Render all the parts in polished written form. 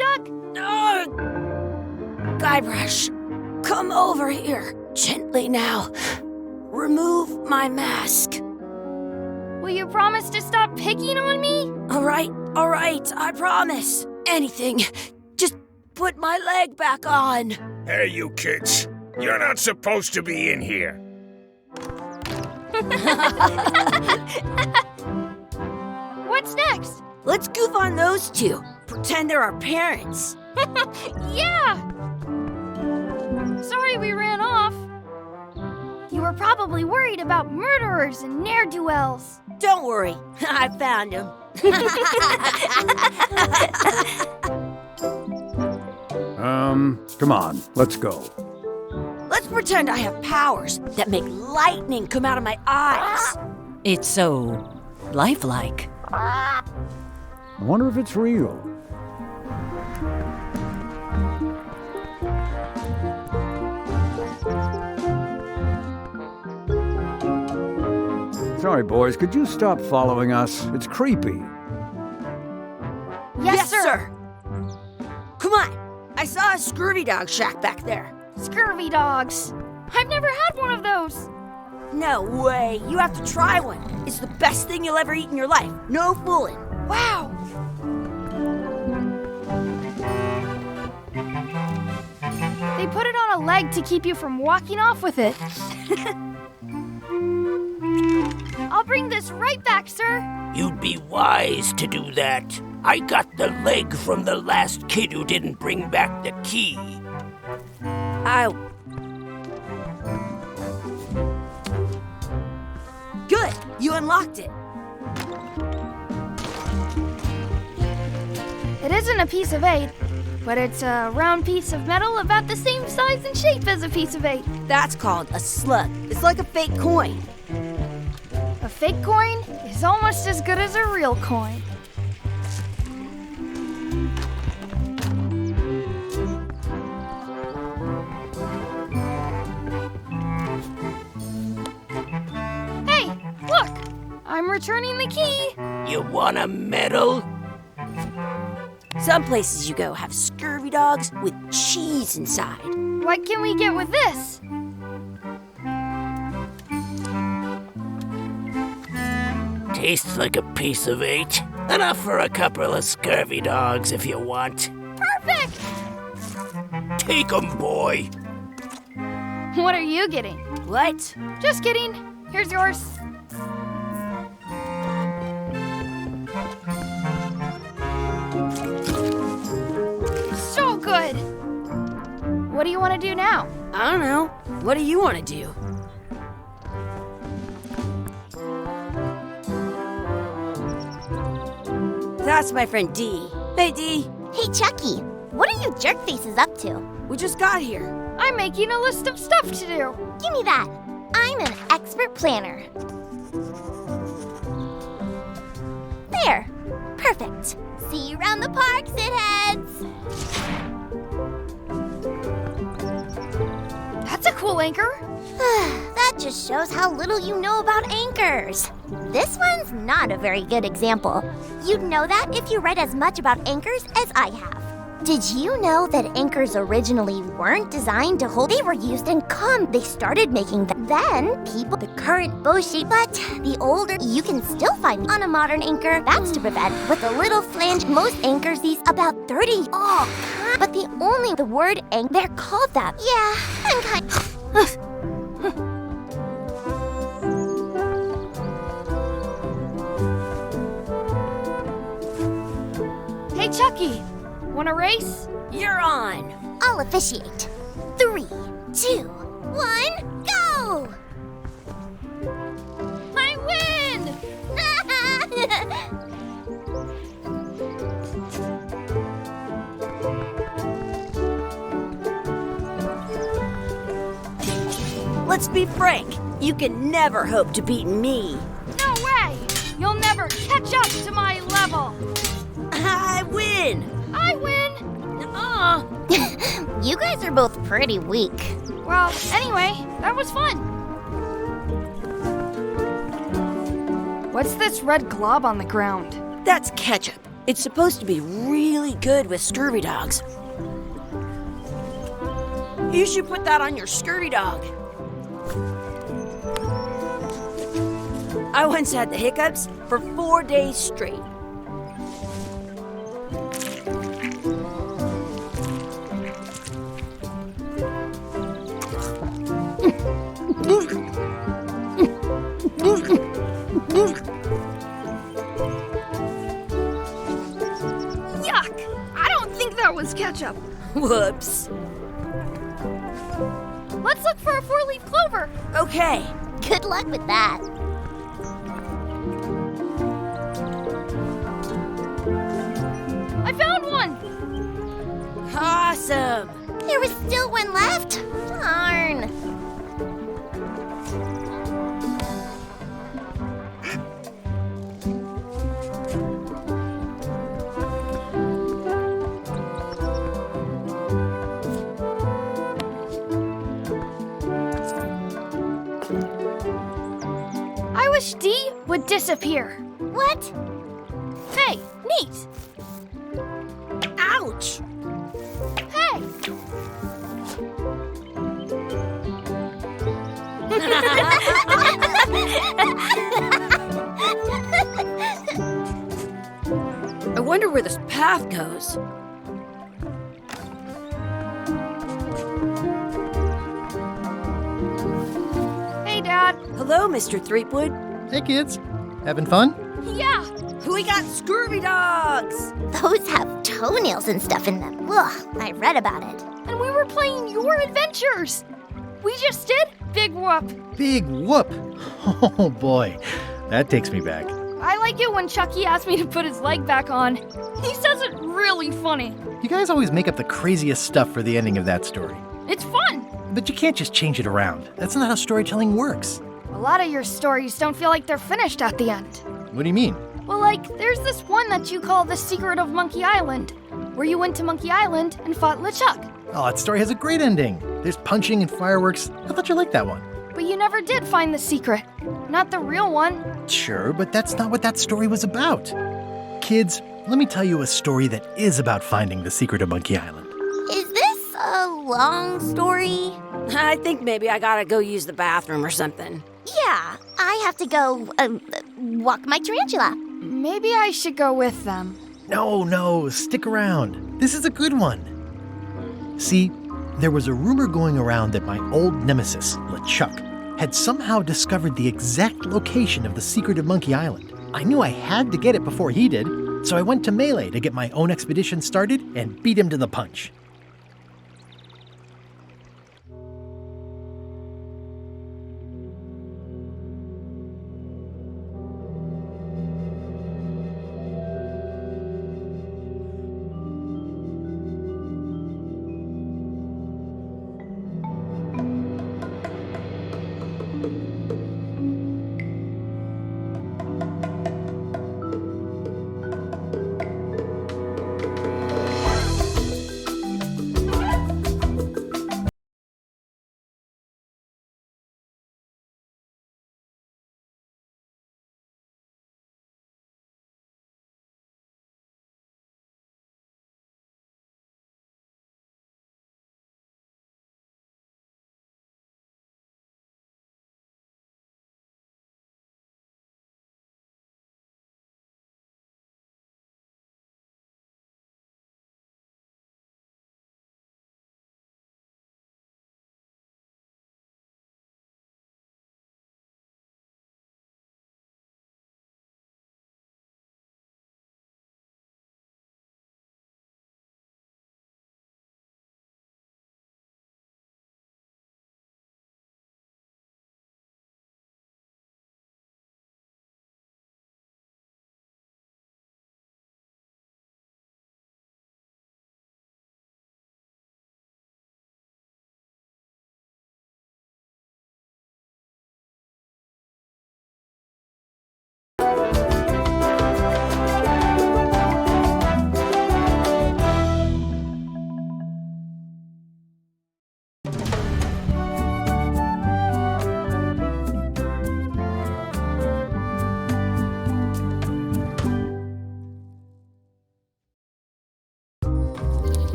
LeChuck? Guybrush, come over here. Gently now. Remove my mask. Will you promise to stop picking on me? All right, I promise. Anything. Just put my leg back on. Hey, you kids. You're not supposed to be in here. What's next? Let's goof on those two. Pretend they're our parents. Yeah! Sorry we ran off. You were probably worried about murderers and ne'er-do-wells. Don't worry, I found him. Come on, let's go. Let's pretend I have powers that make lightning come out of my eyes. It's so lifelike. I wonder if it's real. Sorry, boys, could you stop following us? It's creepy. Yes, sir. Come on, I saw a scurvy dog shack back there. Scurvy dogs. I've never had one of those. No way, you have to try one. It's the best thing you'll ever eat in your life. No fooling. Wow. They put it on a leg to keep you from walking off with it. I'll bring this right back, sir. You'd be wise to do that. I got the leg from the last kid who didn't bring back the key. Good, you unlocked it. It isn't a piece of 8, but it's a round piece of metal about the same size and shape as a piece of 8. That's called a slug. It's like a fake coin. A fake coin is almost as good as a real coin. Hey, look! I'm returning the key. You want a medal? Some places you go have scurvy dogs with cheese inside. What can we get with this? Tastes like a piece of 8. Enough for a couple of scurvy dogs if you want. Perfect! Take 'em, boy. What are you getting? What? Just kidding. Here's yours. So good. What do you want to do now? I don't know. What do you want to do? That's my friend Dee. Hey, Dee. Hey, Chucky, what are you jerk faces up to? We just got here. I'm making a list of stuff to do. Give me that. I'm an expert planner. There. Perfect. See you around the park, shitheads. That's a cool anchor. That just shows how little you know about anchors. This one's not a very good example. You'd know that if you read as much about anchors as I have. Did you know that anchors originally weren't designed to hold? They were used in they started making them. Then, the current bow shape, but the older, you can still find on a modern anchor. That's to prevent with a little flange. Most anchors, these about 30. But the word anchor, they're called that. Yeah, I'm kind Hey, Chucky, want a race? You're on. I'll officiate. 3, 2, 1, go! I win! Let's be frank. You can never hope to beat me. No way! You'll never catch up to my level. I win. I win! You guys are both pretty weak. Well, anyway, that was fun. What's this red glob on the ground? That's ketchup. It's supposed to be really good with scurvy dogs. You should put that on your scurvy dog. I once had the hiccups for 4 days straight. Yuck! I don't think that was ketchup. Whoops. Let's look for a four-leaf clover. Okay. Good luck with that. I found one. Awesome. There was still one left. Darn. I wish D would disappear. What? Hey, neat. Ouch. Hey. I wonder where this path goes. Hey, Dad. Hello, Mr. Threepwood. Hey kids, having fun? Yeah. We got scurvy dogs. Those have toenails and stuff in them. Ugh, I read about it. And we were playing your adventures. We just did Big Whoop. Big whoop! Oh boy, that takes me back. I like it when Chucky asked me to put his leg back on. He says it really funny. You guys always make up the craziest stuff for the ending of that story. It's fun. But you can't just change it around. That's not how storytelling works. A lot of your stories don't feel like they're finished at the end. What do you mean? Well, like, there's this one that you call The Secret of Monkey Island, where you went to Monkey Island and fought LeChuck. Oh, that story has a great ending. There's punching and fireworks. I thought you liked that one. But you never did find the secret. Not the real one. Sure, but that's not what that story was about. Kids, let me tell you a story that is about finding the secret of Monkey Island. Is this a long story? I think maybe I gotta go use the bathroom or something. Yeah, I have to go walk my tarantula. Maybe I should go with them. No, stick around. This is a good one. See, there was a rumor going around that my old nemesis, LeChuck, had somehow discovered the exact location of the secret of Monkey Island. I knew I had to get it before he did, so I went to Melee to get my own expedition started and beat him to the punch.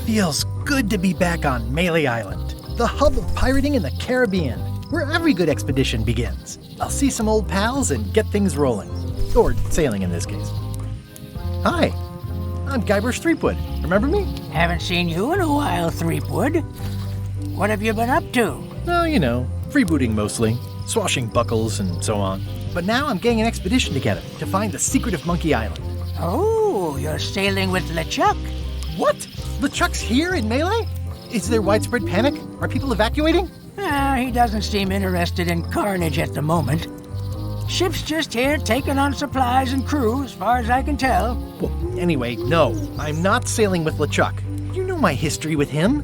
Feels good to be back on Melee Island, the hub of pirating in the Caribbean, where every good expedition begins. I'll see some old pals and get things rolling. Or sailing in this case. Hi, I'm Guybrush Threepwood. Remember me? Haven't seen you in a while, Threepwood. What have you been up to? Oh, you know, freebooting mostly, swashing buckles and so on. But now I'm getting an expedition together to find the secret of Monkey Island. Oh, you're sailing with LeChuck. What? LeChuck's here in Melee? Is there widespread panic? Are people evacuating? He doesn't seem interested in carnage at the moment. Ship's just here taking on supplies and crew, as far as I can tell. Well, anyway, no, I'm not sailing with LeChuck. You know my history with him.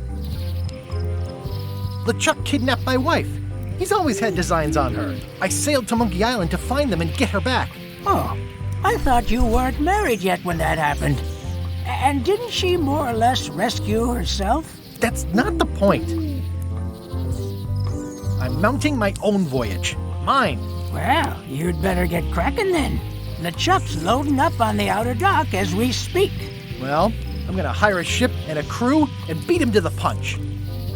LeChuck kidnapped my wife. He's always had designs on her. I sailed to Monkey Island to find them and get her back. Oh, I thought you weren't married yet when that happened. And didn't she more or less rescue herself? That's not the point. I'm mounting my own voyage. Mine. Well, you'd better get cracking then. LeChuck's loading up on the outer dock as we speak. Well, I'm gonna hire a ship and a crew and beat him to the punch.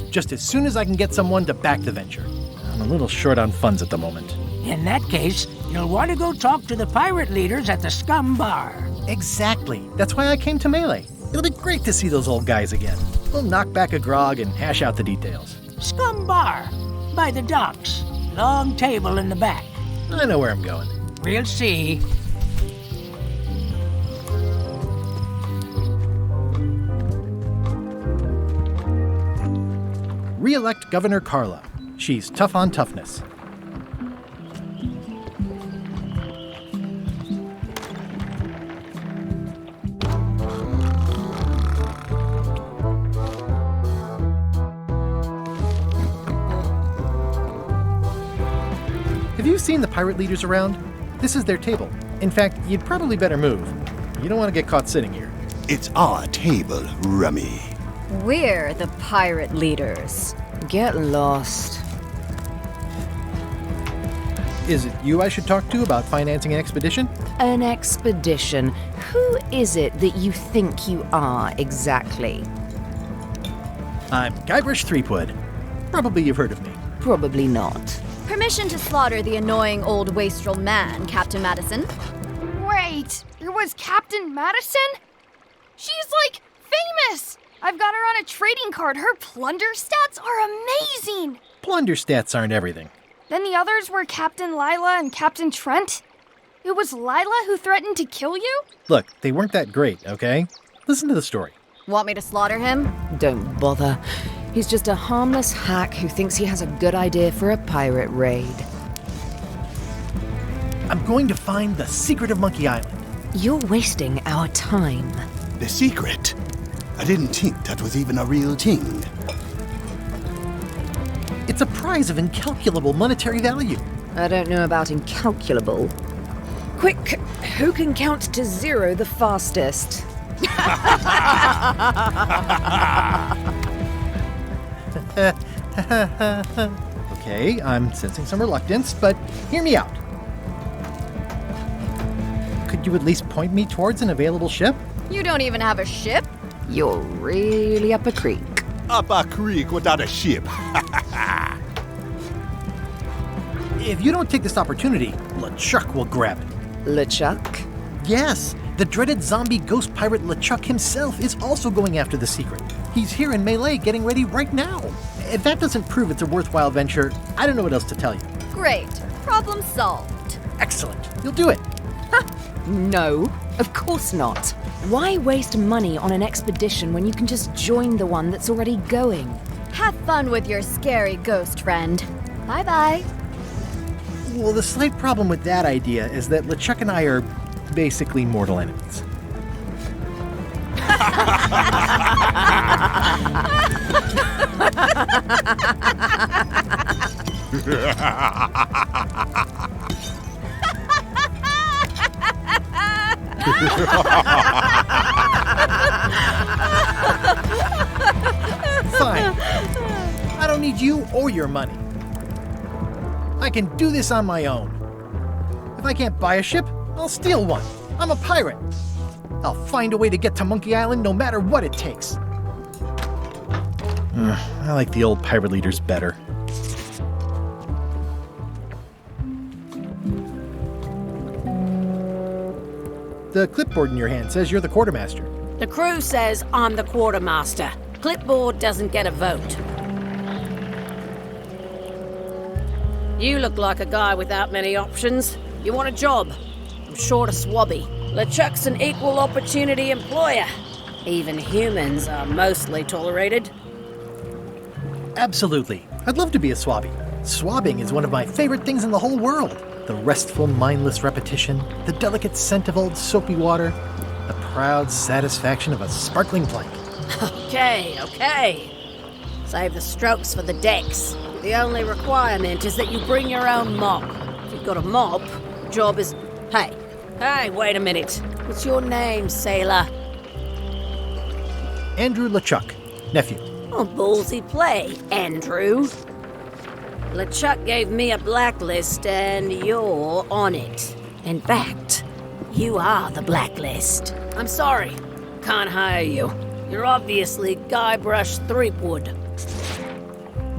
Just as soon as I can get someone to back the venture. I'm a little short on funds at the moment. In that case, you'll want to go talk to the pirate leaders at the Scum Bar. Exactly. That's why I came to Melee. It'll be great to see those old guys again. We'll knock back a grog and hash out the details. Scum Bar, by the docks. Long table in the back. I know where I'm going. We'll see. Re-elect Governor Carla. She's tough on toughness. Have you seen the pirate leaders around? This is their table. In fact, you'd probably better move. You don't want to get caught sitting here. It's our table, Rummy. We're the pirate leaders. Get lost. Is it you I should talk to about financing an expedition? An expedition? Who is it that you think you are exactly? I'm Guybrush Threepwood. Probably you've heard of me. Probably not. Permission to slaughter the annoying old wastrel man, Captain Madison. Wait, it was Captain Madison? She's like famous! I've got her on a trading card. Her plunder stats are amazing! Plunder stats aren't everything. Then the others were Captain Lila and Captain Trent? It was Lila who threatened to kill you? Look, they weren't that great, okay? Listen to the story. Want me to slaughter him? Don't bother. He's just a harmless hack who thinks he has a good idea for a pirate raid. I'm going to find the secret of Monkey Island. You're wasting our time. The secret? I didn't think that was even a real thing. It's a prize of incalculable monetary value. I don't know about incalculable. Quick, who can count to 0 the fastest? Okay, I'm sensing some reluctance, but hear me out. Could you at least point me towards an available ship? You don't even have a ship? You're really up a creek. Up a creek without a ship. If you don't take this opportunity, LeChuck will grab it. LeChuck? Yes, the dreaded zombie ghost pirate LeChuck himself is also going after the secret. He's here in Melee getting ready right now. If that doesn't prove it's a worthwhile venture, I don't know what else to tell you. Great. Problem solved. Excellent. You'll do it. No, of course not. Why waste money on an expedition when you can just join the one that's already going? Have fun with your scary ghost friend. Bye-bye. Well, the slight problem with that idea is that LeChuck and I are basically mortal enemies. Fine. I don't need you or your money. I can do this on my own. If I can't buy a ship, I'll steal one. I'm a pirate. I'll find a way to get to Monkey Island no matter what it takes. I like the old pirate leaders better. The clipboard in your hand says you're the quartermaster. The crew says I'm the quartermaster. Clipboard doesn't get a vote. You look like a guy without many options. You want a job? I'm short a swabby. LeChuck's an equal opportunity employer. Even humans are mostly tolerated. Absolutely. I'd love to be a swabby. Swabbing is one of my favorite things in the whole world. The restful, mindless repetition, the delicate scent of old soapy water, the proud satisfaction of a sparkling plank. Okay. Save the strokes for the decks. The only requirement is that you bring your own mop. If you've got a mop, the job is... Hey, wait a minute. What's your name, sailor? Andrew LeChuck, nephew. Oh, ballsy play, Andrew. LeChuck gave me a blacklist and you're on it. In fact, you are the blacklist. I'm sorry, can't hire you. You're obviously Guybrush Threepwood.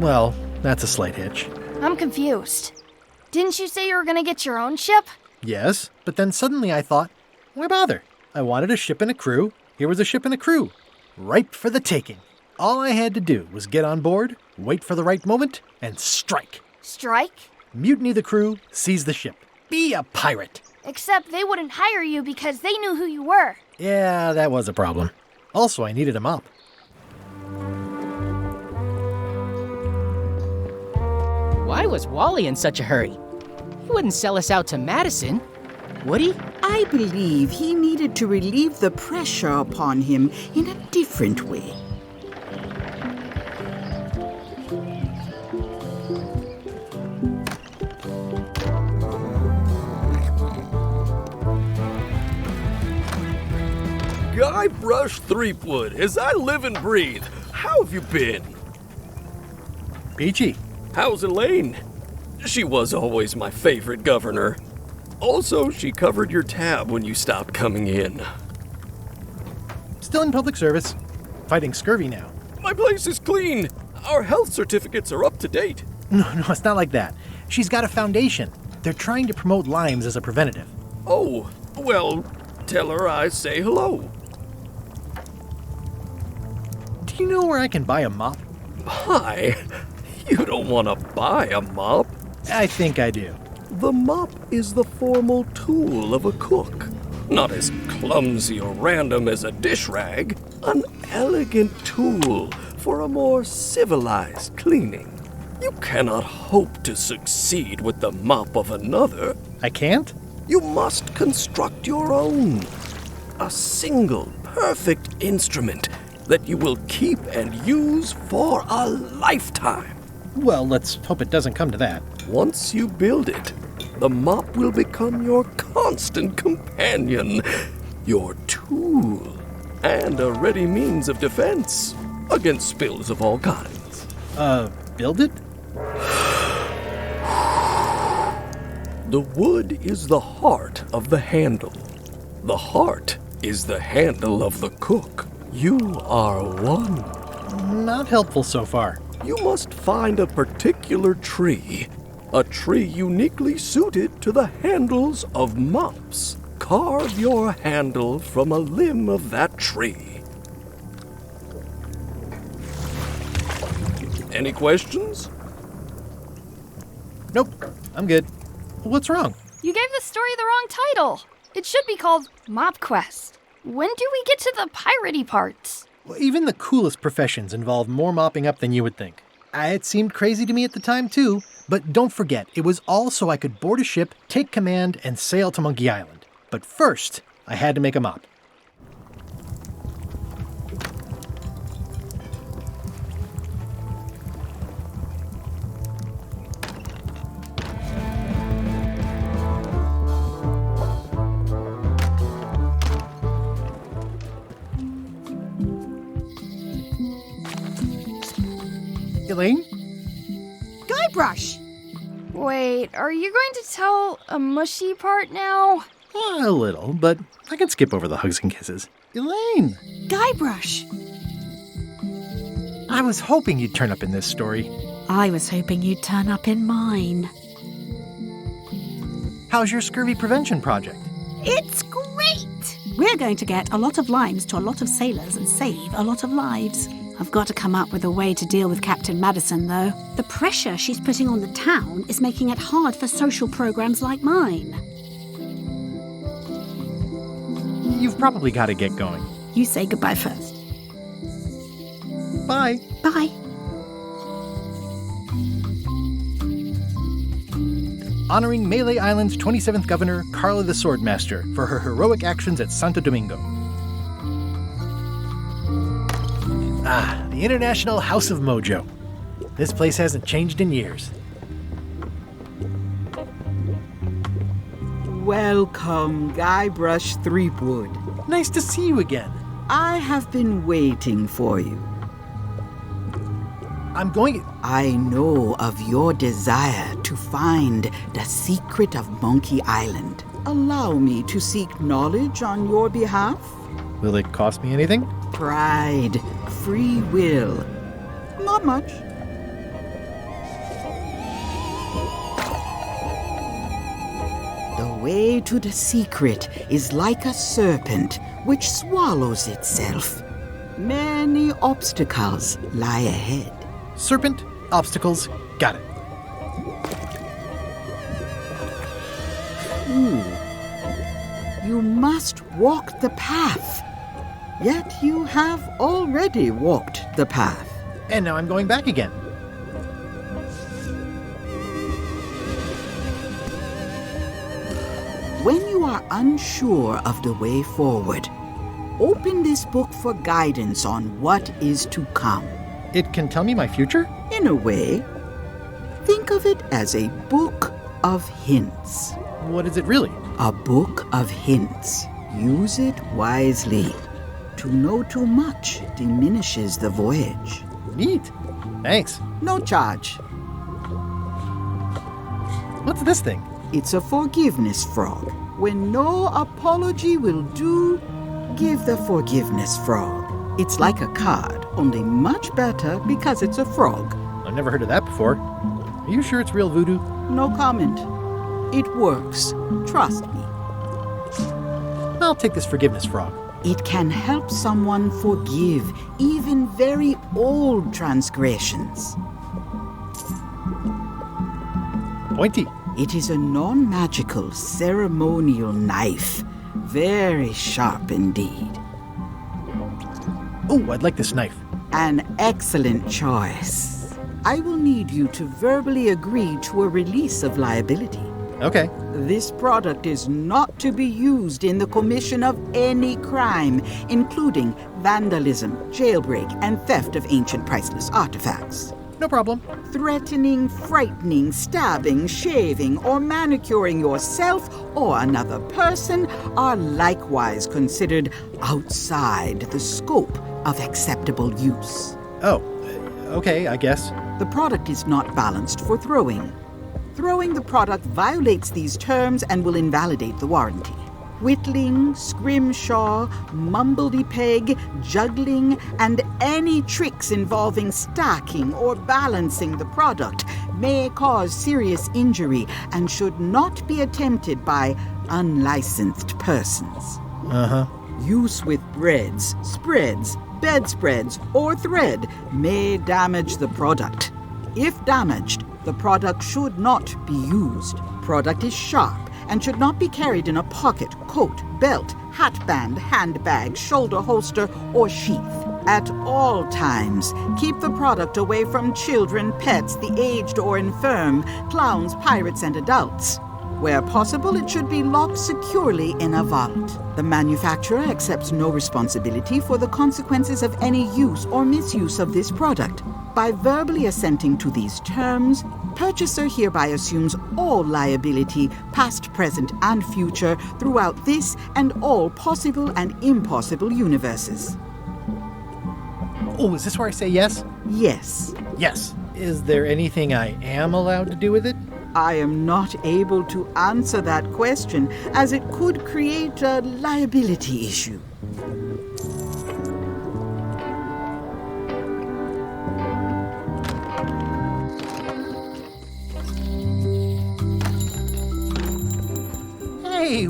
Well, that's a slight hitch. I'm confused. Didn't you say you were gonna get your own ship? Yes, but then suddenly I thought, why bother? I wanted a ship and a crew. Here was a ship and a crew. Ripe for the taking. All I had to do was get on board, wait for the right moment, and strike. Strike? Mutiny the crew, seize the ship. Be a pirate. Except they wouldn't hire you because they knew who you were. Yeah, that was a problem. Also, I needed a mop. Why was Wally in such a hurry? He wouldn't sell us out to Madison, would he? I believe he needed to relieve the pressure upon him in a different way. Guybrush Threepwood, as I live and breathe. How have you been? Peachy. How's Elaine? She was always my favorite governor. Also, she covered your tab when you stopped coming in. Still in public service. Fighting scurvy now. My place is clean. Our health certificates are up to date. No, it's not like that. She's got a foundation. They're trying to promote Lyme's as a preventative. Oh, well, tell her I say hello. Do you know where I can buy a mop? Buy? You don't want to buy a mop. I think I do. The mop is the formal tool of a cook. Not as clumsy or random as a dish rag. An elegant tool for a more civilized cleaning. You cannot hope to succeed with the mop of another. I can't? You must construct your own. A single, perfect instrument that you will keep and use for a lifetime. Well, let's hope it doesn't come to that. Once you build it, the mop will become your constant companion, your tool, and a ready means of defense against spills of all kinds. Build it? The wood is the heart of the handle. The heart is the handle of the cook. You are one. Not helpful so far. You must find a particular tree. A tree uniquely suited to the handles of mops. Carve your handle from a limb of that tree. Any questions? Nope, I'm good. What's wrong? You gave the story the wrong title. It should be called Mop Quest. When do we get to the piratey parts? Well, even the coolest professions involve more mopping up than you would think. It seemed crazy to me at the time, too. But don't forget, it was all so I could board a ship, take command, and sail to Monkey Island. But first, I had to make a mop. Elaine? Guybrush! Wait, are you going to tell a mushy part now? A little, but I can skip over the hugs and kisses. Elaine! Guybrush! I was hoping you'd turn up in this story. I was hoping you'd turn up in mine. How's your scurvy prevention project? It's great! We're going to get a lot of limes to a lot of sailors and save a lot of lives. I've got to come up with a way to deal with Captain Madison, though. The pressure she's putting on the town is making it hard for social programs like mine. You've probably got to get going. You say goodbye first. Bye. Bye. Honoring Malay Island's 27th Governor, Carla the Swordmaster, for her heroic actions at Santo Domingo. Ah, the International House of Mojo. This place hasn't changed in years. Welcome, Guybrush Threepwood. Nice to see you again. I have been waiting for you. I know of your desire to find the secret of Monkey Island. Allow me to seek knowledge on your behalf. Will it cost me anything? Pride, free will. Not much. The way to the secret is like a serpent which swallows itself. Many obstacles lie ahead. Serpent, obstacles, got it. You must walk the path. Yet you have already walked the path. And now I'm going back again. When you are unsure of the way forward, open this book for guidance on what is to come. It can tell me my future? In a way. Think of it as a book of hints. What is it really? A book of hints. Use it wisely. To know too much diminishes the voyage. Neat. Thanks. No charge. What's this thing? It's a forgiveness frog. When no apology will do, give the forgiveness frog. It's like a card, only much better because it's a frog. I've never heard of that before. Are you sure it's real voodoo? No comment. It works. Trust me. I'll take this forgiveness frog. It can help someone forgive even very old transgressions. Pointy. It is a non-magical ceremonial knife. Very sharp indeed. Oh, I'd like this knife. An excellent choice. I will need you to verbally agree to a release of liability. Okay. This product is not to be used in the commission of any crime, including vandalism, jailbreak, and theft of ancient priceless artifacts. No problem. Threatening, frightening, stabbing, shaving, or manicuring yourself or another person are likewise considered outside the scope of acceptable use. Oh, okay, I guess. The product is not balanced for throwing. Throwing the product violates these terms and will invalidate the warranty. Whittling, scrimshaw, mumbledy-peg, juggling, and any tricks involving stacking or balancing the product may cause serious injury and should not be attempted by unlicensed persons. Uh-huh. Use with breads, spreads, bedspreads, or thread may damage the product. If damaged, the product should not be used. Product is sharp and should not be carried in a pocket, coat, belt, hatband, handbag, shoulder holster, or sheath. At all times, keep the product away from children, pets, the aged or infirm, clowns, pirates, and adults. Where possible, it should be locked securely in a vault. The manufacturer accepts no responsibility for the consequences of any use or misuse of this product. By verbally assenting to these terms, purchaser hereby assumes all liability, past, present, and future, throughout this and all possible and impossible universes. Oh, is this where I say yes? Yes. Yes. Is there anything I am allowed to do with it? I am not able to answer that question, as it could create a liability issue.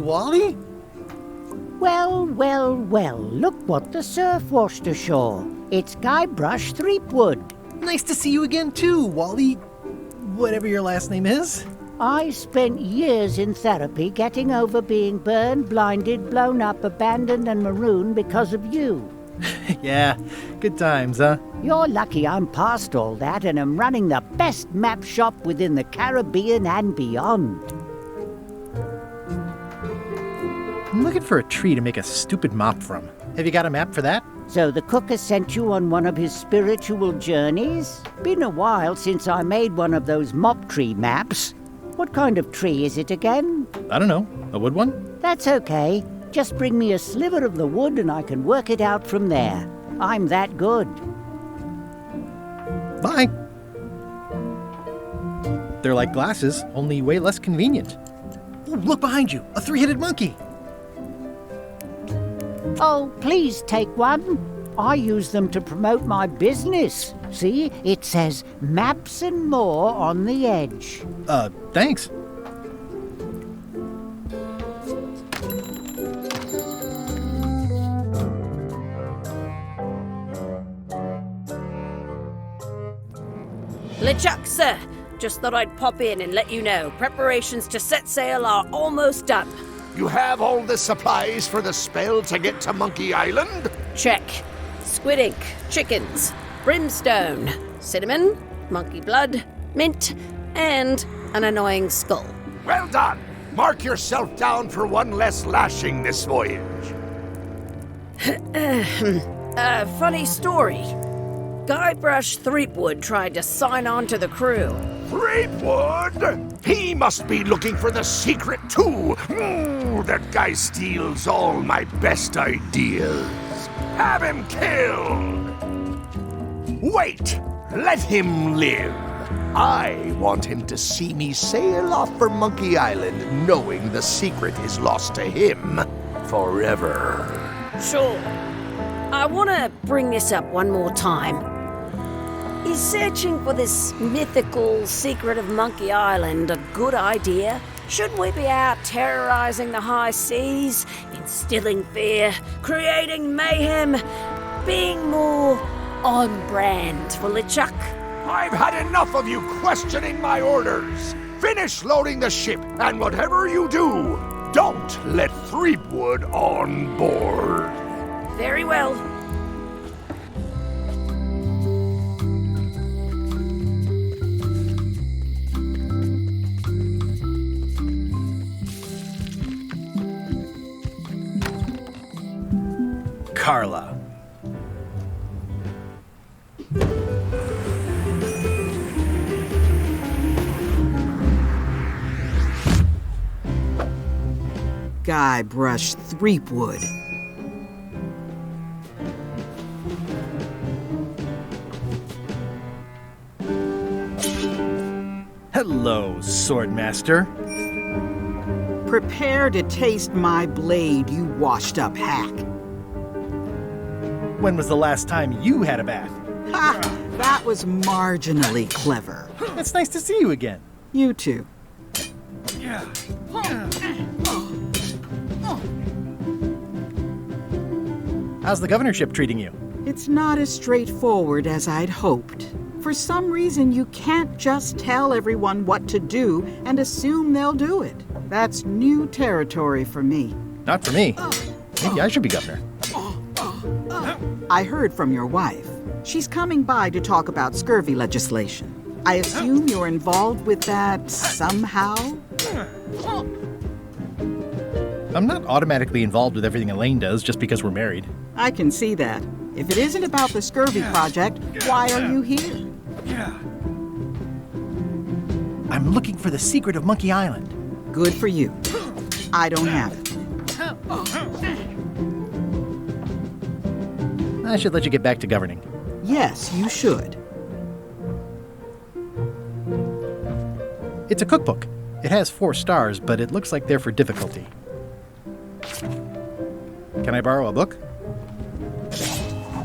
Wally? Well, well, well, look what the surf washed ashore. It's Guybrush Threepwood. Nice to see you again too, Wally. Whatever your last name is. I spent years in therapy getting over being burned, blinded, blown up, abandoned and marooned because of you. Yeah, good times, huh? You're lucky I'm past all that and am running the best map shop within the Caribbean and beyond. I'm looking for a tree to make a stupid mop from. Have you got a map for that? So the cook has sent you on one of his spiritual journeys? Been a while since I made one of those mop tree maps. What kind of tree is it again? I don't know. A wood one? That's okay. Just bring me a sliver of the wood and I can work it out from there. I'm that good. Bye. They're like glasses, only way less convenient. Oh, look behind you! A three-headed monkey! Oh, please take one. I use them to promote my business. See, it says maps and more on the edge. Thanks. LeChuck, sir. Just thought I'd pop in and let you know. Preparations to set sail are almost done. You have all the supplies for the spell to get to Monkey Island? Check. Squid ink, chickens, brimstone, cinnamon, monkey blood, mint, and an annoying skull. Well done! Mark yourself down for one less lashing this voyage. Funny story. Guybrush Threepwood tried to sign on to the crew. Threepwood? He must be looking for the secret too. That guy steals all my best ideas. Have him killed! Wait! Let him live. I want him to see me sail off for Monkey Island knowing the secret is lost to him forever. Sure. I want to bring this up one more time. Is searching for this mythical secret of Monkey Island a good idea? Shouldn't we be out terrorizing the high seas, instilling fear, creating mayhem, being more on brand for LeChuck? I've had enough of you questioning my orders. Finish loading the ship, and whatever you do, don't let Threepwood on board. Very well. Carla. Guybrush Threepwood. Hello, Swordmaster. Prepare to taste my blade, you washed-up hack. When was the last time you had a bath? Ha! That was marginally clever. It's nice to see you again. You too. How's the governorship treating you? It's not as straightforward as I'd hoped. For some reason, you can't just tell everyone what to do and assume they'll do it. That's new territory for me. Not for me. Maybe I should be governor. I heard from your wife. She's coming by to talk about scurvy legislation. I assume you're involved with that somehow? I'm not automatically involved with everything Elaine does just because we're married. I can see that. If it isn't about the scurvy project, why are you here? I'm looking for the secret of Monkey Island. Good for you. I don't have it. I should let you get back to governing. Yes, you should. It's a cookbook. It has 4 stars, but it looks like they're for difficulty. Can I borrow a book?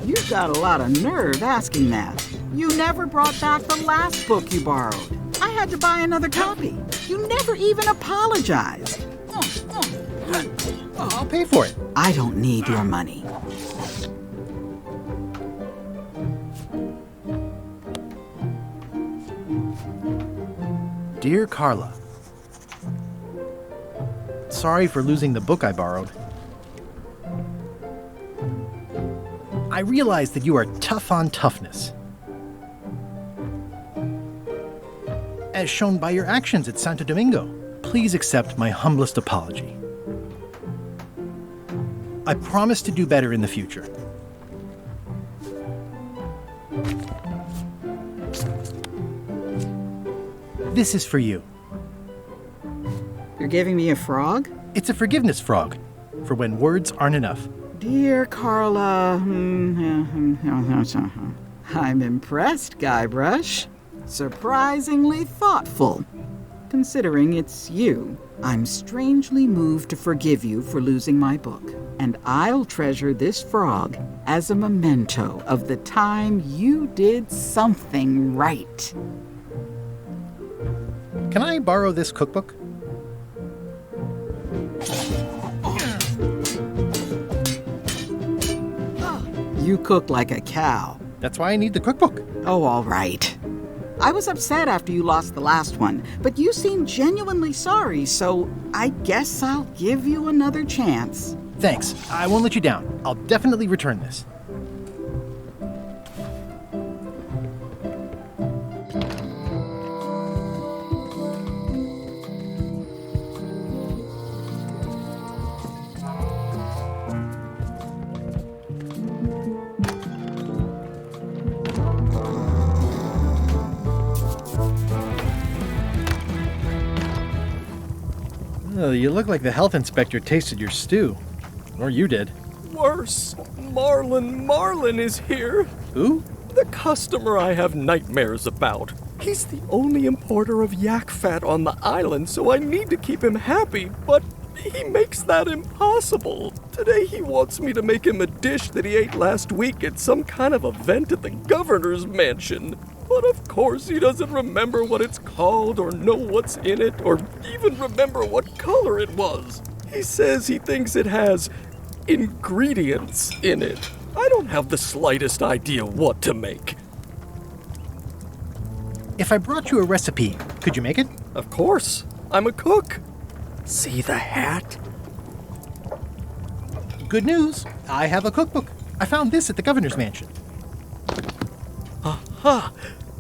You've got a lot of nerve asking that. You never brought back the last book you borrowed. I had to buy another copy. You never even apologized. I'll pay for it. I don't need your money. Dear Carla, sorry for losing the book I borrowed. I realize that you are tough on toughness, as shown by your actions at Santo Domingo. Please accept my humblest apology. I promise to do better in the future. This is for you. You're giving me a frog? It's a forgiveness frog, for when words aren't enough. Dear Carla, I'm impressed, Guybrush. Surprisingly thoughtful. Considering it's you, I'm strangely moved to forgive you for losing my book. And I'll treasure this frog as a memento of the time you did something right. Can I borrow this cookbook? You cook like a cow. That's why I need the cookbook. Oh, all right. I was upset after you lost the last one, but you seemed genuinely sorry, so I guess I'll give you another chance. Thanks. I won't let you down. I'll definitely return this. Oh, you look like the health inspector tasted your stew. Or you did. Worse. Marlin is here. Who? The customer I have nightmares about. He's the only importer of yak fat on the island, so I need to keep him happy, but he makes that impossible. Today he wants me to make him a dish that he ate last week at some kind of event at the governor's mansion. But of course he doesn't remember what it's called or know what's in it or even remember what color it was. He says he thinks it has ingredients in it. I don't have the slightest idea what to make. If I brought you a recipe, could you make it? Of course. I'm a cook. See the hat? Good news. I have a cookbook. I found this at the governor's mansion. Aha!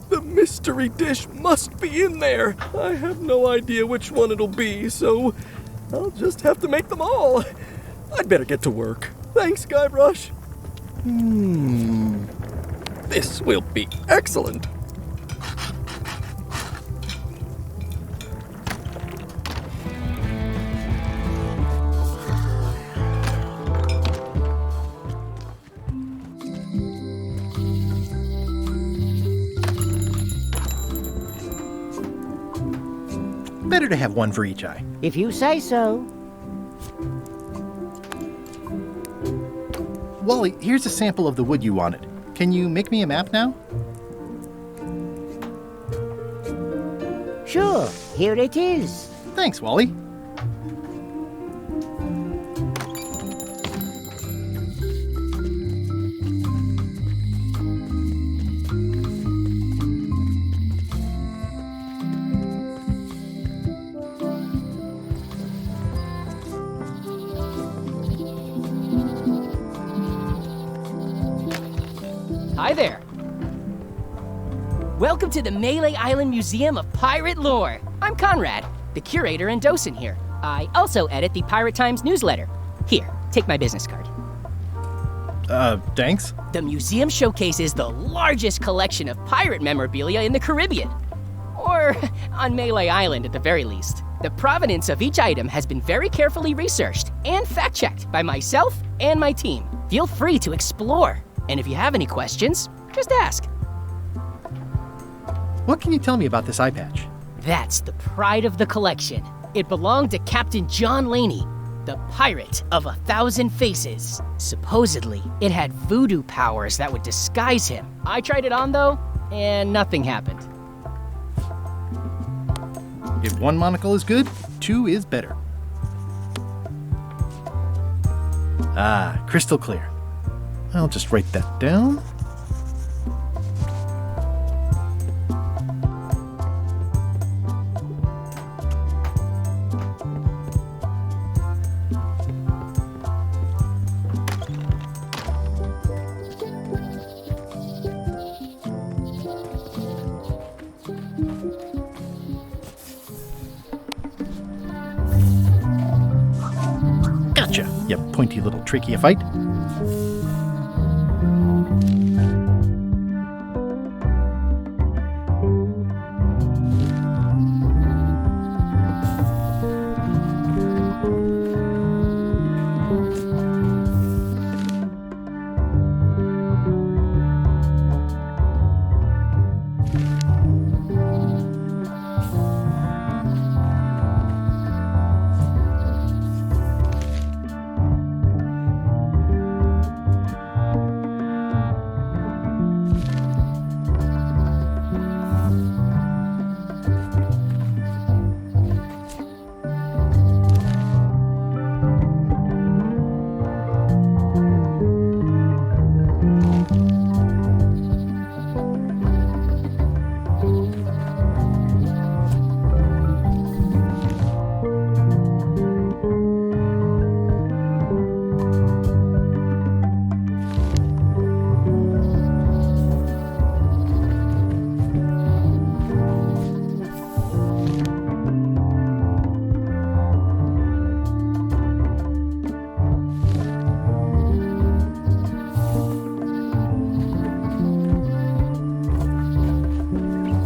The mystery dish must be in there. I have no idea which one it'll be, so I'll just have to make them all. I'd better get to work. Thanks, Guybrush. This will be excellent. Better to have one for each eye. If you say so. Wally, here's a sample of the wood you wanted. Can you make me a map now? Sure, here it is. Thanks, Wally. Hi there. Welcome to the Melee Island Museum of Pirate Lore. I'm Conrad, the curator and docent here. I also edit the Pirate Times newsletter. Here, take my business card. Thanks. The museum showcases the largest collection of pirate memorabilia in the Caribbean. Or on Melee Island at the very least. The provenance of each item has been very carefully researched and fact-checked by myself and my team. Feel free to explore. And if you have any questions, just ask. What can you tell me about this eye patch? That's the pride of the collection. It belonged to Captain John Laney, the pirate of 1,000 faces. Supposedly, it had voodoo powers that would disguise him. I tried it on though, and nothing happened. If one monocle is good, two is better. Ah, crystal clear. I'll just write that down. Gotcha, you pointy little trichiophyte.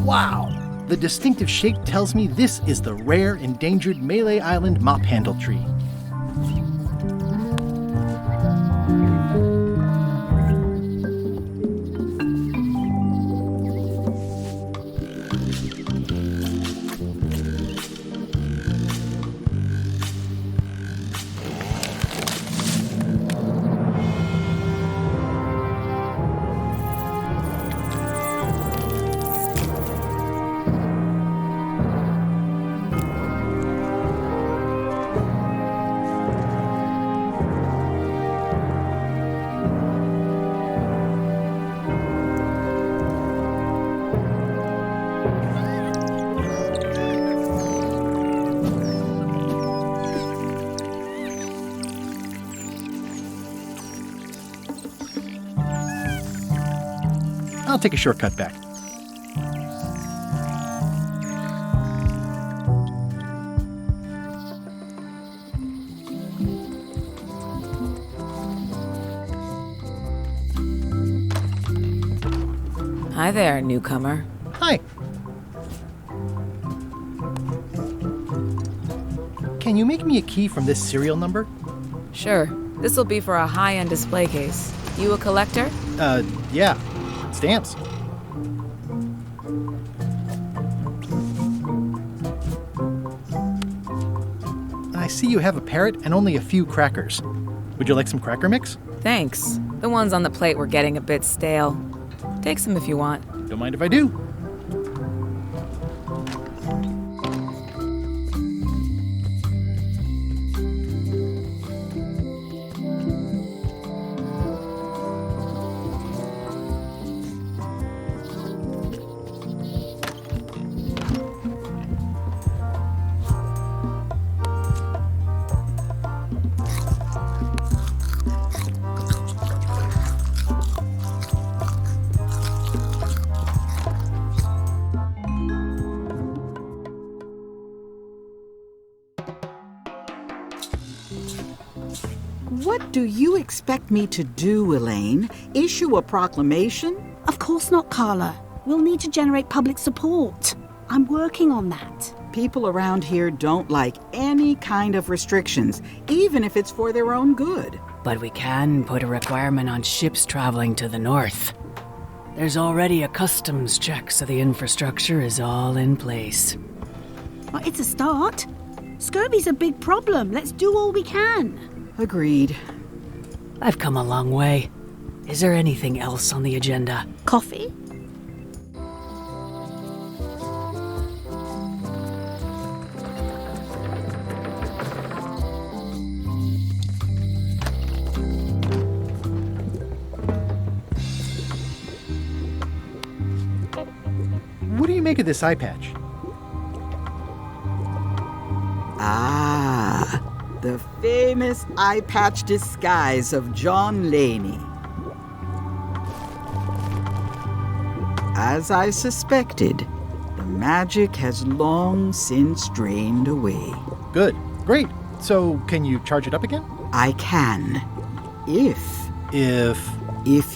Wow! The distinctive shape tells me this is the rare, endangered Malay Island mop handle tree. I'll take a shortcut back. Hi there, newcomer. Hi. Can you make me a key from this serial number? Sure. This'll be for a high-end display case. You a collector? Yeah. Stamps. I see you have a parrot and only a few crackers. Would you like some cracker mix? Thanks. The ones on the plate were getting a bit stale. Take some if you want. Don't mind if I do. What do you expect me to do, Elaine? Issue a proclamation? Of course not, Carla. We'll need to generate public support. I'm working on that. People around here don't like any kind of restrictions, even if it's for their own good. But we can put a requirement on ships traveling to the north. There's already a customs check, so the infrastructure is all in place. Well, it's a start. Scurvy's a big problem. Let's do all we can. Agreed. I've come a long way. Is there anything else on the agenda? Coffee? what do you make of this eye patch? Ah, the famous eye patch disguise of John Laney. As I suspected, the magic has long since drained away. Good. Great. So, can you charge it up again? I can. If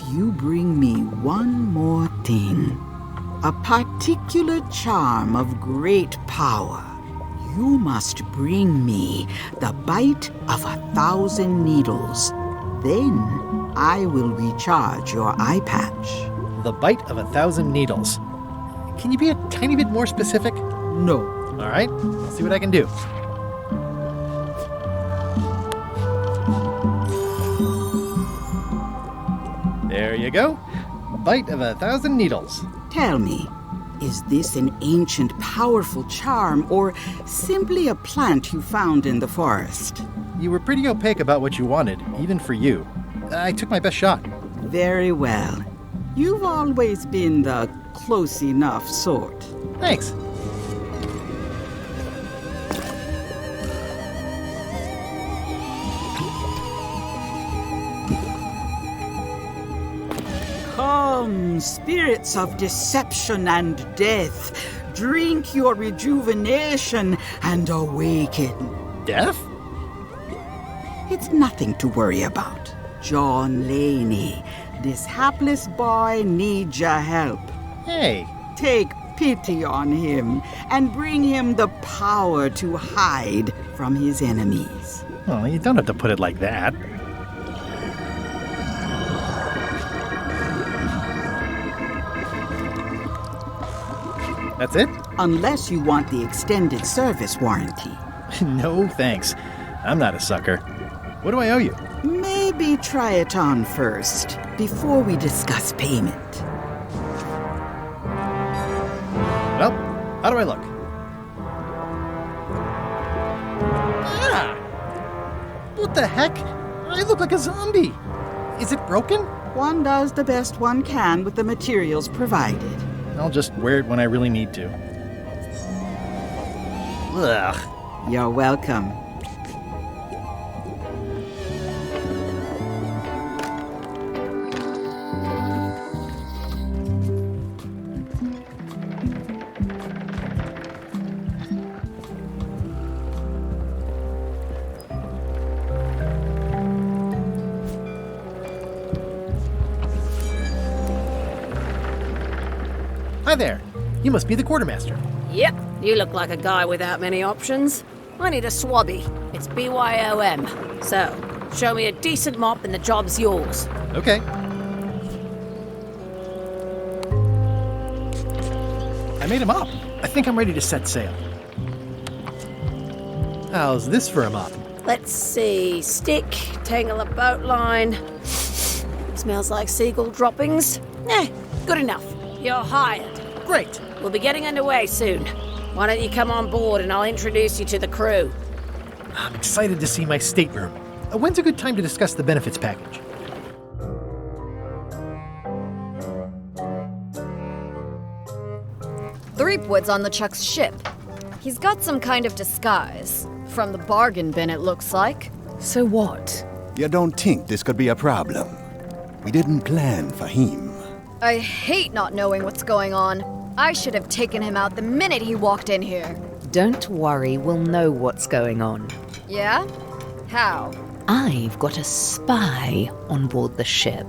you bring me one more thing, a particular charm of great power. You must bring me the bite of 1,000 needles. Then I will recharge your eye patch. The bite of 1,000 needles. Can you be a tiny bit more specific? No. All right, I'll see what I can do. There you go. Bite of 1,000 needles. Tell me, is this an ancient, powerful charm, or simply a plant you found in the forest? You were pretty opaque about what you wanted, even for you. I took my best shot. Very well. You've always been the close enough sort. Thanks. Come, spirits of deception and death, drink your rejuvenation and awaken. Death? It's nothing to worry about. John Laney, this hapless boy needs your help. Hey. Take pity on him and bring him the power to hide from his enemies. Well, you don't have to put it like that. That's it? Unless you want the extended service warranty. No, thanks. I'm not a sucker. What do I owe you? Maybe try it on first, before we discuss payment. Well, how do I look? Ah! What the heck? I look like a zombie. Is it broken? One does the best one can with the materials provided. I'll just wear it when I really need to. Ugh. You're welcome. Hi there. You must be the quartermaster. Yep, you look like a guy without many options. I need a swabby. It's BYOM. So, show me a decent mop and the job's yours. Okay. I made a mop. I think I'm ready to set sail. How's this for a mop? Let's see. Stick, tangle a boat line. Smells like seagull droppings. Good enough. You're hired. Great. We'll be getting underway soon. Why don't you come on board and I'll introduce you to the crew. I'm excited to see my stateroom. When's a good time to discuss the benefits package? Threepwood's on LeChuck's ship. He's got some kind of disguise. From the bargain bin, it looks like. So what? You don't think this could be a problem? We didn't plan for him. I hate not knowing what's going on. I should have taken him out the minute he walked in here. Don't worry, we'll know what's going on. Yeah? How? I've got a spy on board the ship.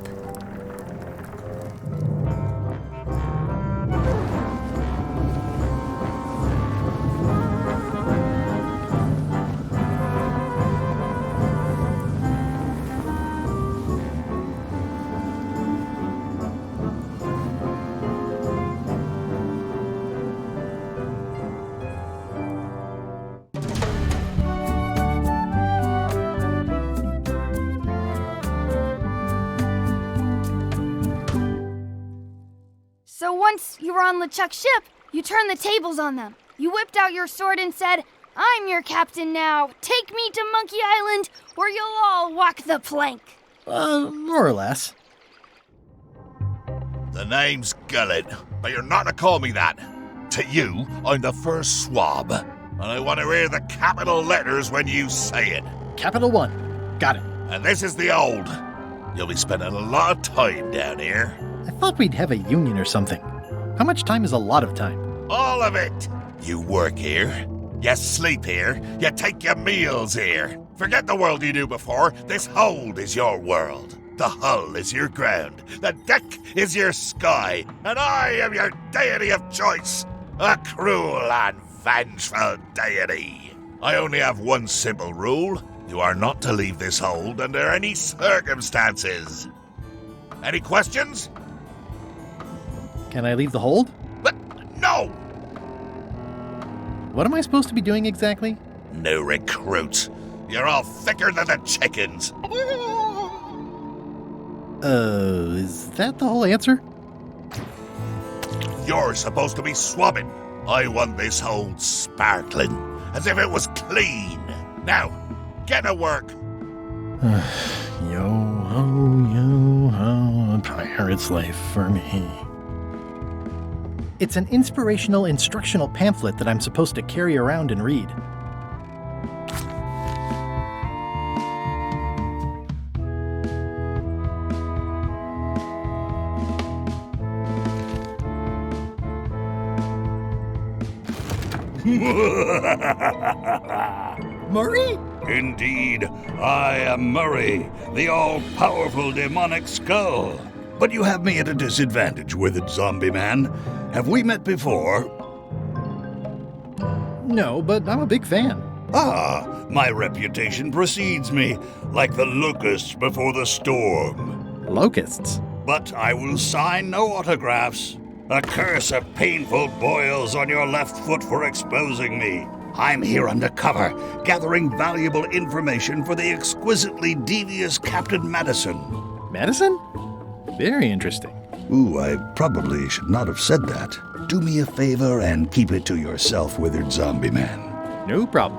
So once you were on LeChuck's ship, you turned the tables on them. You whipped out your sword and said, "I'm your captain now. Take me to Monkey Island, or you'll all walk the plank." More or less. The name's Gullet, but you're not to call me that. To you, I'm the first swab. And I want to hear the capital letters when you say it. Capital 1. Got it. And this is the old. You'll be spending a lot of time down here. I thought we'd have a union or something. How much time is a lot of time? All of it. You work here. You sleep here. You take your meals here. Forget the world you knew before. This hold is your world. The hull is your ground. The deck is your sky. And I am your deity of choice. A cruel and vengeful deity. I only have one simple rule. You are not to leave this hold under any circumstances. Any questions? Can I leave the hold? But no! What am I supposed to be doing exactly? New recruits. You're all thicker than the chickens. Is that the whole answer? You're supposed to be swabbing. I want this hold sparkling, as if it was clean. Now, get to work. Yo-ho, a pirate's life for me. It's an inspirational instructional pamphlet that I'm supposed to carry around and read. Murray? Indeed, I am Murray, the all-powerful demonic skull. But you have me at a disadvantage with it, zombie man. Have we met before? No, but I'm a big fan. Ah, my reputation precedes me, like the locusts before the storm. Locusts? But I will sign no autographs. A curse of painful boils on your left foot for exposing me. I'm here undercover, gathering valuable information for the exquisitely devious Captain Madison. Madison? Very interesting. Ooh, I probably should not have said that. Do me a favor and keep it to yourself, withered zombie man. No problem.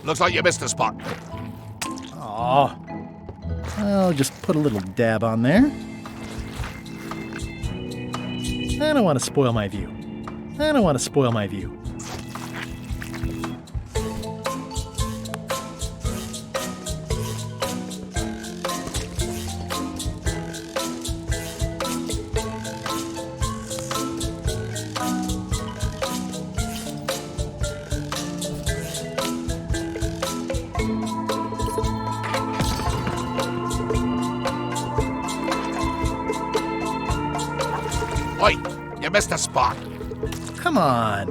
Looks like you missed a spot. Aw. I'll just put a little dab on there. I don't want to spoil my view. Oi, you missed a spot. Come on.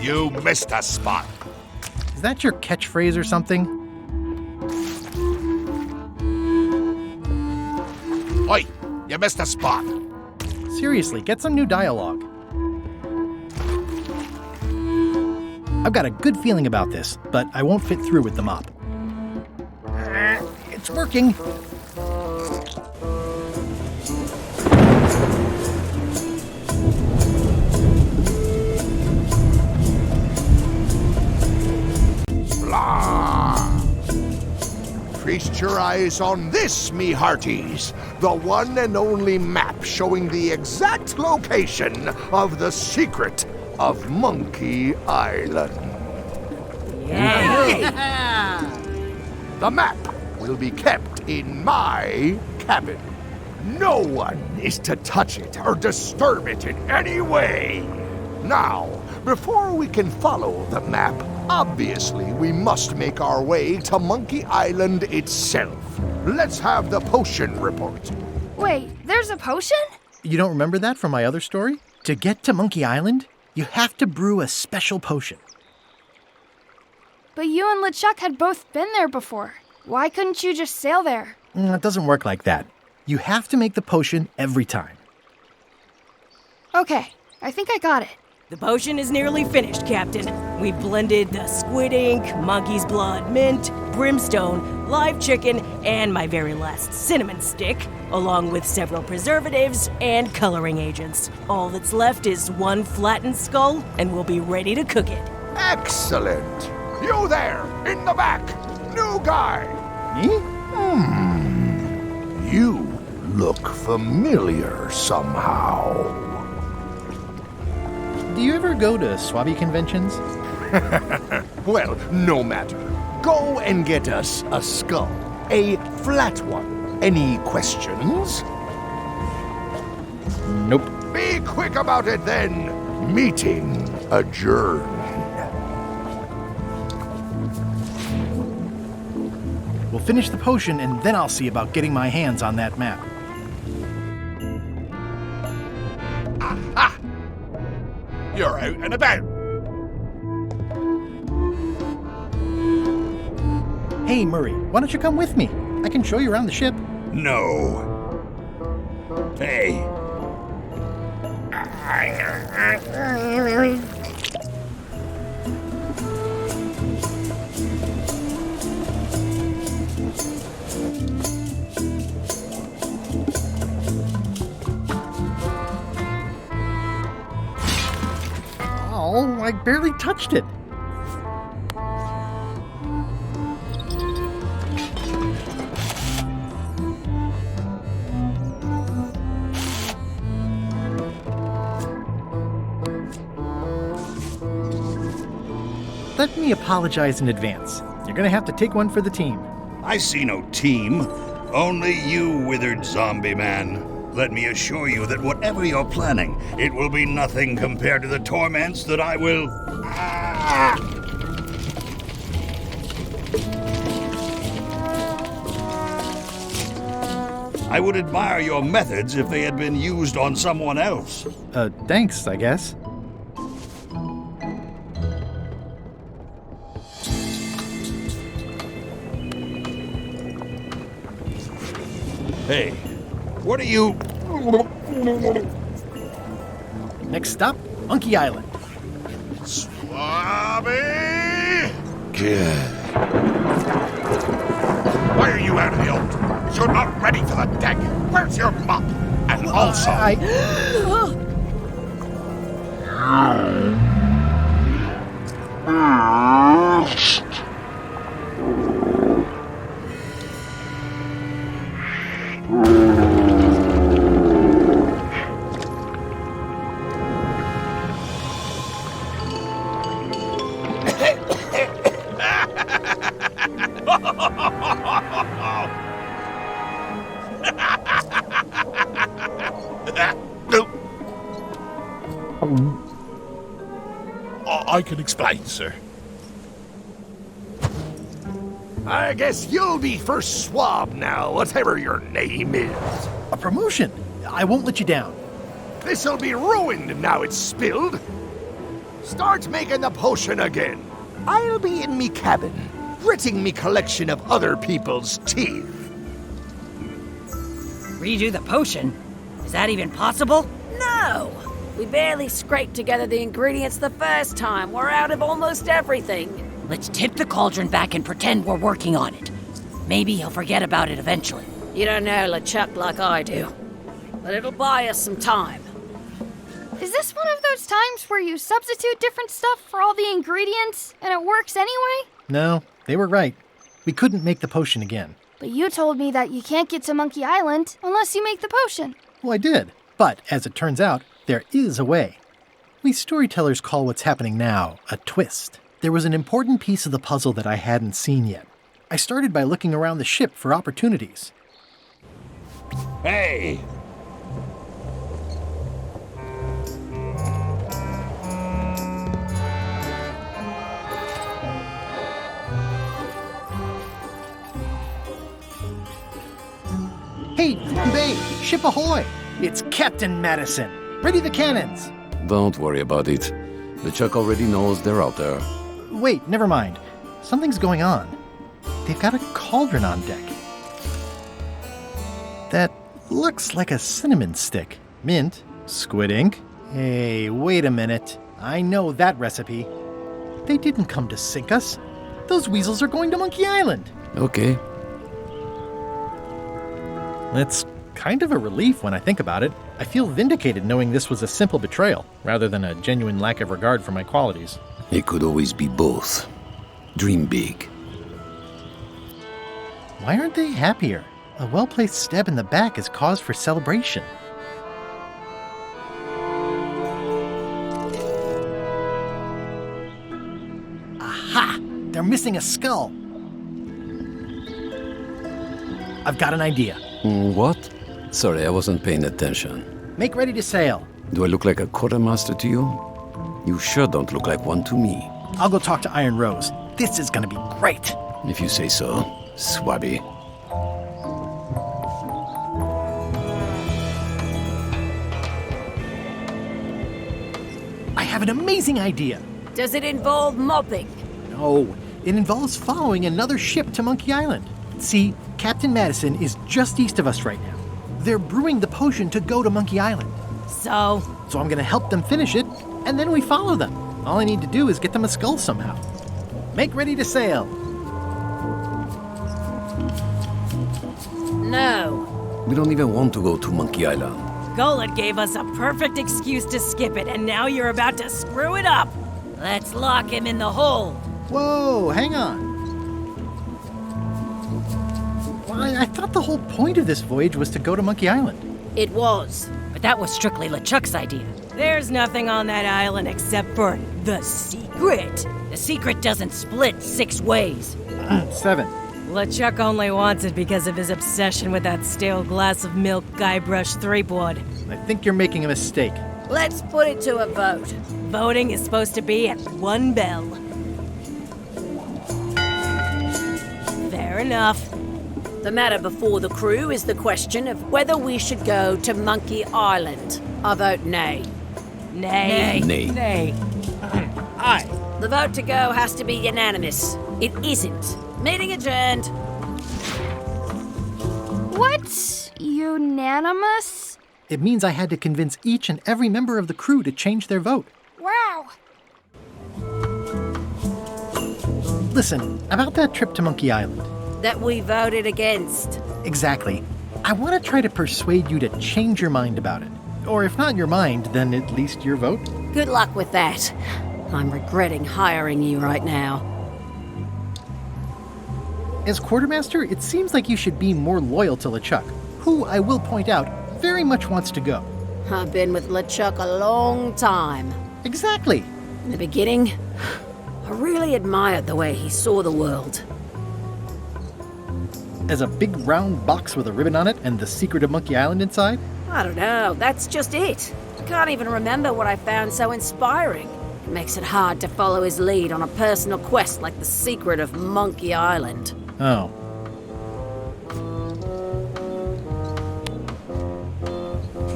You missed a spot. Is that your catchphrase or something? Oi, you missed a spot. Seriously, get some new dialogue. I've got a good feeling about this, but I won't fit through with the mop. It's working. Blah! Feast your eyes on this, me hearties. The one and only map showing the exact location of the secret of Monkey Island. Yeah! The map will be kept in my cabin. No one is to touch it or disturb it in any way. Now, before we can follow the map, obviously we must make our way to Monkey Island itself. Let's have the potion report. Wait, there's a potion? You don't remember that from my other story? To get to Monkey Island, you have to brew a special potion. But you and LeChuck had both been there before. Why couldn't you just sail there? It doesn't work like that. You have to make the potion every time. Okay, I think I got it. The potion is nearly finished, Captain. We blended the squid ink, monkey's blood, mint, brimstone, live chicken, and my very last cinnamon stick, along with several preservatives and coloring agents. All that's left is one flattened skull, and we'll be ready to cook it. Excellent. You there, in the back! New guy! Me? You look familiar somehow. Do you ever go to Swabby conventions? Well, no matter. Go and get us a skull. A flat one. Any questions? Nope. Be quick about it then. Meeting adjourned. We'll finish the potion and then I'll see about getting my hands on that map. Aha! You're out and about. Hey, Murray, why don't you come with me? I can show you around the ship. No. Hey. Oh, I barely touched it. Let me apologize in advance. You're gonna have to take one for the team. I see no team. Only you, withered zombie man. Let me assure you that whatever you're planning, it will be nothing compared to the torments that I will... I would admire your methods if they had been used on someone else. Thanks, I guess. Hey, what are you... Next stop, Monkey Island. Swabby! Why are you out of the old? You're not ready for the deck. Where's your mop? And also... I can explain, sir. I guess you'll be first swab now, whatever your name is. A promotion. I won't let you down. This'll be ruined now it's spilled. Start making the potion again. I'll be in me cabin, gritting me collection of other people's teeth. Redo the potion? Is that even possible? No! We barely scraped together the ingredients the first time. We're out of almost everything. Let's tip the cauldron back and pretend we're working on it. Maybe he'll forget about it eventually. You don't know LeChuck like I do. But it'll buy us some time. Is this one of those times where you substitute different stuff for all the ingredients and it works anyway? No, they were right. We couldn't make the potion again. But you told me that you can't get to Monkey Island unless you make the potion. Well, I did. But as it turns out, there is a way. We storytellers call what's happening now a twist. There was an important piece of the puzzle that I hadn't seen yet. I started by looking around the ship for opportunities. Hey! Hey, Bay, ship ahoy! It's Captain Madison. Ready the cannons. Don't worry about it. LeChuck already knows they're out there. Wait, never mind. Something's going on. They've got a cauldron on deck. That looks like a cinnamon stick. Mint, squid ink. Hey, wait a minute. I know that recipe. They didn't come to sink us. Those weasels are going to Monkey Island. Okay. It's kind of a relief when I think about it. I feel vindicated knowing this was a simple betrayal, rather than a genuine lack of regard for my qualities. It could always be both. Dream big. Why aren't they happier? A well-placed stab in the back is cause for celebration. Aha! They're missing a skull. I've got an idea. What? Sorry, I wasn't paying attention. Make ready to sail. Do I look like a quartermaster to you? You sure don't look like one to me. I'll go talk to Iron Rose. This is gonna be great. If you say so, Swabby. I have an amazing idea. Does it involve mopping? No, it involves following another ship to Monkey Island. See, Captain Madison is just east of us right now. They're brewing the potion to go to Monkey Island. So I'm gonna help them finish it, and then we follow them. All I need to do is get them a skull somehow. Make ready to sail. No. We don't even want to go to Monkey Island. Gullet gave us a perfect excuse to skip it, and now you're about to screw it up. Let's lock him in the hole. Whoa, hang on. Well, I thought the whole point of this voyage was to go to Monkey Island. It was. But that was strictly LeChuck's idea. There's nothing on that island except for the secret. The secret doesn't split 6 ways. 7. LeChuck only wants it because of his obsession with that stale glass of milk Guybrush Threepwood. I think you're making a mistake. Let's put it to a vote. Voting is supposed to be at 1 bell. Fair enough. The matter before the crew is the question of whether we should go to Monkey Island. I vote nay. Nay. Nay. Nay. Aye. The vote to go has to be unanimous. It isn't. Meeting adjourned. What's unanimous? It means I had to convince each and every member of the crew to change their vote. Wow. Listen, about that trip to Monkey Island. That we voted against. Exactly. I want to try to persuade you to change your mind about it. Or if not your mind, then at least your vote. Good luck with that. I'm regretting hiring you right now. As quartermaster, it seems like you should be more loyal to LeChuck, who, I will point out, very much wants to go. I've been with LeChuck a long time. Exactly. In the beginning, I really admired the way he saw the world. As a big round box with a ribbon on it and the secret of Monkey Island inside? I don't know, that's just it. I can't even remember what I found so inspiring. It makes it hard to follow his lead on a personal quest like the secret of Monkey Island. Oh.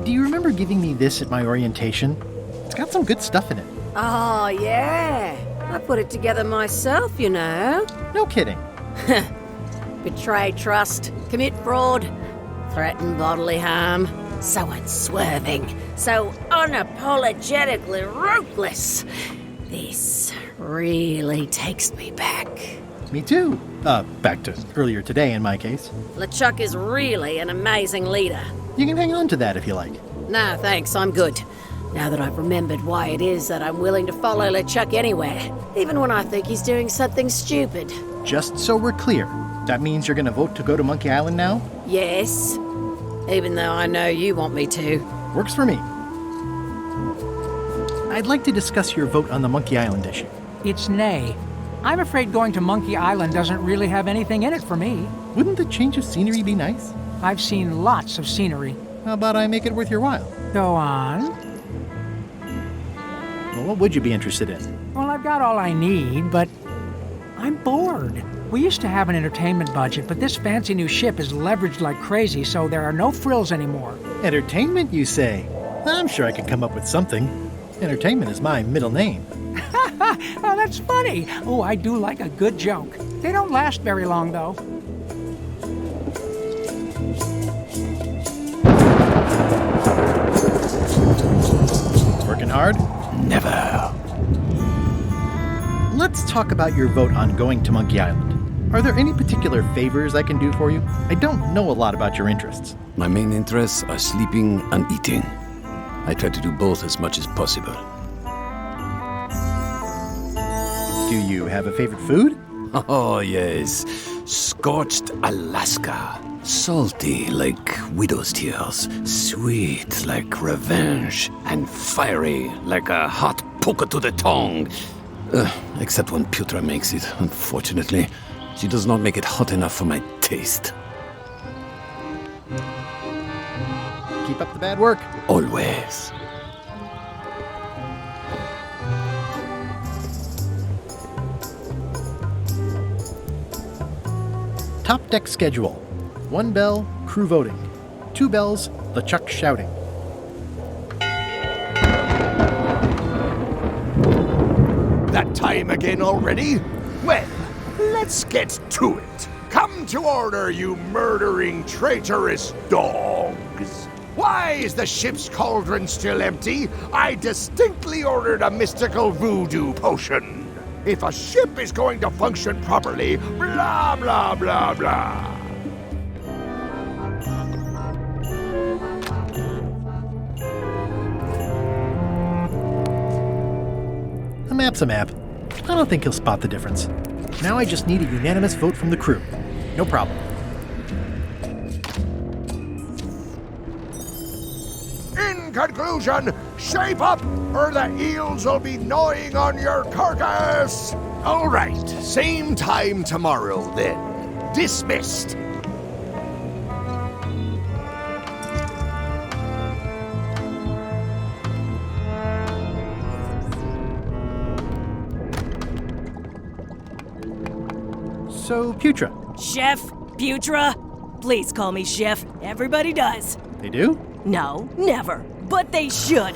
Do you remember giving me this at my orientation? It's got some good stuff in it. Oh, yeah. I put it together myself, you know. No kidding. Betray trust, commit fraud, threaten bodily harm. So unswerving, so unapologetically ruthless. This really takes me back. Me too. Back to earlier today in my case. LeChuck is really an amazing leader. You can hang on to that if you like. No, thanks, I'm good. Now that I've remembered why it is that I'm willing to follow LeChuck anywhere, even when I think he's doing something stupid. Just so we're clear, that means you're gonna vote to go to Monkey Island now? Yes. Even though I know you want me to. Works for me. I'd like to discuss your vote on the Monkey Island issue. It's nay. I'm afraid going to Monkey Island doesn't really have anything in it for me. Wouldn't the change of scenery be nice? I've seen lots of scenery. How about I make it worth your while? Go on. Well, what would you be interested in? Well, I've got all I need, but I'm bored. We used to have an entertainment budget, but this fancy new ship is leveraged like crazy, so there are no frills anymore. Entertainment, you say? I'm sure I could come up with something. Entertainment is my middle name. Oh, that's funny. Oh, I do like a good joke. They don't last very long, though. Working hard? Never. Let's talk about your vote on going to Monkey Island. Are there any particular favors I can do for you? I don't know a lot about your interests. My main interests are sleeping and eating. I try to do both as much as possible. Do you have a favorite food? Oh, yes. Scorched Alaska. Salty like widow's tears. Sweet like revenge. And fiery like a hot poker to the tongue. Except when Putra makes it, unfortunately. She does not make it hot enough for my taste. Keep up the bad work. Always. Top deck schedule. 1 bell, crew voting. 2 bells, LeChuck shouting. That time again already? Well, let's get to it. Come to order, you murdering, traitorous dogs. Why is the ship's cauldron still empty? I distinctly ordered a mystical voodoo potion. If a ship is going to function properly, blah, blah, blah, blah. A map's a map. I don't think he'll spot the difference. Now I just need a unanimous vote from the crew. No problem. In conclusion, shape up, or the eels will be gnawing on your carcass. All right, same time tomorrow then. Dismissed. So, Putra. Chef? Putra? Please call me Chef. Everybody does. They do? No, never. But they should.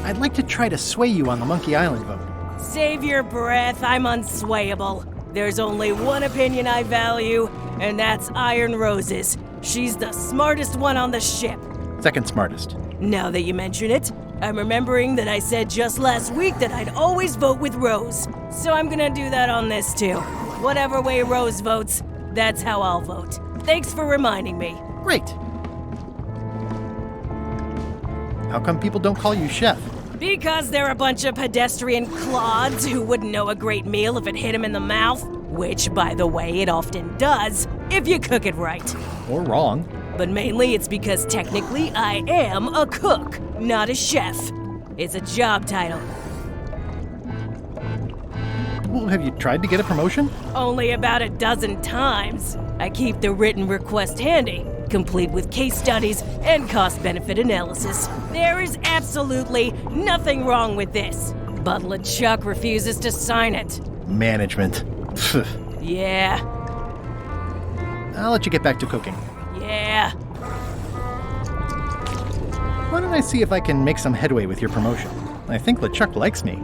I'd like to try to sway you on the Monkey Island vote. Save your breath, I'm unswayable. There's only one opinion I value, and that's Iron Rose's. She's the smartest one on the ship. Second smartest. Now that you mention it, I'm remembering that I said just last week that I'd always vote with Rose. So I'm gonna do that on this too. Whatever way Rose votes, that's how I'll vote. Thanks for reminding me. Great. How come people don't call you Chef? Because they're a bunch of pedestrian clods who wouldn't know a great meal if it hit them in the mouth. Which, by the way, it often does, if you cook it right. Or wrong. But mainly it's because technically I am a cook, not a chef. It's a job title. Well, have you tried to get a promotion? Only about a dozen times. I keep the written request handy, complete with case studies and cost-benefit analysis. There is absolutely nothing wrong with this. But LeChuck refuses to sign it. Management. Yeah. I'll let you get back to cooking. Yeah. Why don't I see if I can make some headway with your promotion? I think LeChuck likes me.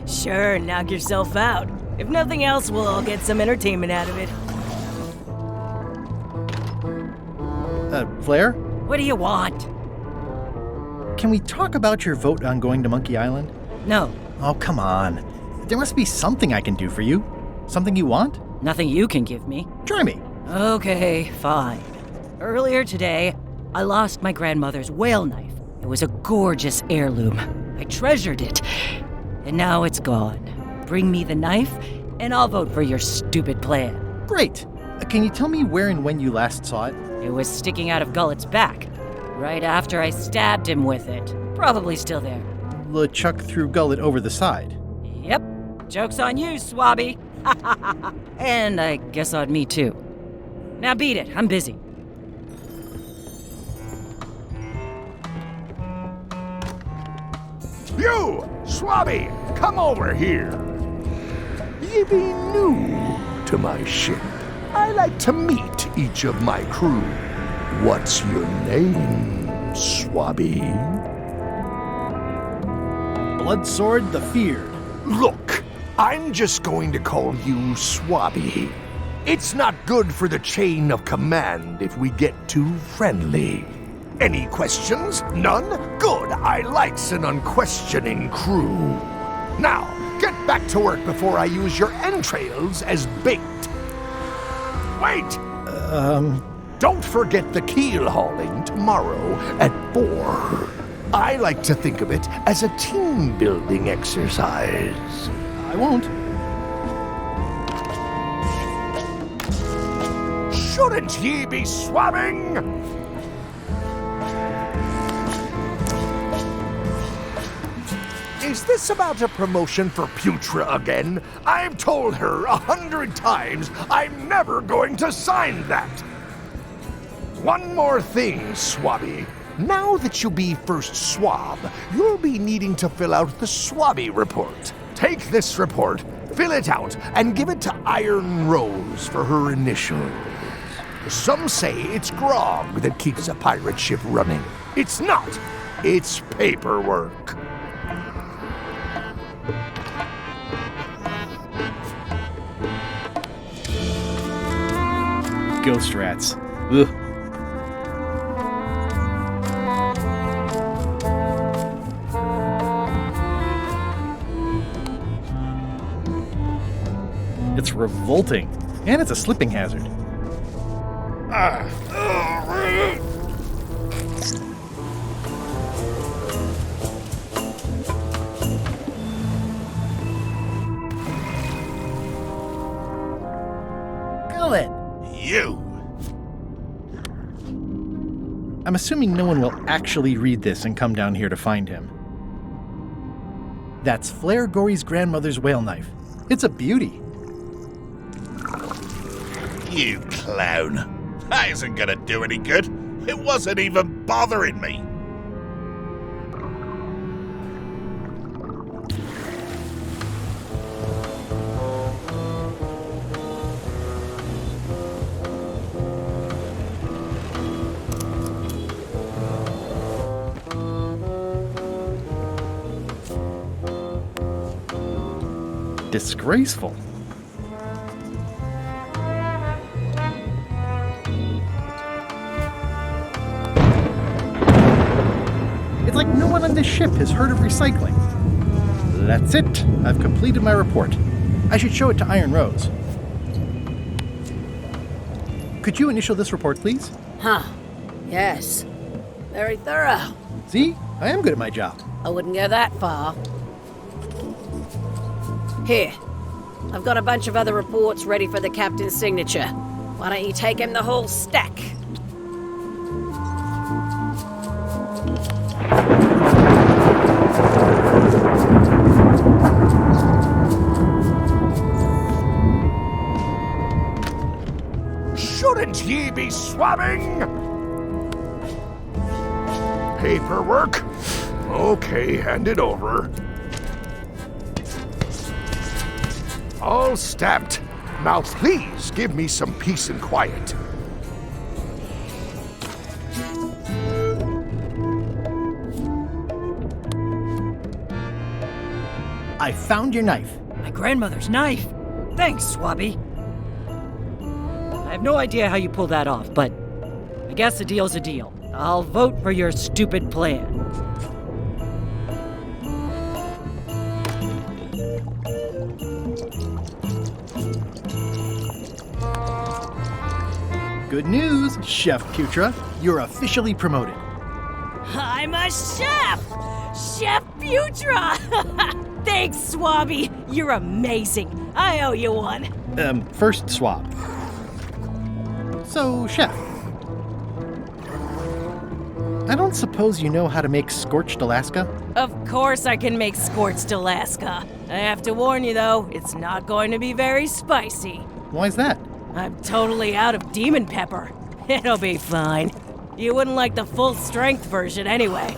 Sure, knock yourself out. If nothing else, we'll all get some entertainment out of it. Flair? What do you want? Can we talk about your vote on going to Monkey Island? No. Oh, come on. There must be something I can do for you. Something you want? Nothing you can give me. Try me. Okay, fine. Earlier today, I lost my grandmother's whale knife. It was a gorgeous heirloom. I treasured it. And now it's gone. Bring me the knife, and I'll vote for your stupid plan. Great. Can you tell me where and when you last saw it? It was sticking out of Gullet's back, right after I stabbed him with it. Probably still there. LeChuck threw Gullet over the side. Yep. Joke's on you, Swabby. And I guess on me, too. Now beat it. I'm busy. You, Swabby, come over here. Ye be new to my ship. I like to meet each of my crew. What's your name, Swabby? Bloodsword the Feared. Look, I'm just going to call you Swabby. It's not good for the chain of command if we get too friendly. Any questions? None? Good. I likes an unquestioning crew. Now, get back to work before I use your entrails as bait. Wait! Don't forget the keel hauling tomorrow at 4. I like to think of it as a team-building exercise. I won't. Shouldn't ye be swabbing? Is this about a promotion for Putra again? I've told her 100 times I'm never going to sign that. One more thing, Swabby. Now that you'll be first swab, you'll be needing to fill out the Swabby report. Take this report, fill it out, and give it to Iron Rose for her initials. Some say it's grog that keeps a pirate ship running. It's not. It's paperwork. Ghost rats. Ugh. It's revolting, and it's a slipping hazard. Gillen! You! I'm assuming no one will actually read this and come down here to find him. That's Flair Gory's grandmother's whale knife. It's a beauty. You clown. That isn't gonna do any good. It wasn't even bothering me. Disgraceful. It's like no one on this ship has heard of recycling. That's it. I've completed my report. I should show it to Iron Rose. Could you initial this report, please? Huh. Yes. Very thorough. See? I am good at my job. I wouldn't go that far. Here. I've got a bunch of other reports ready for the captain's signature. Why don't you take him the whole stack? Shouldn't ye be swabbing? Paperwork? Okay, hand it over. All stamped. Now please give me some peace and quiet. I found your knife. My grandmother's knife? Thanks, Swabby. I have no idea how you pulled that off, but I guess a deal's a deal. I'll vote for your stupid plan. Good news, Chef Putra. You're officially promoted. I'm a chef! Chef Putra! Thanks, Swabby. You're amazing. I owe you one. First swab. So, Chef. I don't suppose you know how to make scorched Alaska? Of course I can make scorched Alaska. I have to warn you, though, it's not going to be very spicy. Why's that? I'm totally out of demon pepper. It'll be fine. You wouldn't like the full-strength version anyway.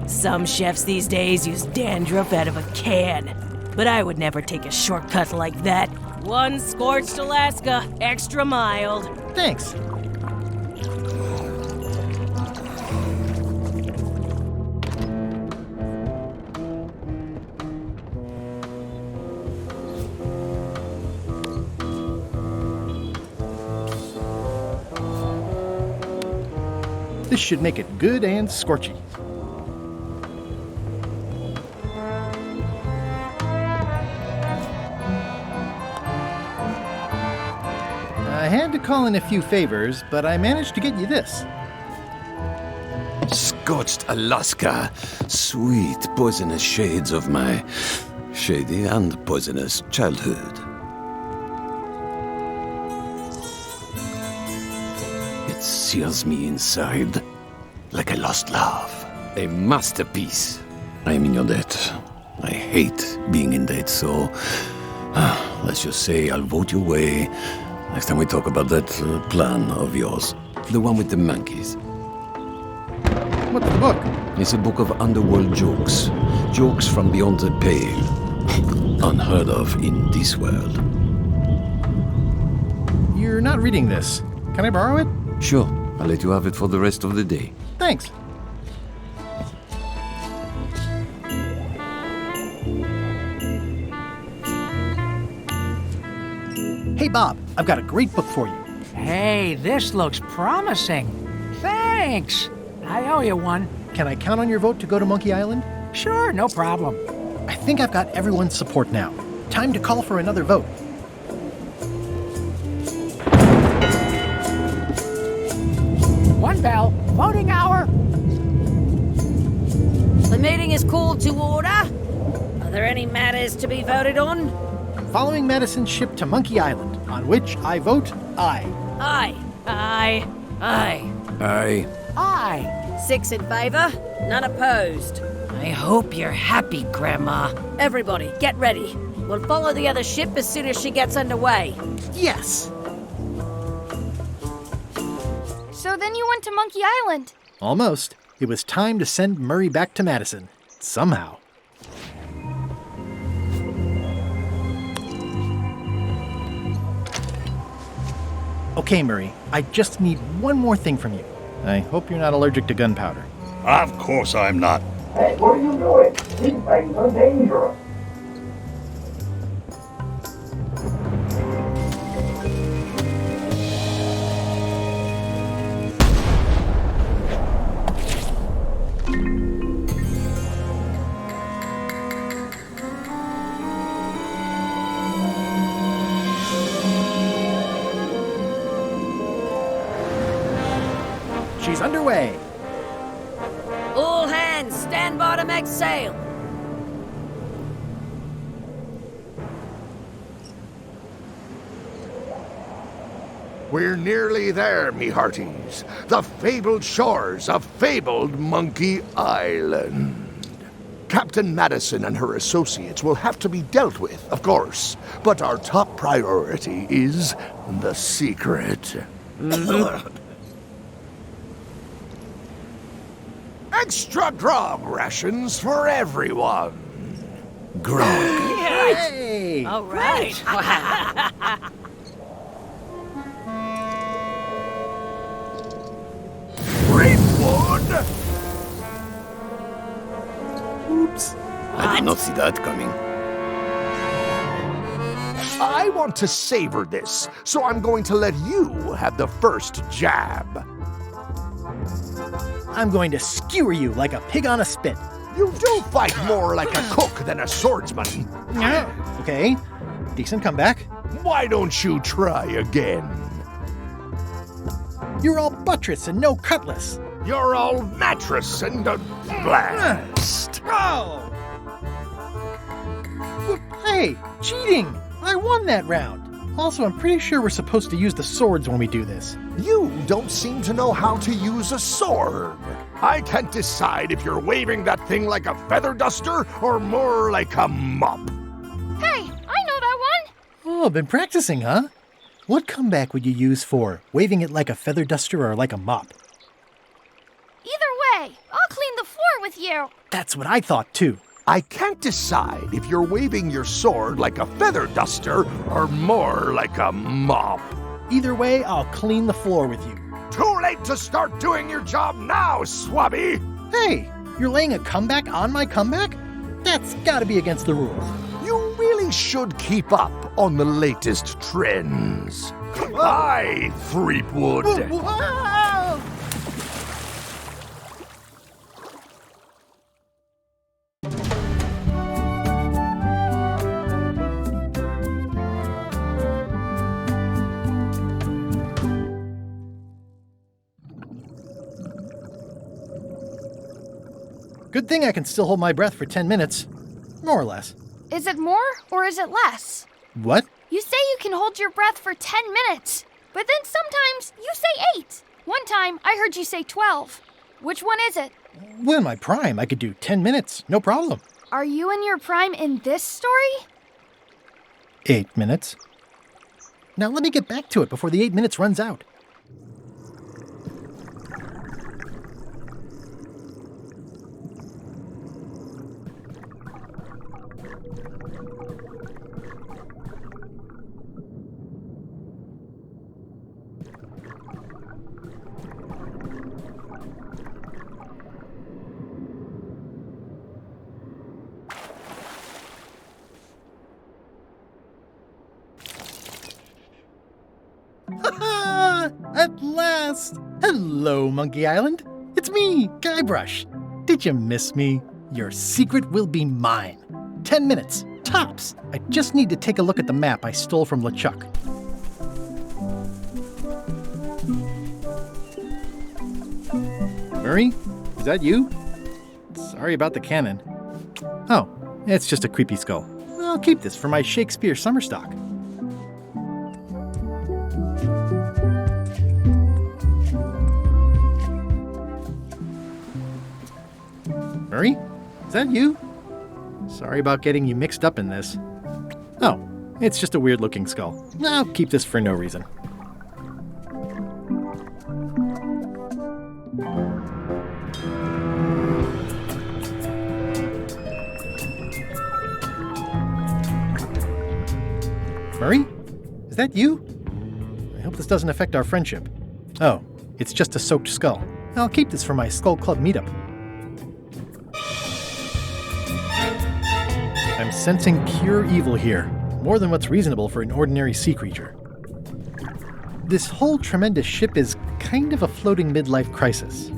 Some chefs these days use dandruff out of a can, but I would never take a shortcut like that. One scorched Alaska, extra mild. Thanks. This should make it good and scorchy. I had to call in a few favors, but I managed to get you this. scorched Alaska, sweet poisonous shades of my shady and poisonous childhood. It sears me inside like a lost love. A masterpiece. I am in your debt. I hate being in debt, so let's just say I'll vote your way next time we talk about that plan of yours. The one with the monkeys. What's the book? It's a book of underworld jokes. Jokes from beyond the pale. Unheard of in this world. You're not reading this. Can I borrow it? Sure. I'll let you have it for the rest of the day. Thanks. Hey, Bob, I've got a great book for you. Hey, this looks promising. Thanks. I owe you one. Can I count on your vote to go to Monkey Island? Sure, no problem. I think I've got everyone's support now. Time to call for another vote. One bell. Voting hour. The meeting is called to order. Are there any matters to be voted on? Following Madison's ship to Monkey Island, on which I vote aye. Aye. Aye. Aye. Aye. Aye. 6 in favor, none opposed. I hope you're happy, Grandma. Everybody, get ready. We'll follow the other ship as soon as she gets underway. Yes! So then you went to Monkey Island. Almost. It was time to send Murray back to Madison. Somehow. Okay, Murray, I just need one more thing from you. I hope you're not allergic to gunpowder. Of course I'm not. Hey, what are you doing? These things are dangerous. She's underway. All hands, stand by to make sail. We're nearly there, me hearties. The fabled shores of fabled Monkey Island. Captain Madison and her associates will have to be dealt with, of course. But our top priority is the secret. Extra grog rations for everyone. Grog. Hey! All right. Threepwood! Oops. I did not see that coming. I want to savor this, so I'm going to let you have the first jab. I'm going to skewer you like a pig on a spit. You do fight more like a cook than a swordsman. Okay, decent comeback. Why don't you try again? You're all buttress and no cutlass. You're all mattress and a blast. Oh! Hey, cheating! I won that round. Also, I'm pretty sure we're supposed to use the swords when we do this. You don't seem to know how to use a sword. I can't decide if you're waving that thing like a feather duster or more like a mop. Hey, I know that one. Oh, been practicing, huh? What comeback would you use for waving it like a feather duster or like a mop? Either way, I'll clean the floor with you. That's what I thought, too. I can't decide if you're waving your sword like a feather duster or more like a mop. Either way, I'll clean the floor with you. Too late to start doing your job now, Swabby! Hey, you're laying a comeback on my comeback? That's gotta be against the rules. You really should keep up on the latest trends. Aye, Threepwood! Good thing I can still hold my breath for 10 minutes. More or less. Is it more or is it less? What? You say you can hold your breath for 10 minutes, but then sometimes you say 8. One time I heard you say 12. Which one is it? Well, in my prime, I could do 10 minutes, no problem. Are you in your prime in this story? 8 minutes. Now let me get back to it before the 8 minutes runs out. At last! Hello, Monkey Island. It's me, Guybrush. Did you miss me? Your secret will be mine. 10 minutes, tops. I just need to take a look at the map I stole from LeChuck. Murray, is that you? Sorry about the cannon. Oh, it's just a creepy skull. I'll keep this for my Shakespeare summer stock. Murray? Is that you? Sorry about getting you mixed up in this. Oh, it's just a weird-looking skull. I'll keep this for no reason. Murray? Is that you? I hope this doesn't affect our friendship. Oh, it's just a soaked skull. I'll keep this for my Skull Club meetup. I'm sensing pure evil here, more than what's reasonable for an ordinary sea creature. This whole tremendous ship is kind of a floating midlife crisis.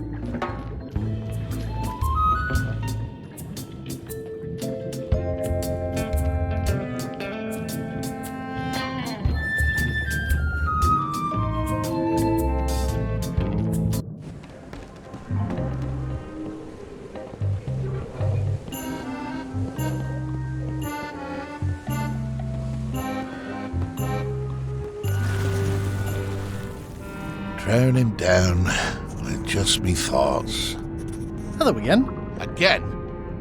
Drowning down with just me thoughts. Hello again. Again?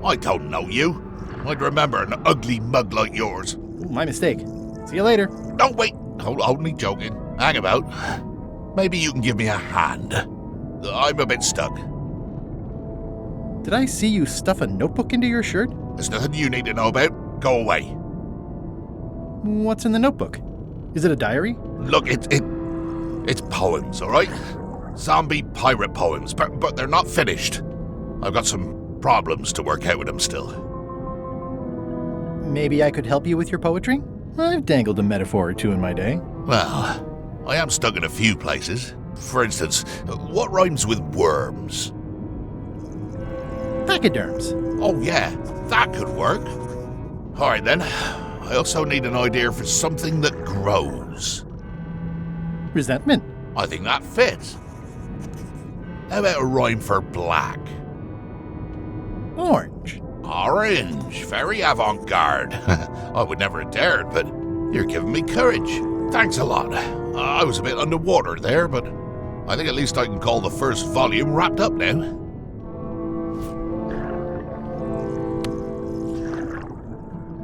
I don't know you. I'd remember an ugly mug like yours. Ooh, my mistake. See you later. No, wait. Only joking. Hang about. Maybe you can give me a hand. I'm a bit stuck. Did I see you stuff a notebook into your shirt? There's nothing you need to know about. Go away. What's in the notebook? Is it a diary? Look, it's poems, all right? Zombie pirate poems, but they're not finished. I've got some problems to work out with them still. Maybe I could help you with your poetry? I've dangled a metaphor or two in my day. Well, I am stuck in a few places. For instance, what rhymes with worms? Pachyderms. Oh yeah, that could work. All right then. I also need an idea for something that grows. Resentment. I think that fits. How about a rhyme for black? Orange. Orange. Very avant-garde. I would never have dared, but you're giving me courage. Thanks a lot. I was a bit underwater there, but I think at least I can call the first volume wrapped up now.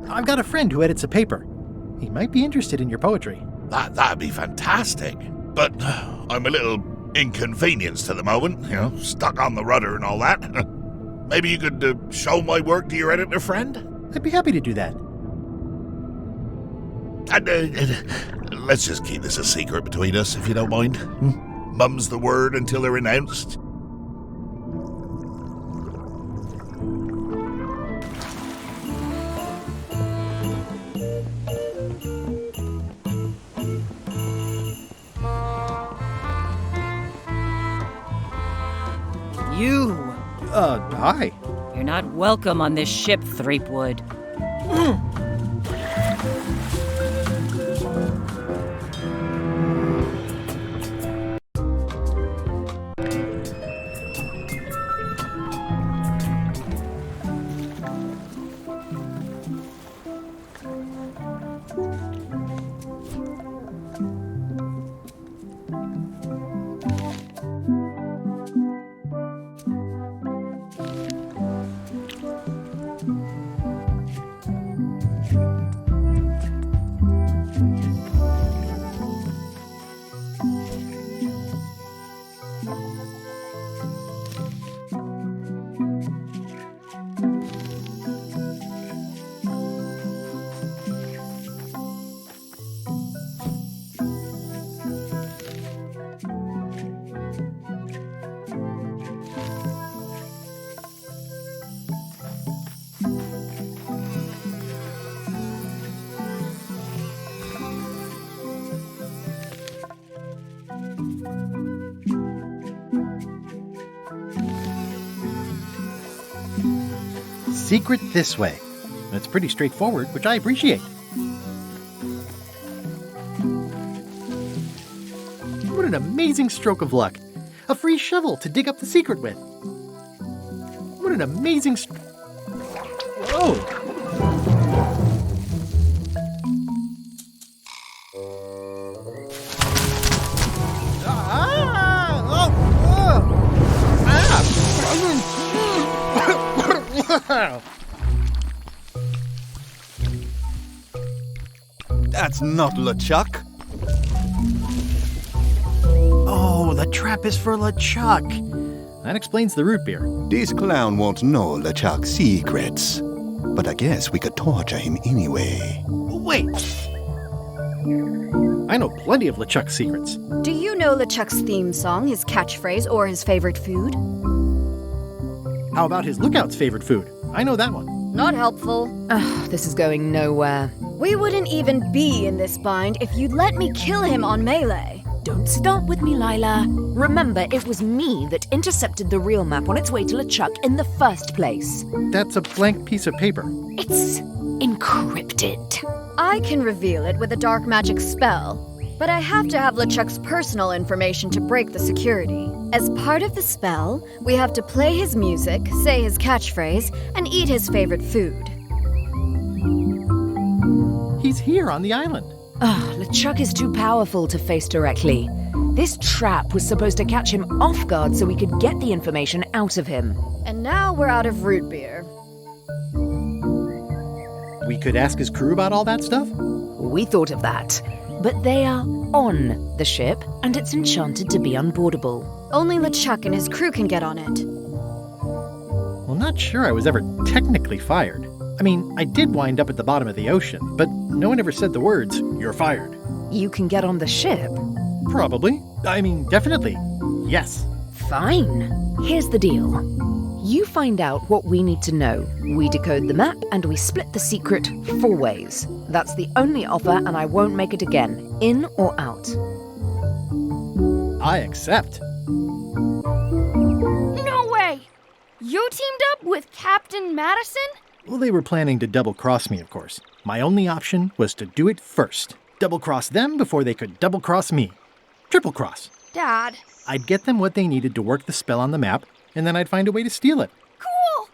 I've got a friend who edits a paper. He might be interested in your poetry. That'd be fantastic. But I'm a little inconvenienced at the moment, stuck on the rudder and all that. Maybe you could show my work to your editor friend? I'd be happy to do that. And let's just keep this a secret between us, if you don't mind. Mum's the word until they're announced. You! Hi. You're not welcome on this ship, Threepwood. secret this way. It's pretty straightforward, which I appreciate. What an amazing stroke of luck. A free shovel to dig up the secret with. What an amazing Whoa! That's not LeChuck. Oh, the trap is for LeChuck. That explains the root beer. This clown won't know LeChuck's secrets. But I guess we could torture him anyway. Wait! I know plenty of LeChuck's secrets. Do you know LeChuck's theme song, his catchphrase, or his favorite food? How about his lookout's favorite food? I know that one. Not helpful. Ugh, this is going nowhere. We wouldn't even be in this bind if you'd let me kill him on melee. Don't start with me, Lila. Remember, it was me that intercepted the real map on its way to LeChuck in the first place. That's a blank piece of paper. It's encrypted. I can reveal it with a dark magic spell, but I have to have LeChuck's personal information to break the security. As part of the spell, we have to play his music, say his catchphrase, and eat his favorite food. He's here on the island. Ugh, LeChuck is too powerful to face directly. This trap was supposed to catch him off guard so we could get the information out of him. And now we're out of root beer. We could ask his crew about all that stuff? We thought of that. But they are on the ship, and it's enchanted to be unboardable. Only LeChuck and his crew can get on it. Well, not sure I was ever technically fired. I mean, I did wind up at the bottom of the ocean, but no one ever said the words, "You're fired." You can get on the ship? Probably. I mean, definitely. Yes. Fine. Here's the deal. You find out what we need to know. We decode the map, and we split the secret 4 ways. That's the only offer, and I won't make it again. In or out? I accept. No way! You teamed up with Captain Madison? Well, they were planning to double-cross me, of course. My only option was to do it first. Double-cross them before they could double-cross me. Triple-cross. Dad. I'd get them what they needed to work the spell on the map, and then I'd find a way to steal it. Cool!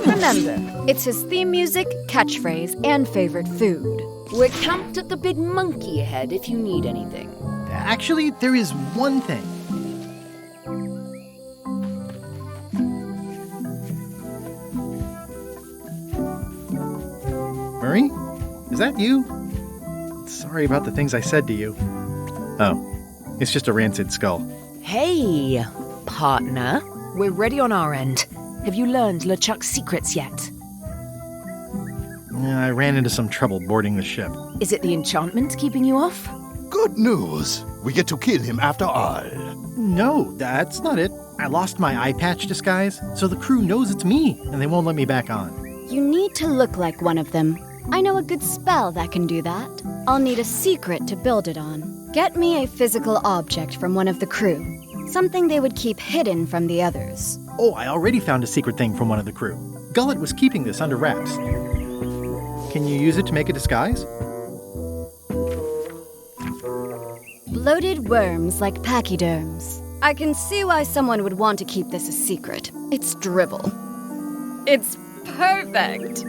Remember, it's his theme music, catchphrase, and favorite food. We're camped at the big monkey head if you need anything. Actually, there is one thing. Murray? Is that you? Sorry about the things I said to you. Oh, it's just a rancid skull. Hey, partner. We're ready on our end. Have you learned LeChuck's secrets yet? I ran into some trouble boarding the ship. Is it the enchantment keeping you off? Good news. We get to kill him after all. No, that's not it. I lost my eye patch disguise, so the crew knows it's me, and they won't let me back on. You need to look like one of them. I know a good spell that can do that. I'll need a secret to build it on. Get me a physical object from one of the crew. Something they would keep hidden from the others. Oh, I already found a secret thing from one of the crew. Gullet was keeping this under wraps. Can you use it to make a disguise? Bloated worms like pachyderms. I can see why someone would want to keep this a secret. It's dribble. It's perfect!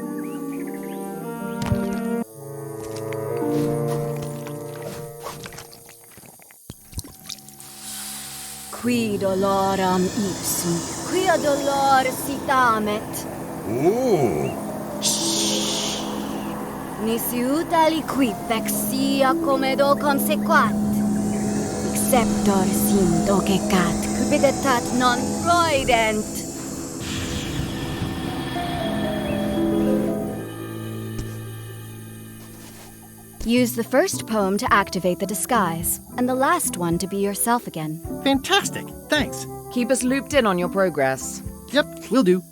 Qui doloram ipsum, quia dolor sitamet. Ooh. Nisi utali quipec sia comedo consequat. Exceptor sim docecat, cupidetat non proident. Use the first poem to activate the disguise, and the last one to be yourself again. Fantastic! Thanks. Keep us looped in on your progress. Yep, will do.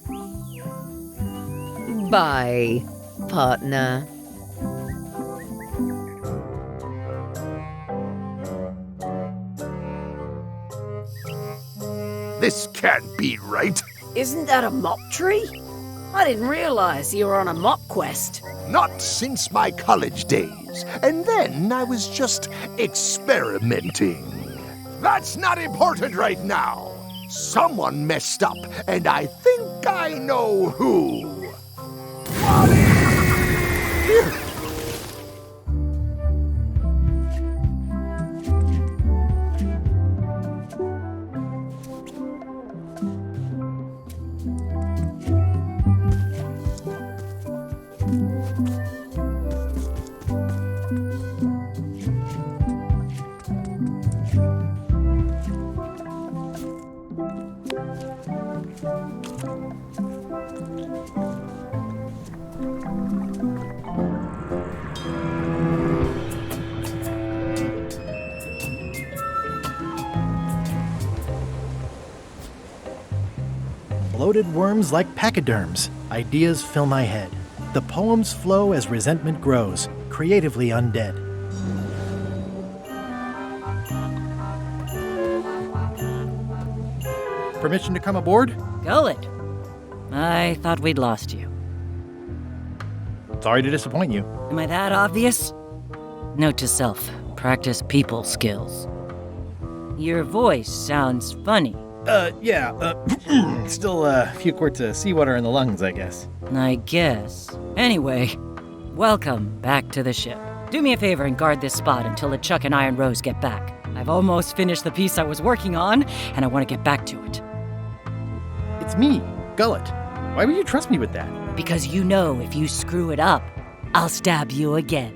Bye, partner. This can't be right. Isn't that a mop tree? I didn't realize you were on a mop quest. Not since my college days. And then I was just experimenting. That's not important right now. Someone messed up, and I think I know who. Wally! Here. Bloated worms like pachyderms. Ideas fill my head. The poems flow as resentment grows, creatively undead. Permission to come aboard? Gullet. I thought we'd lost you. Sorry to disappoint you. Am I that obvious? Note to self, practice people skills. Your voice sounds funny. Still a few quarts of seawater in the lungs, I guess. I guess. Anyway, welcome back to the ship. Do me a favor and guard this spot until LeChuck and I and Rose get back. I've almost finished the piece I was working on, and I want to get back to it. It's me, Gullet. Why would you trust me with that? Because you know if you screw it up, I'll stab you again.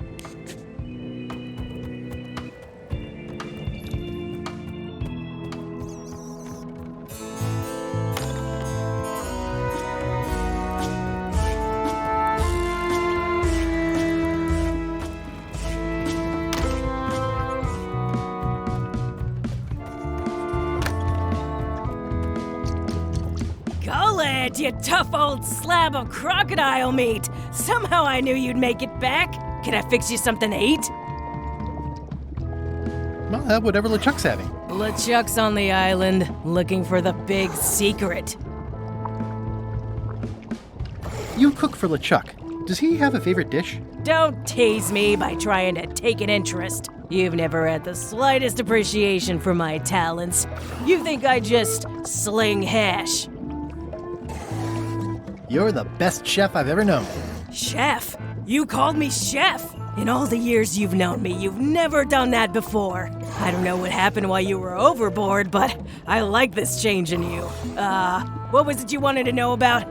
You tough old slab of crocodile meat! Somehow I knew you'd make it back. Can I fix you something to eat? Well, whatever LeChuck's having. LeChuck's on the island, looking for the big secret. You cook for LeChuck. Does he have a favorite dish? Don't tease me by trying to take an interest. You've never had the slightest appreciation for my talents. You think I just sling hash. You're the best chef I've ever known. Chef? You called me chef? In all the years you've known me, you've never done that before. I don't know what happened while you were overboard, but I like this change in you. What was it you wanted to know about?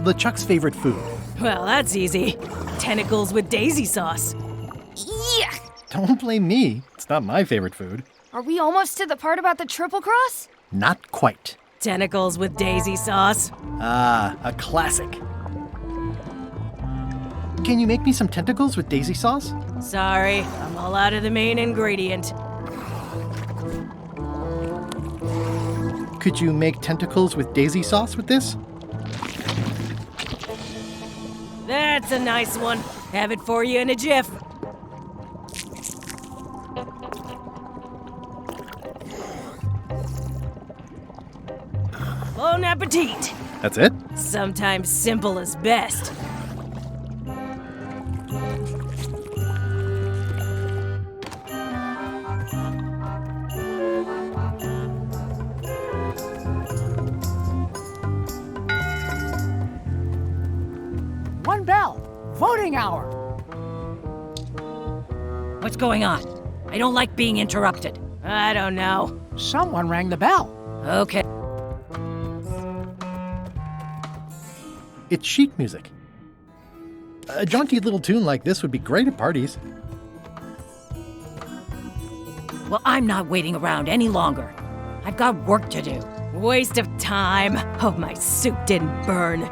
LeChuck's favorite food. Well, that's easy. Tentacles with daisy sauce. Yuck! Don't blame me. It's not my favorite food. Are we almost to the part about the triple cross? Not quite. Tentacles with daisy sauce. Ah, a classic. Can you make me some tentacles with daisy sauce? Sorry, I'm all out of the main ingredient. Could you make tentacles with daisy sauce with this? That's a nice one. Have it for you in a jiff. Bon appetit. That's it? Sometimes simple is best. One bell. Voting hour. What's going on? I don't like being interrupted. I don't know. Someone rang the bell. Okay. It's sheet music. A jaunty little tune like this would be great at parties. Well, I'm not waiting around any longer. I've got work to do. Waste of time. Hope my soup didn't burn.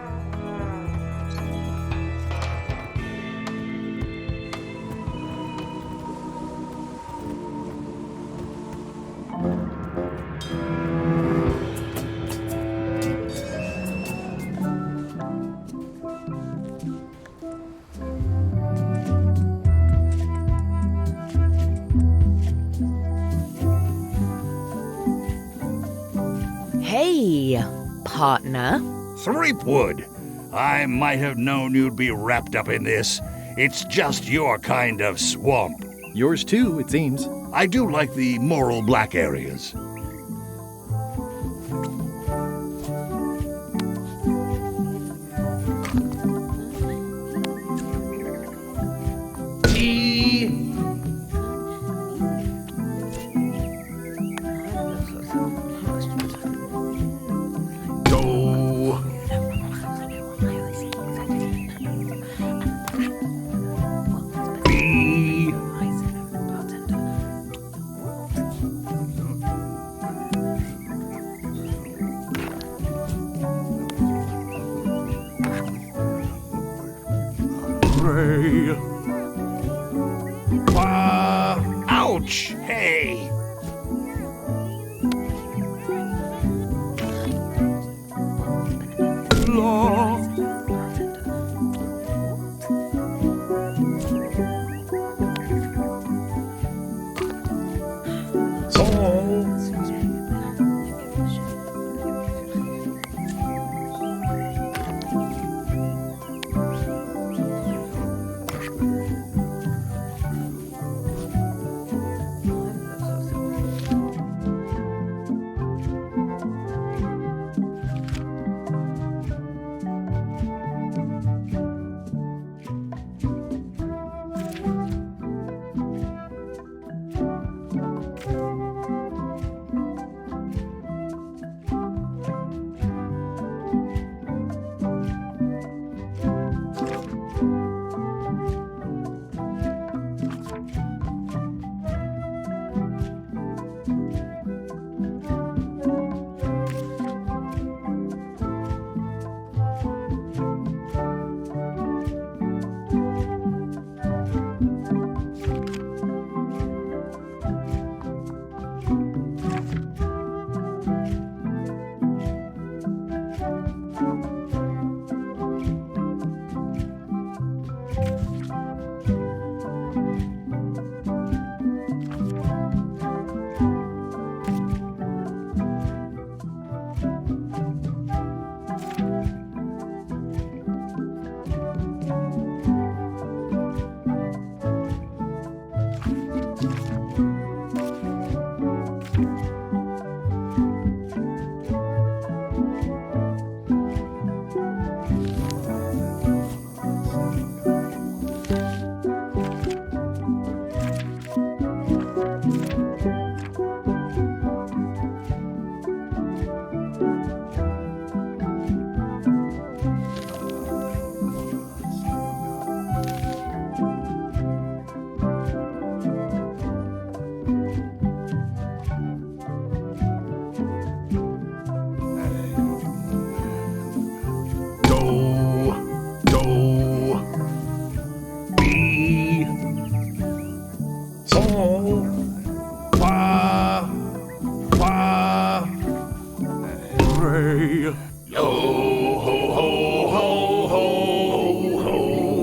Hey, partner. Threepwood, I might have known you'd be wrapped up in this. It's just your kind of swamp. Yours too, it seems. I do like the moral black areas. Ouch! Hey!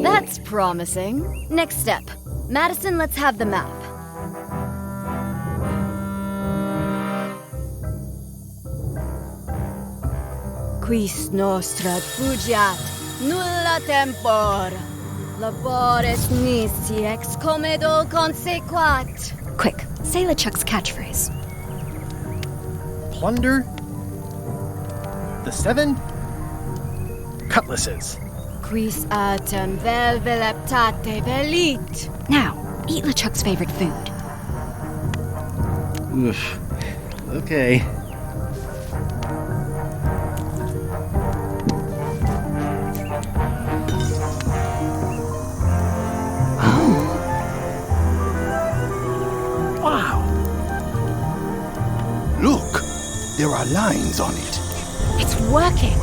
That's promising. Next step. Madison, let's have the map. Quis nostra fugiat, nulla tempor. Labores nisi ex comedo consequat. Quick, say LeChuck's catchphrase. Plunder the 7 cutlasses. Quis autem vel veleptate velit. Now, eat LeChuck's favorite food. Oof. Okay. Wow. Look, there are lines on it. It's working.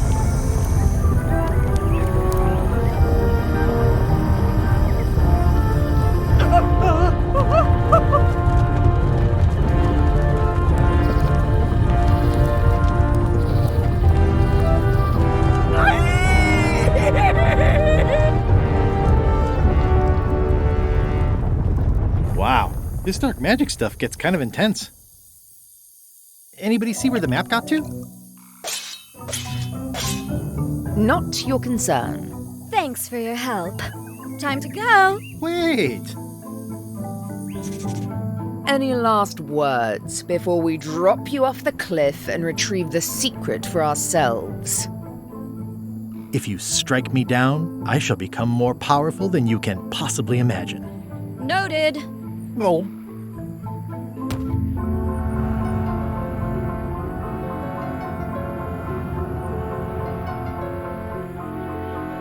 Wow, this dark magic stuff gets kind of intense. Anybody see where the map got to? Not your concern. Thanks for your help. Time to go. Wait! Any last words before we drop you off the cliff and retrieve the secret for ourselves? If you strike me down, I shall become more powerful than you can possibly imagine. Noted. Oh.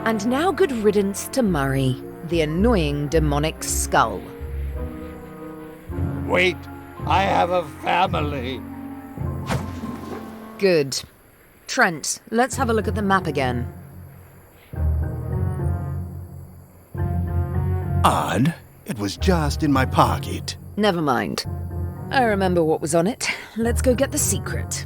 And now good riddance to Murray, the annoying demonic skull. Wait, I have a family. Good. Trent, let's have a look at the map again. Odd. It was just in my pocket. Never mind. I remember what was on it. Let's go get the secret.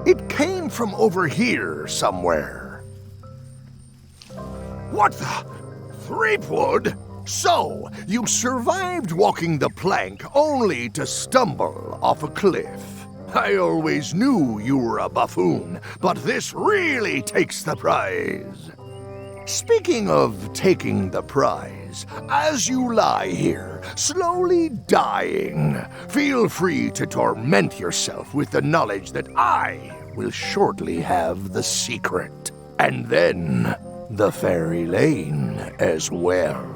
It came from over here somewhere. What the? Threepwood? So, you survived walking the plank only to stumble off a cliff. I always knew you were a buffoon, but this really takes the prize. Speaking of taking the prize, as you lie here, slowly dying, feel free to torment yourself with the knowledge that I will shortly have the secret. And then the fairy lane as well.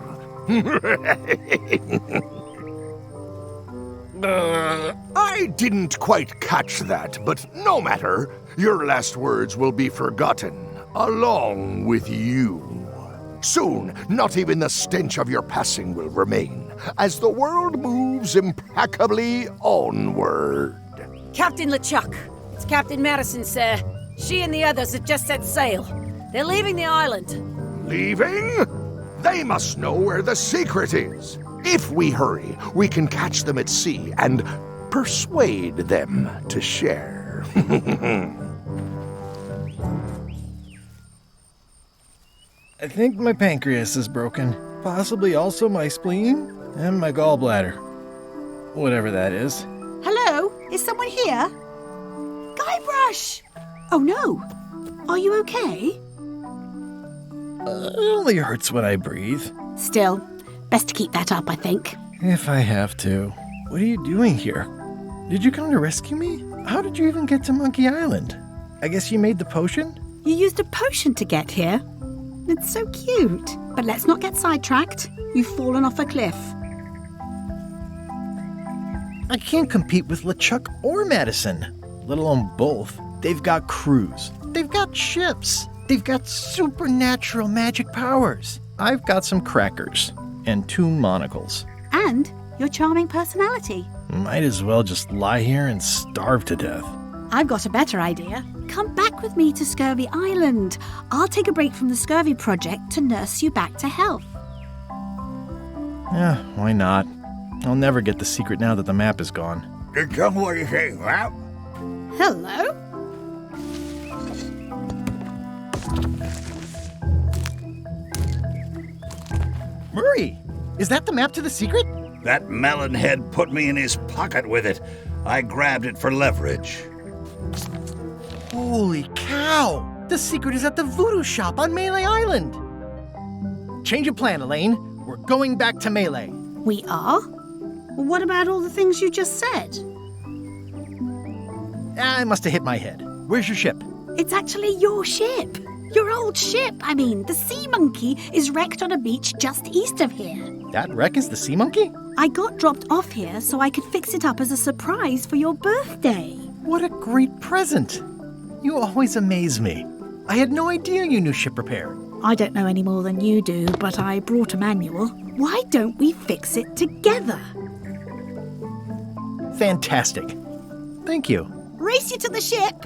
I didn't quite catch that, but no matter. Your last words will be forgotten, along with you. Soon, not even the stench of your passing will remain, as the world moves impeccably onward. Captain LeChuck, it's Captain Madison, sir. She and the others have just set sail. They're leaving the island. Leaving? They must know where the secret is. If we hurry, we can catch them at sea and persuade them to share. I think my pancreas is broken. Possibly also my spleen and my gallbladder. Whatever that is. Hello? Is someone here? Guybrush! Oh no. Are you okay? It only hurts when I breathe. Still, best to keep that up, I think. If I have to. What are you doing here? Did you come to rescue me? How did you even get to Monkey Island? I guess you made the potion? You used a potion to get here? It's so cute. But let's not get sidetracked. You've fallen off a cliff. I can't compete with LeChuck or Madison, let alone both. They've got crews. They've got ships. They've got supernatural magic powers. I've got some crackers and 2 monocles. And your charming personality. Might as well just lie here and starve to death. I've got a better idea. Come back with me to Scurvy Island. I'll take a break from the Scurvy project to nurse you back to health. Yeah, why not? I'll never get the secret now that the map is gone. Tell me what you think, map. Hello? Murray, is that the map to the secret? That melonhead put me in his pocket with it. I grabbed it for leverage. Holy cow! The secret is at the voodoo shop on Melee Island! Change of plan, Elaine. We're going back to Melee. We are? What about all the things you just said? I must have hit my head. Where's your ship? It's actually your ship. Your old ship. I mean, the Sea Monkey is wrecked on a beach just east of here. That wreck is the Sea Monkey? I got dropped off here so I could fix it up as a surprise for your birthday. What a great present. You always amaze me. I had no idea you knew ship repair. I don't know any more than you do, but I brought a manual. Why don't we fix it together? Fantastic. Thank you. Race you to the ship!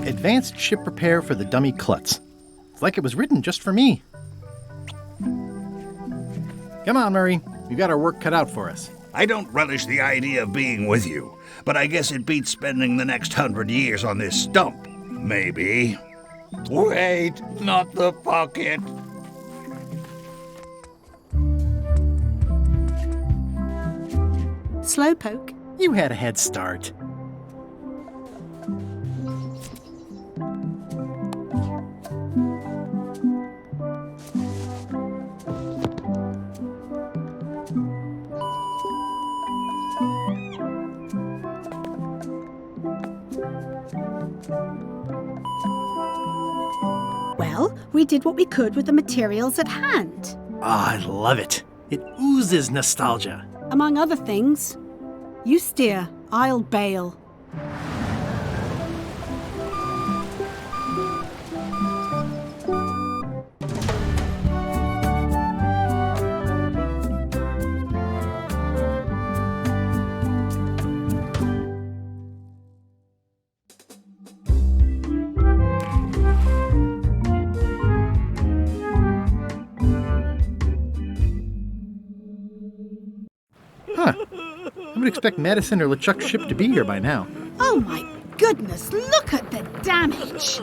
Advanced ship repair for the dummy klutz. It's like it was written just for me. Come on, Murray. You got our work cut out for us. I don't relish the idea of being with you, but I guess it beats spending the next 100 years on this stump. Maybe. Wait, not the pocket. slowpoke. You had a head start. Well, we did what we could with the materials at hand. I love it. It oozes nostalgia. Among other things, you steer, I'll bail. I would expect Madison or LeChuck's ship to be here by now. Oh my goodness, look at the damage!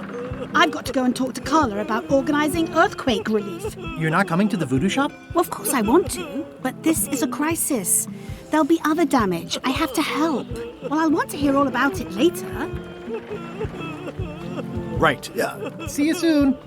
I've got to go and talk to Carla about organising earthquake relief. You're not coming to the voodoo shop? Well, of course I want to, but this is a crisis. There'll be other damage. I have to help. Well, I'll want to hear all about it later. Right. Yeah. See you soon.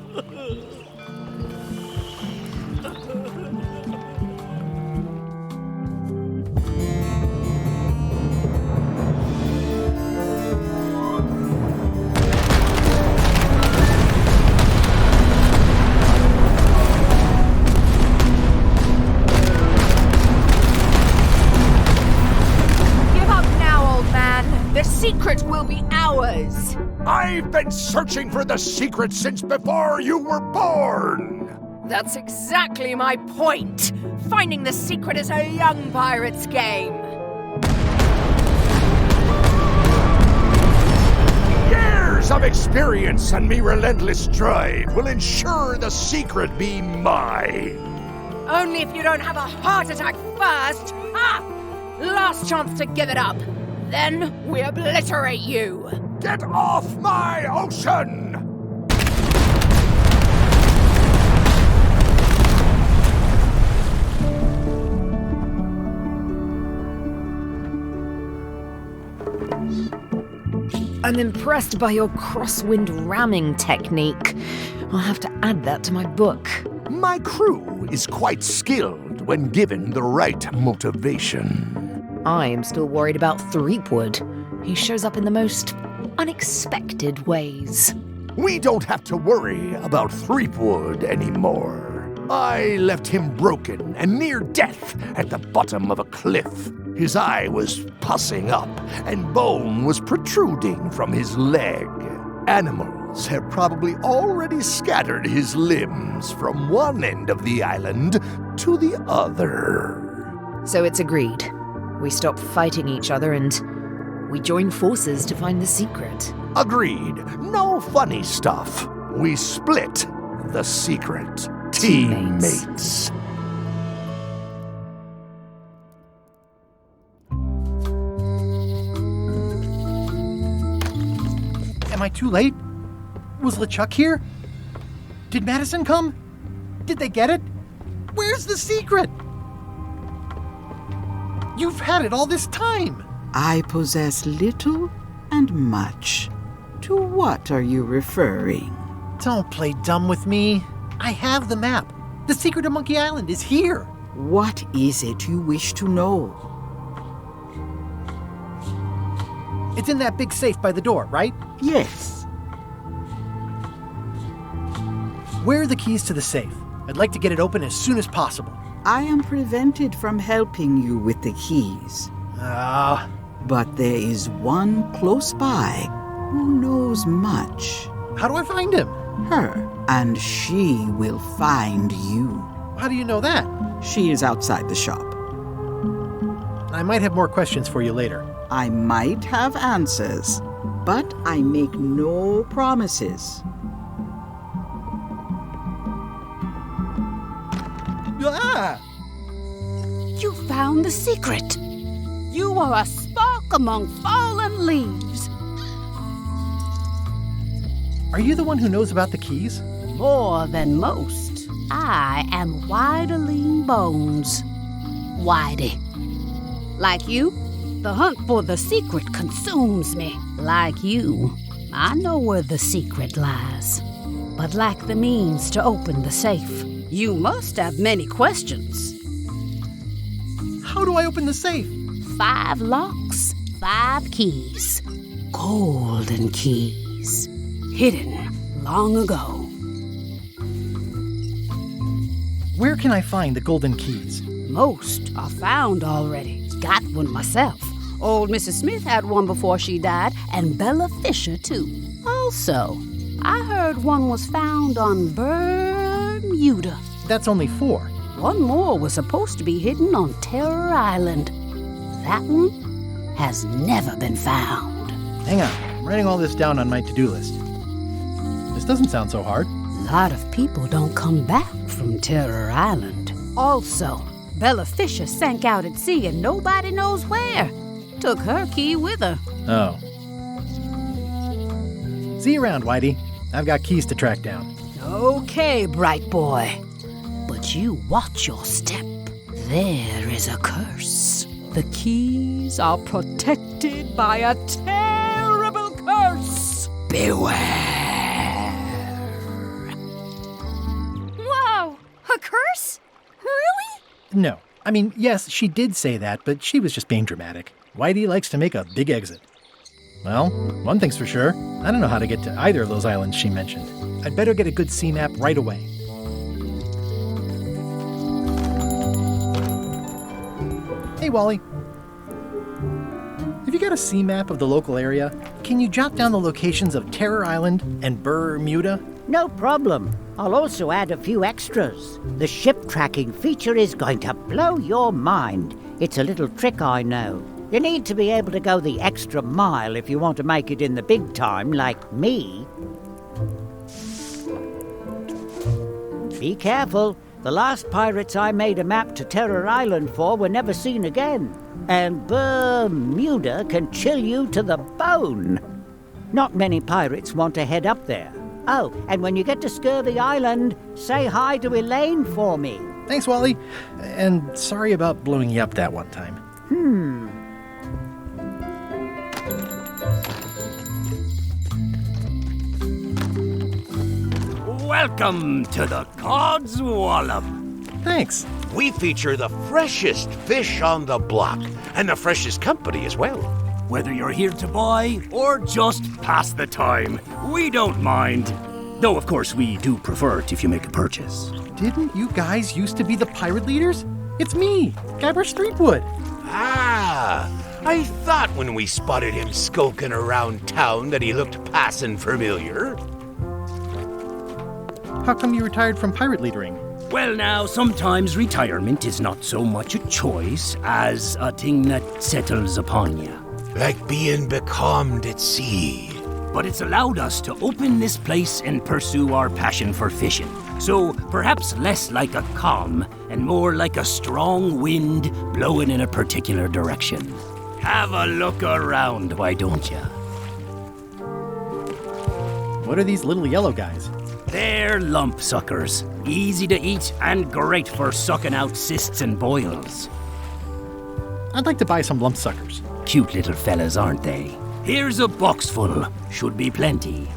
secret will be ours. I've been searching for the secret since before you were born. That's exactly my point. Finding the secret is a young pirate's game. Years of experience and me relentless drive will ensure the secret be mine. Only if you don't have a heart attack first. Last chance to give it up. Then we obliterate you. Get off my ocean! I'm impressed by your crosswind ramming technique. I'll have to add that to my book. My crew is quite skilled when given the right motivation. I am still worried about Threepwood. He shows up in the most unexpected ways. We don't have to worry about Threepwood anymore. I left him broken and near death at the bottom of a cliff. His eye was pussing up, and bone was protruding from his leg. Animals have probably already scattered his limbs from one end of the island to the other. So it's agreed. We stop fighting each other and we join forces to find the secret. Agreed. No funny stuff. We split the secret. Teammates. Am I too late? Was LeChuck here? Did Madison come? Did they get it? Where's the secret? You've had it all this time. I possess little and much. To what are you referring? Don't play dumb with me. I have the map. The secret of Monkey Island is here. What is it you wish to know? It's in that big safe by the door, right? Yes. Where are the keys to the safe? I'd like to get it open as soon as possible. I am prevented from helping you with the keys. But there is one close by who knows much. How do I find him? Her, and she will find you. How do you know that? She is outside the shop. I might have more questions for you later. I might have answers, but I make no promises. You found the secret. You are a spark among fallen leaves. Are you the one who knows about the keys? More than most. I am Widerling Bones. Whitey. Like you, The hunt for the secret consumes me. Like you, I know where the secret lies, but lack the means to open the safe. You must have many questions. How do I open the safe? 5 locks, 5 keys. Golden keys. Hidden long ago. Where can I find the golden keys? Most are found already. Got one myself. Old Mrs. Smith had one before she died, and Bella Fisher, too. Also, I heard one was found on Brrr Muda. That's only 4. One more was supposed to be hidden on Terror Island. That one has never been found. Hang on, I'm writing all this down on my to-do list. This doesn't sound so hard. A lot of people don't come back from Terror Island. Also, Bella Fisher sank out at sea and nobody knows where. Took her key with her. Oh. See you around, Whitey. I've got keys to track down. Okay, bright boy. But you watch your step. There is a curse. The keys are protected by a terrible curse. Beware. Whoa! A curse? Really? No. I mean, yes, she did say that, but she was just being dramatic. Whitey likes to make a big exit. Well, one thing's for sure. I don't know how to get to either of those islands she mentioned. I'd better get a good sea map right away. Hey, Wally. Have you got a sea map of the local area? Can you jot down the locations of Terror Island and Brrr Muda? No problem. I'll also add a few extras. The ship tracking feature is going to blow your mind. It's a little trick, I know. You need to be able to go the extra mile if you want to make it in the big time, like me. Be careful. The last pirates I made a map to Terror Island for were never seen again. And Brrr Muda can chill you to the bone. Not many pirates want to head up there. Oh, and when you get to Scurvy Island, say hi to Elaine for me. Thanks, Wally. And sorry about blowing you up that one time. Welcome to the Cod's Wallop. Thanks. We feature the freshest fish on the block, and the freshest company as well. Whether you're here to buy or just pass the time, we don't mind. Though, of course, we do prefer it if you make a purchase. Didn't you guys used to be the pirate leaders? It's me, Guybrush Threepwood. Ah, I thought when we spotted him skulking around town that he looked passing familiar. How come you retired from pirate leadering? Well, now, sometimes retirement is not so much a choice as a thing that settles upon you. Like being becalmed at sea. But it's allowed us to open this place and pursue our passion for fishing. So perhaps less like a calm and more like a strong wind blowing in a particular direction. Have a look around, why don't you? What are these little yellow guys? They're lump suckers. Easy to eat and great for sucking out cysts and boils. I'd like to buy some lump suckers. Cute little fellas, aren't they? Here's a box full. Should be plenty.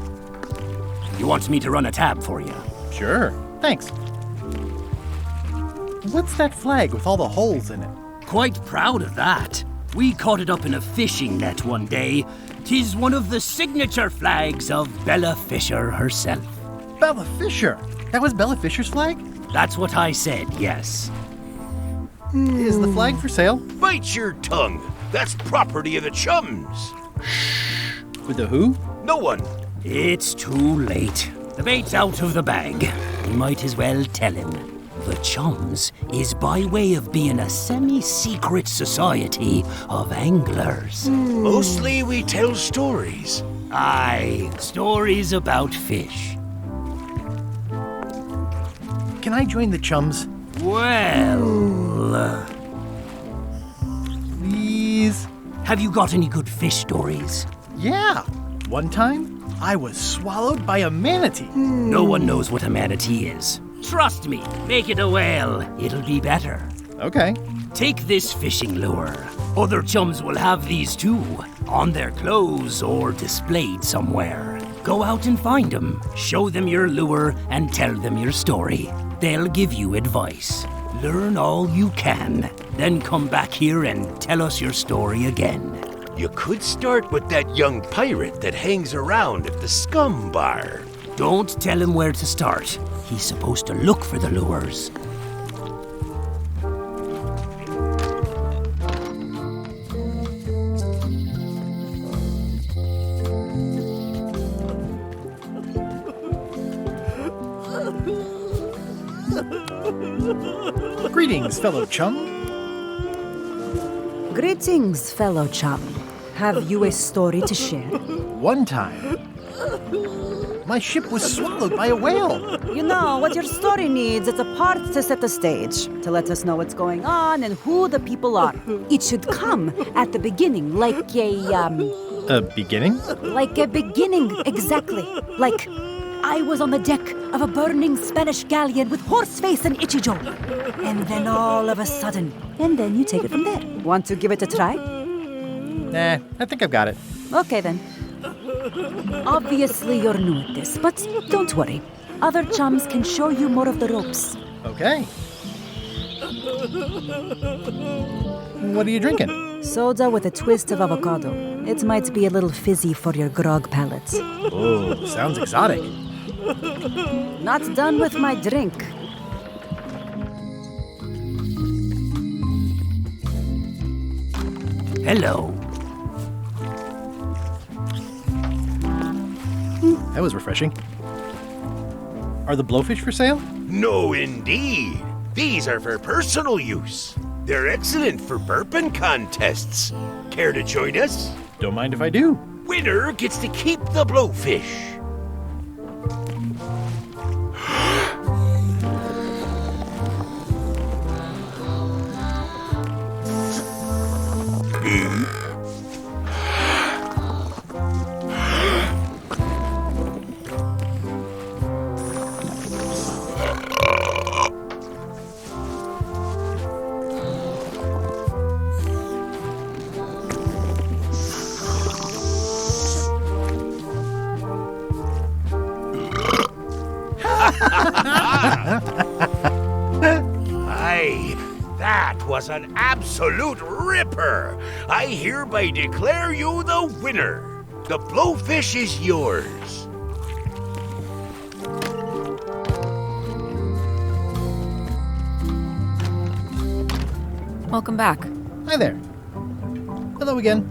You want me to run a tab for you? Sure. Thanks. What's that flag with all the holes in it? Quite proud of that. We caught it up in a fishing net one day. 'Tis one of the signature flags of Bella Fisher herself. Bella Fisher? That was Bella Fisher's flag? That's what I said, yes. Is the flag for sale? Bite your tongue. That's property of the chums. With the who? No one. It's too late. The bait's out of the bag. We might as well tell him. The Chums is by way of being a semi-secret society of anglers. Mostly we tell stories. Aye, stories about fish. Can I join the Chums? Well... Please? Have you got any good fish stories? Yeah. One time, I was swallowed by a manatee. No one knows what a manatee is. Trust me, make it a whale. It'll be better. Okay. Take this fishing lure. Other chums will have these too, on their clothes or displayed somewhere. Go out and find them, show them your lure, and tell them your story. They'll give you advice. Learn all you can, then come back here and tell us your story again. You could start with that young pirate that hangs around at the scum bar. Don't tell him where to start. He's supposed to look for the lures. Greetings, fellow chum. Greetings, fellow chum. Have you a story to share? One time, my ship was swallowed by a whale. You know, what your story needs is a part to set the stage, to let us know what's going on and who the people are. It should come at the beginning, like A beginning? Like a beginning, exactly. Like, I was on the deck of a burning Spanish galleon with Horseface and Ichijo. And then all of a sudden, and then you take it from there. Want to give it a try? Nah, I think I've got it. Okay then. Obviously you're new at this, but don't worry. Other chums can show you more of the ropes. Okay. What are you drinking? Soda with a twist of avocado. It might be a little fizzy for your grog palate. Oh, sounds exotic. Not done with my drink. Hello. That was refreshing. Are the blowfish for sale? No, indeed. These are for personal use. They're excellent for burping contests. Care to join us? Don't mind if I do. Winner gets to keep the blowfish. Aye, that was an absolute ripper. I hereby declare you the winner. The blowfish is yours. Welcome back. Hi there. Hello again.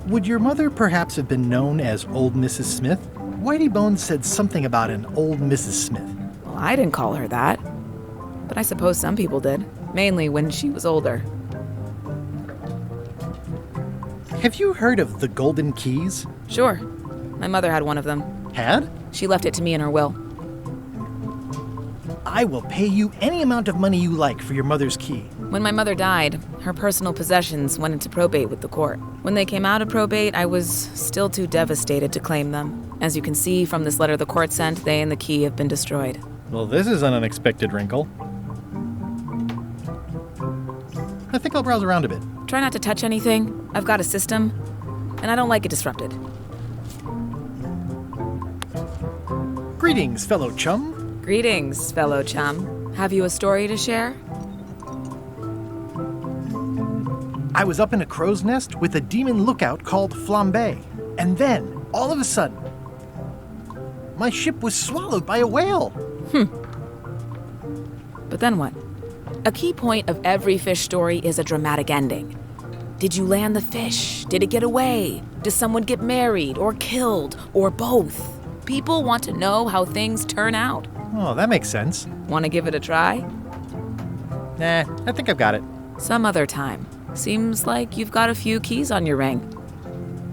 Would your mother perhaps have been known as Old Mrs. Smith? Whitey Bones said something about an old Mrs. Smith. Well, I didn't call her that. But I suppose some people did. Mainly when she was older. Have you heard of the Golden Keys? Sure. My mother had one of them. Had? She left it to me in her will. I will pay you any amount of money you like for your mother's key. When my mother died, her personal possessions went into probate with the court. When they came out of probate, I was still too devastated to claim them. As you can see from this letter the court sent, they and the key have been destroyed. Well, this is an unexpected wrinkle. I think I'll browse around a bit. Try not to touch anything. I've got a system, and I don't like it disrupted. Greetings, fellow chum. Greetings, fellow chum. Have you a story to share? I was up in a crow's nest with a demon lookout called Flambe. And then, all of a sudden, my ship was swallowed by a whale. But then what? A key point of every fish story is a dramatic ending. Did you land the fish? Did it get away? Does someone get married or killed or both? People want to know how things turn out. Oh, that makes sense. Want to give it a try? Nah, I think I've got it. Some other time. Seems like you've got a few keys on your ring.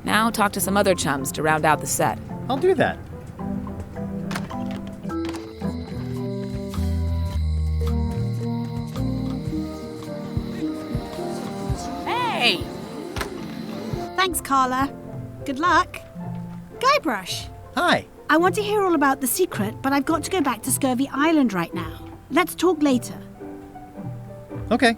Now talk to some other chums to round out the set. I'll do that. Hey! Thanks, Carla. Good luck. Guybrush. Hi. I want to hear all about the secret, but I've got to go back to Scurvy Island right now. Let's talk later. Okay.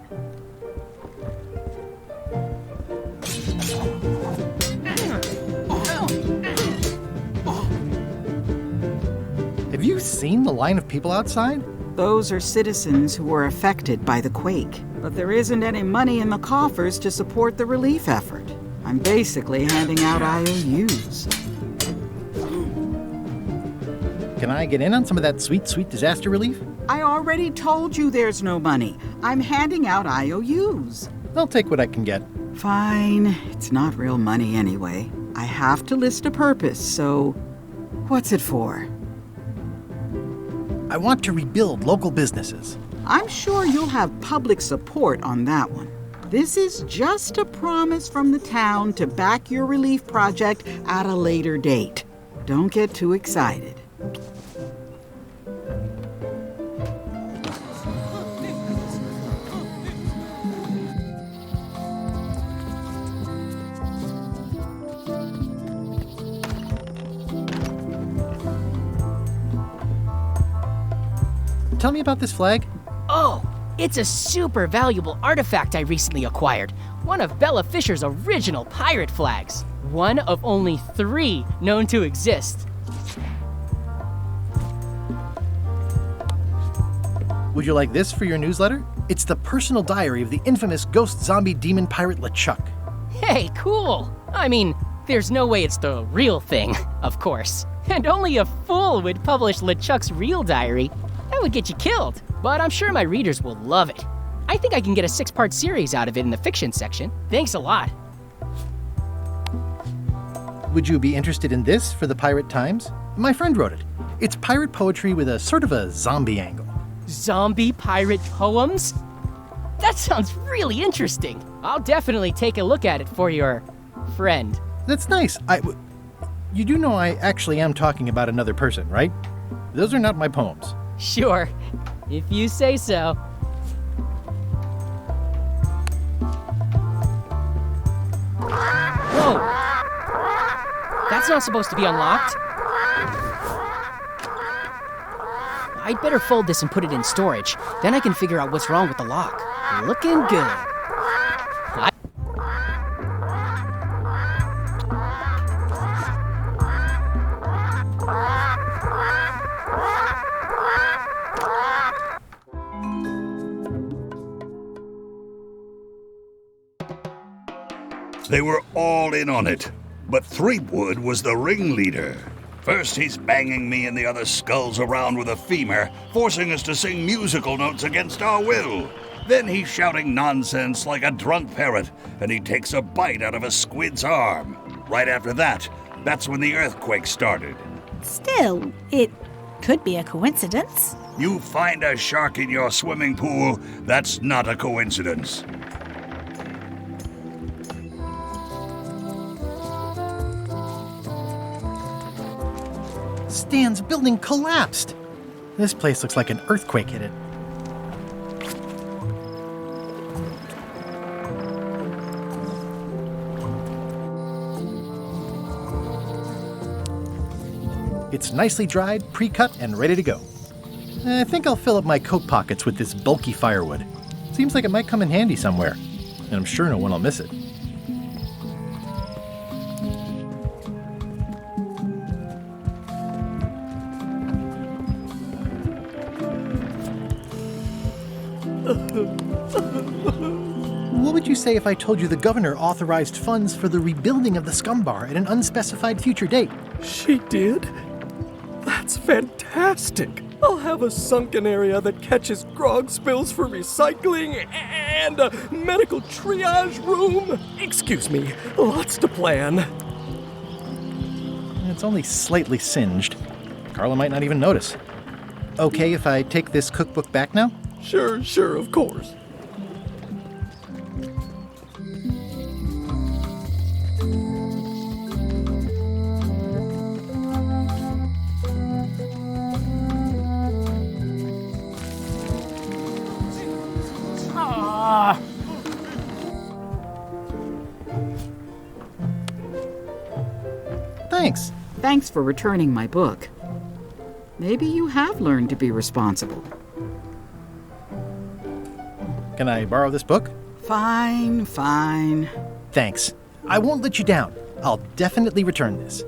Have you seen the line of people outside? Those are citizens who were affected by the quake. But there isn't any money in the coffers to support the relief effort. I'm basically handing out IOUs. Can I get in on some of that sweet, sweet disaster relief? I already told you there's no money. I'm handing out IOUs. I'll take what I can get. Fine. It's not real money anyway. I have to list a purpose, so what's it for? I want to rebuild local businesses. I'm sure you'll have public support on that one. This is just a promise from the town to back your relief project at a later date. Don't get too excited. Tell me about this flag. Oh, it's a super valuable artifact I recently acquired. One of Bella Fisher's original pirate flags. One of only 3 known to exist. Would you like this for your newsletter? It's the personal diary of the infamous ghost zombie demon pirate LeChuck. Hey, cool. I mean, there's no way it's the real thing, of course. And only a fool would publish LeChuck's real diary. That would get you killed. But I'm sure my readers will love it. I think I can get a 6-part series out of it in the fiction section. Thanks a lot. Would you be interested in this for the Pirate Times? My friend wrote it. It's pirate poetry with a sort of a zombie angle. Zombie pirate poems? That sounds really interesting. I'll definitely take a look at it for your friend. That's nice. You do know I actually am talking about another person, right? Those are not my poems. Sure, if you say so. Whoa! That's not supposed to be unlocked. I'd better fold this and put it in storage. Then I can figure out what's wrong with the lock. Looking good. They were all in on it, but Threepwood was the ringleader. First, he's banging me and the other skulls around with a femur, forcing us to sing musical notes against our will. Then he's shouting nonsense like a drunk parrot, and he takes a bite out of a squid's arm. Right after that, that's when the earthquake started. Still, it could be a coincidence. You find a shark in your swimming pool, that's not a coincidence. Stan's building collapsed. This place looks like an earthquake hit it. It's nicely dried, pre-cut, and ready to go. I think I'll fill up my coat pockets with this bulky firewood. Seems like it might come in handy somewhere, and I'm sure no one will miss it. What would you say if I told you the governor authorized funds for the rebuilding of the scum bar at an unspecified future date? She did? That's fantastic! I'll have a sunken area that catches grog spills for recycling and a medical triage room. Excuse me, lots to plan. It's only slightly singed. Carla might not even notice. Okay if I take this cookbook back now? Sure, of course. Thanks. Thanks for returning my book. Maybe you have learned to be responsible. Can I borrow this book? Fine. Thanks. I won't let you down. I'll definitely return this.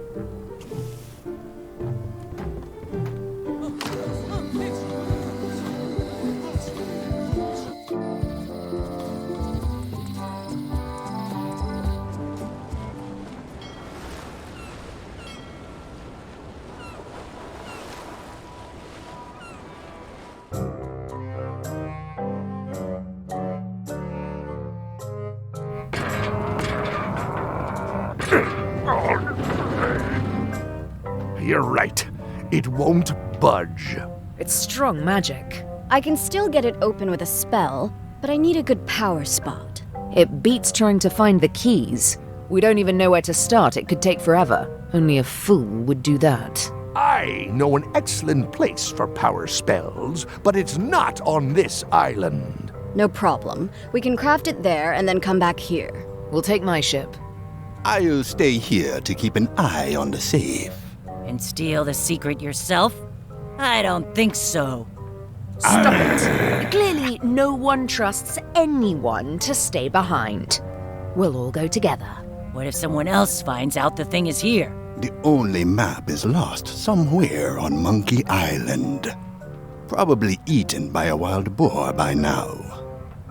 You're right. It won't budge. It's strong magic. I can still get it open with a spell, but I need a good power spot. It beats trying to find the keys. We don't even know where to start. It could take forever. Only a fool would do that. I know an excellent place for power spells, but it's not on this island. No problem. We can craft it there and then come back here. We'll take my ship. I'll stay here to keep an eye on the safe. And steal the secret yourself? I don't think so. Stop it. Clearly, no one trusts anyone to stay behind. We'll all go together. What if someone else finds out the thing is here? The only map is lost somewhere on Monkey Island. Probably eaten by a wild boar by now.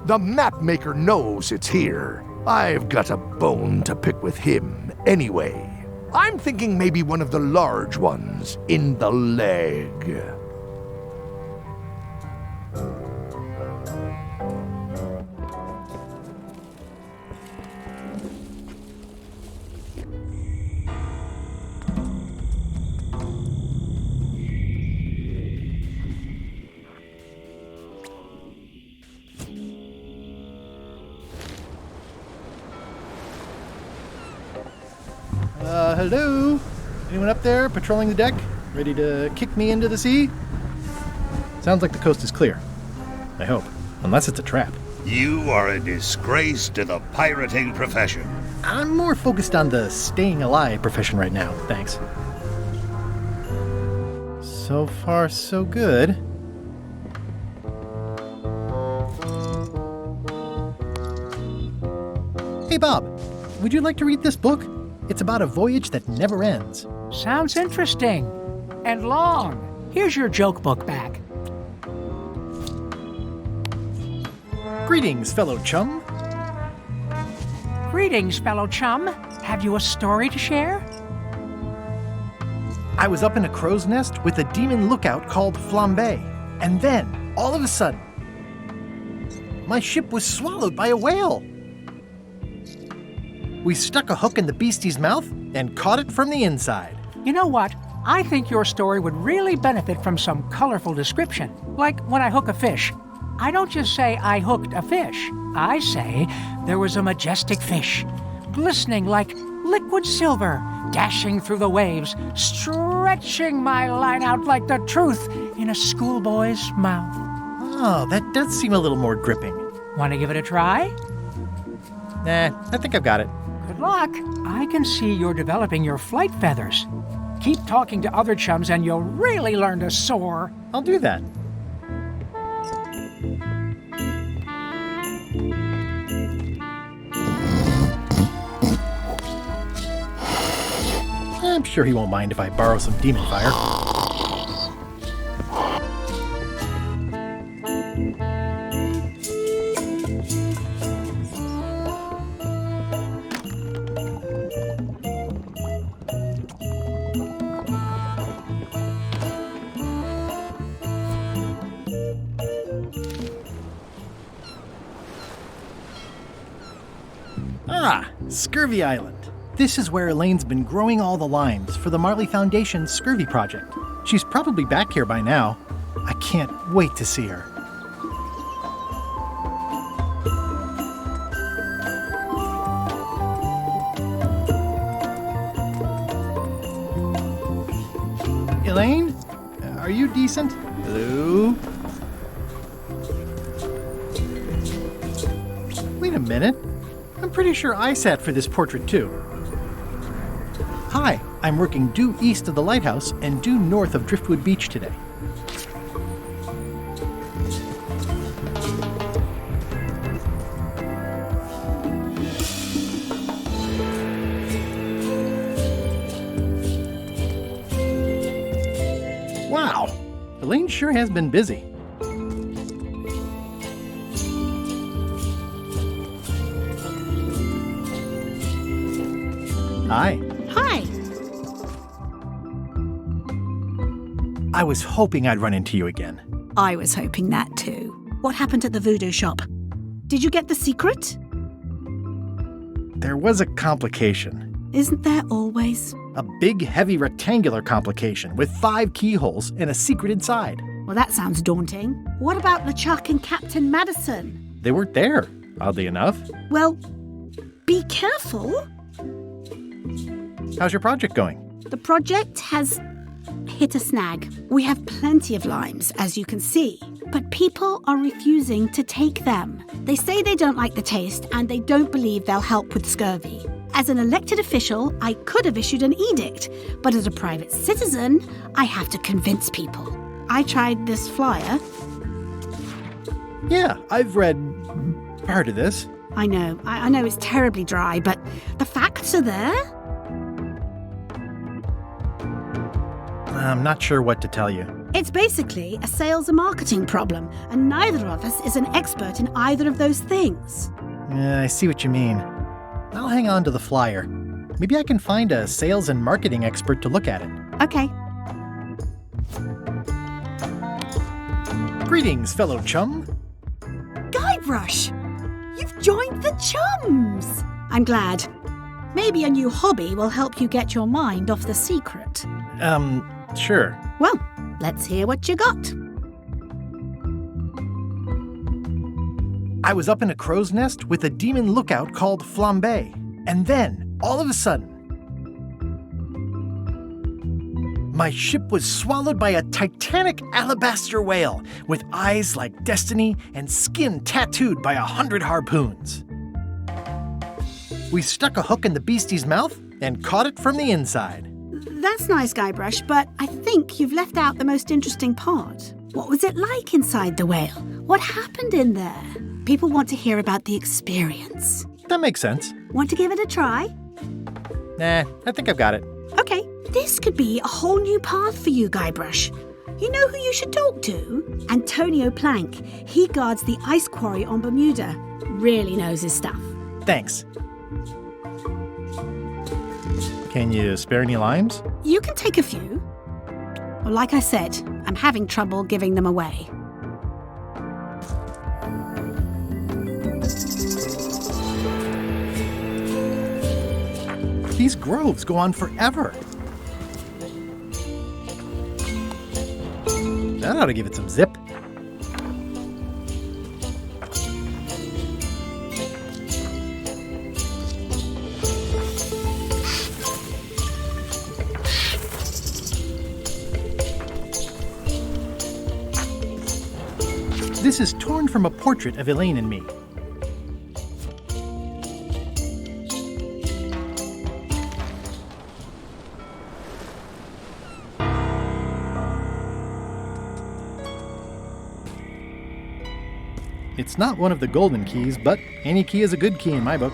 The map maker knows it's here. I've got a bone to pick with him anyway. I'm thinking maybe one of the large ones in the leg. Hello? Anyone up there patrolling the deck? Ready to kick me into the sea? Sounds like the coast is clear. I hope. Unless it's a trap. You are a disgrace to the pirating profession. I'm more focused on the staying alive profession right now, thanks. So far, so good. Hey, Bob. Would you like to read this book? It's about a voyage that never ends. Sounds interesting. And long. Here's your joke book back. Greetings, fellow chum. Greetings, fellow chum. Have you a story to share? I was up in a crow's nest with a demon lookout called Flambe. And then, all of a sudden, my ship was swallowed by a whale. We stuck a hook in the beastie's mouth and caught it from the inside. You know what? I think your story would really benefit from some colorful description. Like when I hook a fish. I don't just say I hooked a fish. I say there was a majestic fish, glistening like liquid silver, dashing through the waves, stretching my line out like the truth in a schoolboy's mouth. Oh, that does seem a little more gripping. Want to give it a try? Nah, I think I've got it. Good luck. I can see you're developing your flight feathers. Keep talking to other chums and you'll really learn to soar. I'll do that. I'm sure he won't mind if I borrow some demon fire. Ah, Scurvy Island. This is where Elaine's been growing all the limes for the Marley Foundation's Scurvy project. She's probably back here by now. I can't wait to see her. Elaine? Are you decent? Hello? Wait a minute. I'm pretty sure I sat for this portrait too. Hi, I'm working due east of the lighthouse and due north of Driftwood Beach today. sure has been busy. Hi. Hi. I was hoping I'd run into you again. I was hoping that too. What happened at the voodoo shop? Did you get the secret? There was a complication. Isn't there always? A big, heavy rectangular complication with 5 keyholes and a secret inside. Well, that sounds daunting. What about LeChuck and Captain Madison? They weren't there, oddly enough. Well, be careful. How's your project going? The project has hit a snag. We have plenty of limes, as you can see, but people are refusing to take them. They say they don't like the taste and they don't believe they'll help with scurvy. As an elected official, I could have issued an edict, but as a private citizen, I have to convince people. I tried this flyer. Yeah, I've read part of this. I know it's terribly dry, but the facts are there. I'm not sure what to tell you. It's basically a sales and marketing problem, and neither of us is an expert in either of those things. Yeah, I see what you mean. I'll hang on to the flyer. Maybe I can find a sales and marketing expert to look at it. Okay. Greetings, fellow chum. Guybrush! You've joined the chums! I'm glad. Maybe a new hobby will help you get your mind off the secret. Sure. Well, let's hear what you got. I was up in a crow's nest with a demon lookout called Flambe. And then, all of a sudden, my ship was swallowed by a titanic alabaster whale with eyes like destiny and skin tattooed by 100 harpoons. We stuck a hook in the beastie's mouth and caught it from the inside. That's nice, Guybrush, but I think you've left out the most interesting part. What was it like inside the whale? What happened in there? People want to hear about the experience. That makes sense. Want to give it a try? Nah, I think I've got it. Okay, this could be a whole new path for you, Guybrush. You know who you should talk to? Antonio Plank. He guards the ice quarry on Bermuda. Really knows his stuff. Thanks. Can you spare any limes? You can take a few. Well, like I said, I'm having trouble giving them away. These groves go on forever. That ought to give it some zip. This is torn from a portrait of Elaine and me. It's not one of the golden keys, but any key is a good key in my book.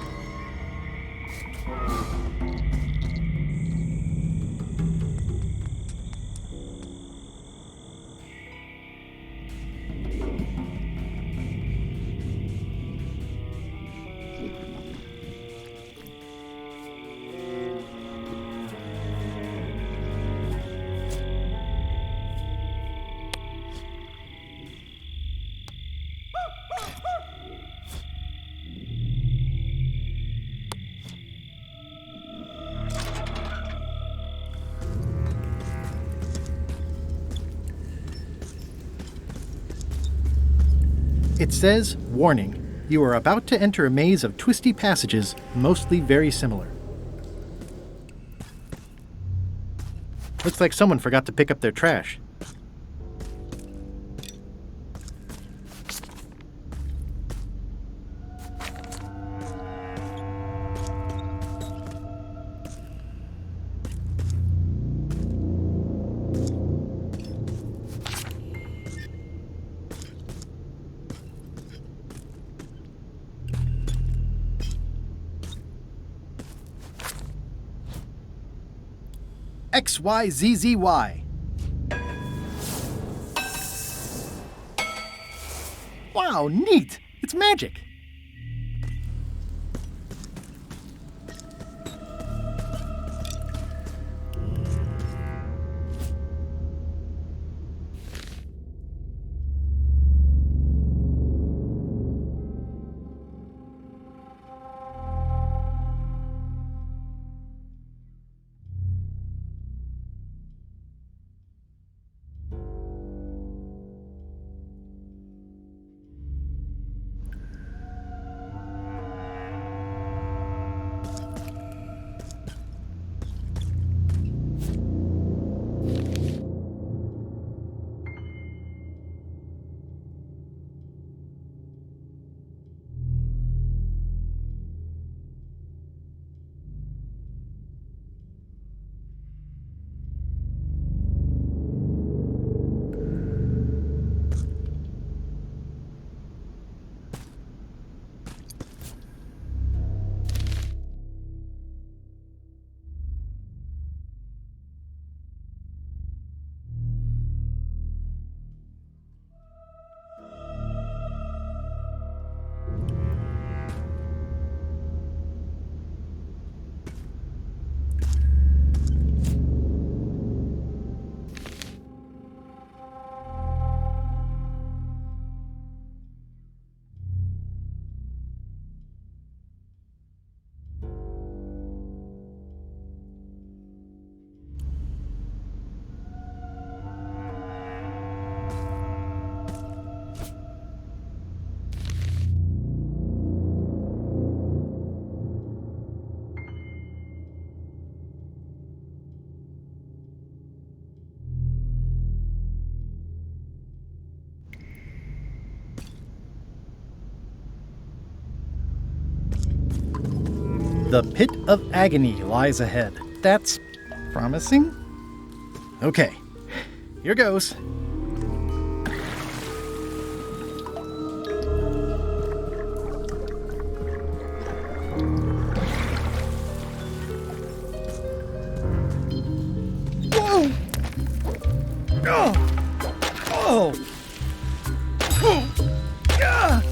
It says, warning, you are about to enter a maze of twisty passages, mostly very similar. Looks like someone forgot to pick up their trash. XYZZY. Wow, neat! It's magic! The pit of agony lies ahead. That's promising. Okay, here goes. Whoa! Oh! Oh! Ow!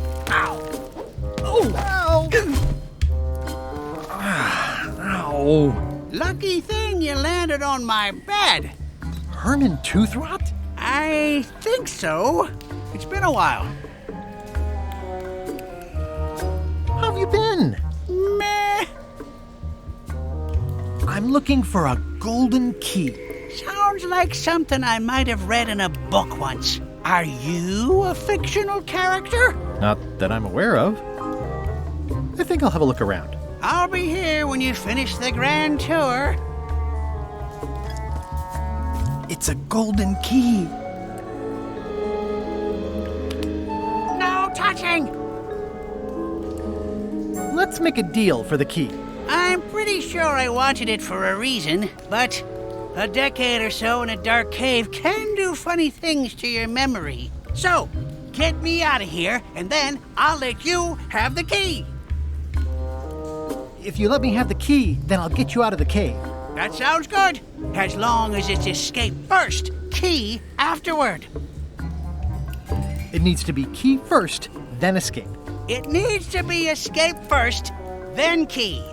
Oh! Ow! Ow! Lucky thing you landed on my bed. Herman Toothrot? I think so. It's been a while. How have you been? Meh. I'm looking for a golden key. Sounds like something I might have read in a book once. Are you a fictional character? Not that I'm aware of. I think I'll have a look around. I'll be here when you finish the grand tour. It's a golden key. No touching! Let's make a deal for the key. I'm pretty sure I wanted it for a reason, but a decade or so in a dark cave can do funny things to your memory. So, get me out of here, and then I'll let you have the key. If you let me have the key, then I'll get you out of the cave. That sounds good, as long as it's escape first, key afterward. It needs to be key first, then escape. It needs to be escape first, then key.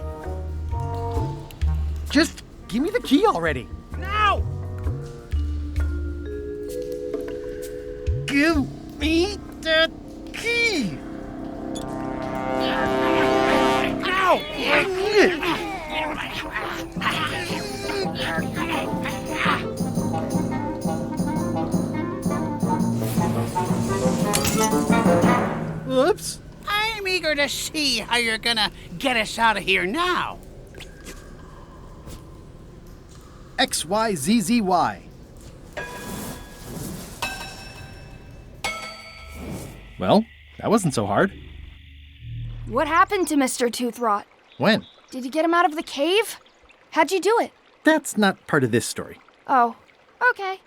Just give me the key already. Now! Give me the key! Oops. I'm eager to see how you're gonna get us out of here now. XYZZY. Well, that wasn't so hard. What happened to Mr. Toothrot? When? Did you get him out of the cave? How'd you do it? That's not part of this story. Oh, okay.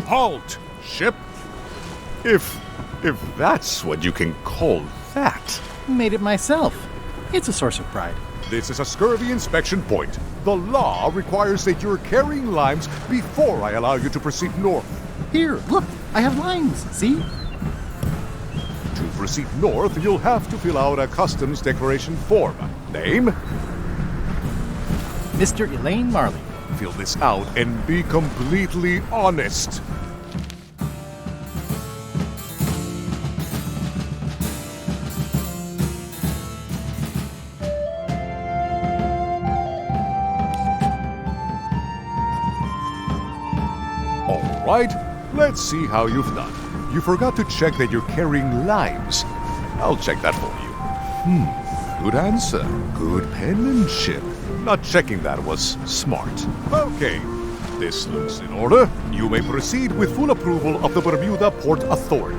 Halt, ship! If that's what you can call that. Made it myself. It's a source of pride. This is a scurvy inspection point. The law requires that you're carrying limes before I allow you to proceed north. Here, look, I have limes, see? To proceed north, you'll have to fill out a customs declaration form. Name? Mr. Elaine Marley. Fill this out and be completely honest. All right, let's see how you've done. You forgot to check that you're carrying limes. I'll check that for you. Good answer. Good penmanship. Not checking that was smart. Okay, this looks in order. You may proceed with full approval of the Bermuda Port Authority.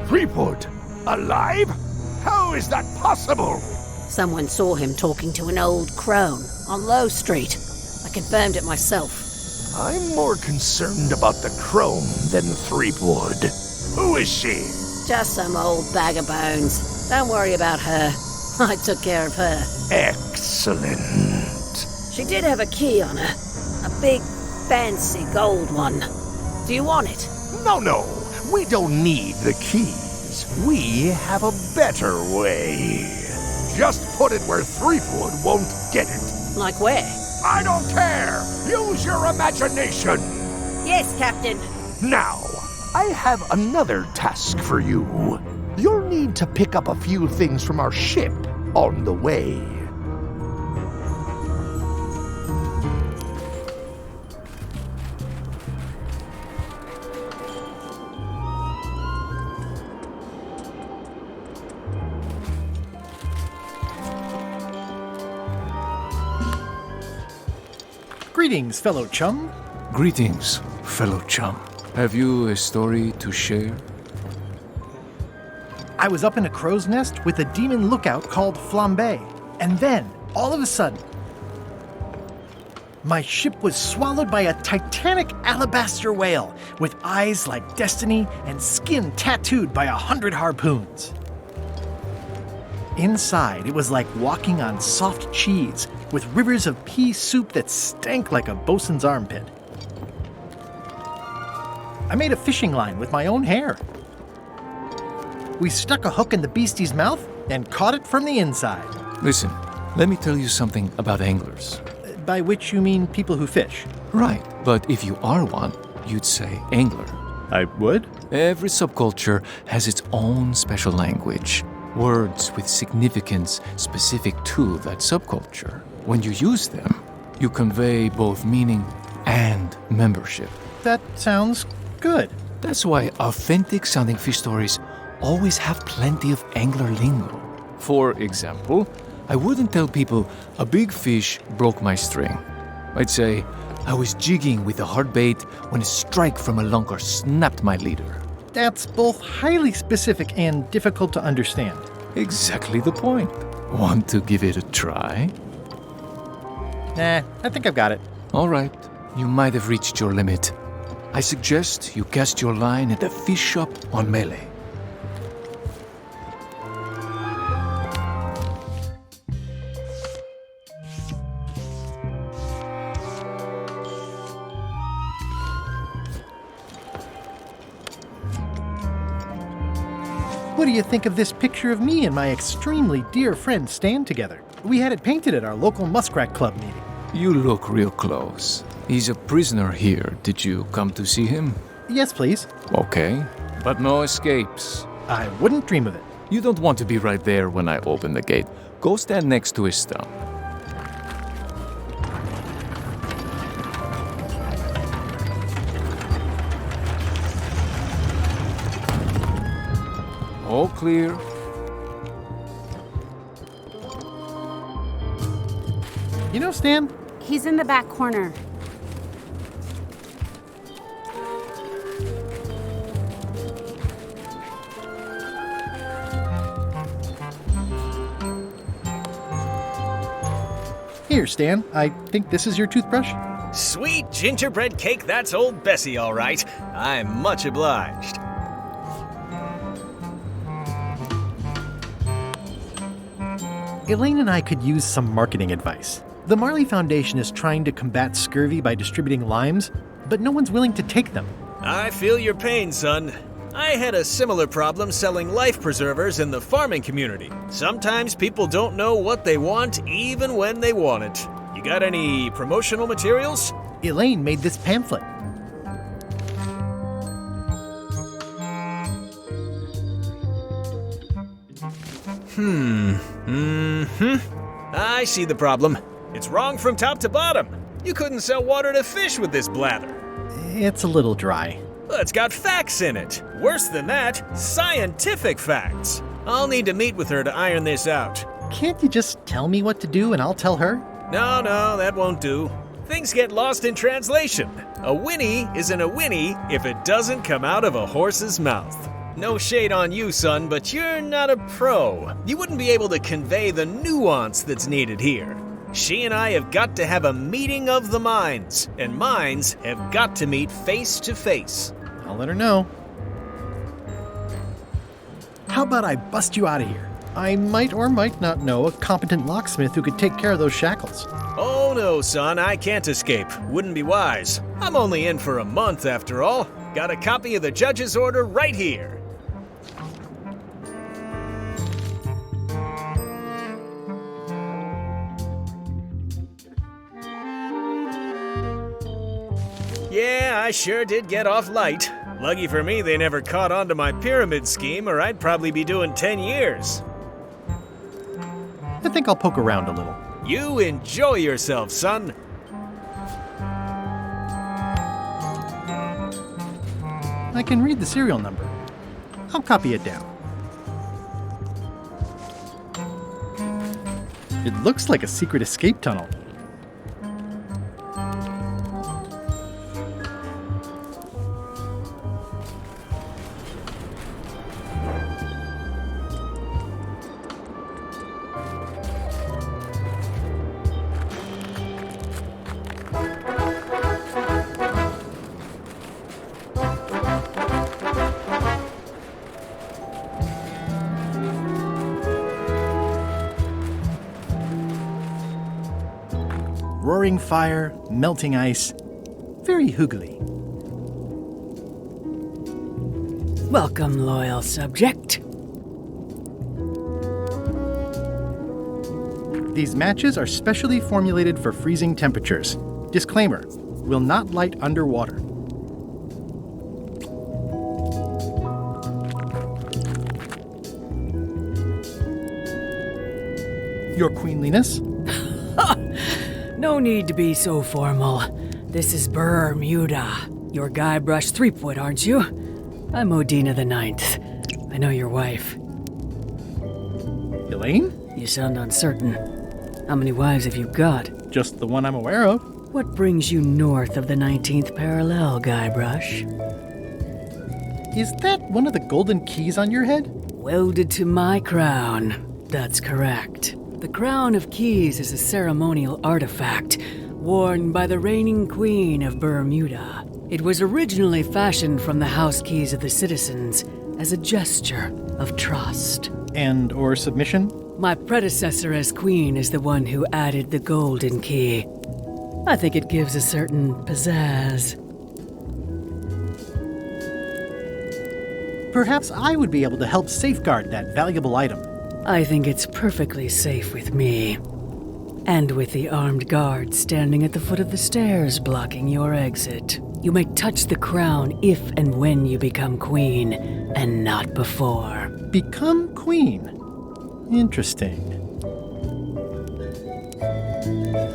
Threepwood, alive? How is that possible? Someone saw him talking to an old crone on Low Street. I confirmed it myself. I'm more concerned about the crone than Threepwood. Who is she? Just some old bag of bones. Don't worry about her. I took care of her. Excellent. She did have a key on her. A big, fancy gold one. Do you want it? No. We don't need the keys. We have a better way. Just put it where Threepwood won't get it. Like where? I don't care! Use your imagination! Yes, Captain. Now, I have another task for you. You'll need to pick up a few things from our ship on the way. Greetings, fellow chum. Greetings, fellow chum. Have you a story to share? I was up in a crow's nest with a demon lookout called Flambe, and then, all of a sudden, my ship was swallowed by a titanic alabaster whale with eyes like destiny and skin tattooed by 100 harpoons. Inside, it was like walking on soft cheese with rivers of pea soup that stank like a bosun's armpit. I made a fishing line with my own hair. We stuck a hook in the beastie's mouth and caught it from the inside. Listen, let me tell you something about anglers. By which you mean people who fish? Right, but if you are one, you'd say angler. I would? Every subculture has its own special language. Words with significance specific to that subculture. When you use them, you convey both meaning and membership. That sounds good. That's why authentic-sounding fish stories always have plenty of angler lingo. For example, I wouldn't tell people, a big fish broke my string. I'd say, I was jigging with a hard bait when a strike from a lunker snapped my leader. That's both highly specific and difficult to understand. Exactly the point. Want to give it a try? Nah, I think I've got it. All right, you might have reached your limit. I suggest you cast your line at the fish shop on Melee. What do you think of this picture of me and my extremely dear friend Stan together? We had it painted at our local Muskrat Club meeting. You look real close. He's a prisoner here. Did you come to see him? Yes, please. Okay, but no escapes. I wouldn't dream of it. You don't want to be right there when I open the gate. Go stand next to his stump. All clear. You know, Stan? He's in the back corner. Here, Stan. I think this is your toothbrush. Sweet gingerbread cake, that's old Bessie, all right. I'm much obliged. Elaine and I could use some marketing advice. The Marley Foundation is trying to combat scurvy by distributing limes, but no one's willing to take them. I feel your pain, son. I had a similar problem selling life preservers in the farming community. Sometimes people don't know what they want even when they want it. You got any promotional materials? Elaine made this pamphlet. I see the problem. It's wrong from top to bottom. You couldn't sell water to fish with this blather. It's a little dry. Well, it's got facts in it. Worse than that, scientific facts. I'll need to meet with her to iron this out. Can't you just tell me what to do and I'll tell her? No, that won't do. Things get lost in translation. A whinny isn't a whinny if it doesn't come out of a horse's mouth. No shade on you, son, but you're not a pro. You wouldn't be able to convey the nuance that's needed here. She and I have got to have a meeting of the minds, and minds have got to meet face to face. I'll let her know. How about I bust you out of here? I might or might not know a competent locksmith who could take care of those shackles. Oh no, son, I can't escape. Wouldn't be wise. I'm only in for a month after all. Got a copy of the judge's order right here. Yeah, I sure did get off light. Lucky for me, they never caught on to my pyramid scheme, or I'd probably be doing 10 years. I think I'll poke around a little. You enjoy yourself, son. I can read the serial number. I'll copy it down. It looks like a secret escape tunnel. Roaring fire, melting ice, very hoogly. Welcome, loyal subject. These matches are specially formulated for freezing temperatures. Disclaimer, will not light underwater. Your queenliness? No need to be so formal. This is Brrr Muda. You're Guybrush Threepwood, aren't you? I'm Odina the Ninth. I know your wife. Elaine? You sound uncertain. How many wives have you got? Just the one I'm aware of. What brings you north of the 19th parallel, Guybrush? Is that one of the golden keys on your head? Welded to my crown. That's correct. The Crown of Keys is a ceremonial artifact worn by the reigning queen of Brrr Muda. It was originally fashioned from the house keys of the citizens as a gesture of trust. And or submission? My predecessor as queen is the one who added the golden key. I think it gives a certain pizzazz. Perhaps I would be able to help safeguard that valuable item. I think it's perfectly safe with me. And with the armed guard standing at the foot of the stairs blocking your exit. You may touch the crown if and when you become queen, and not before. Become queen? Interesting.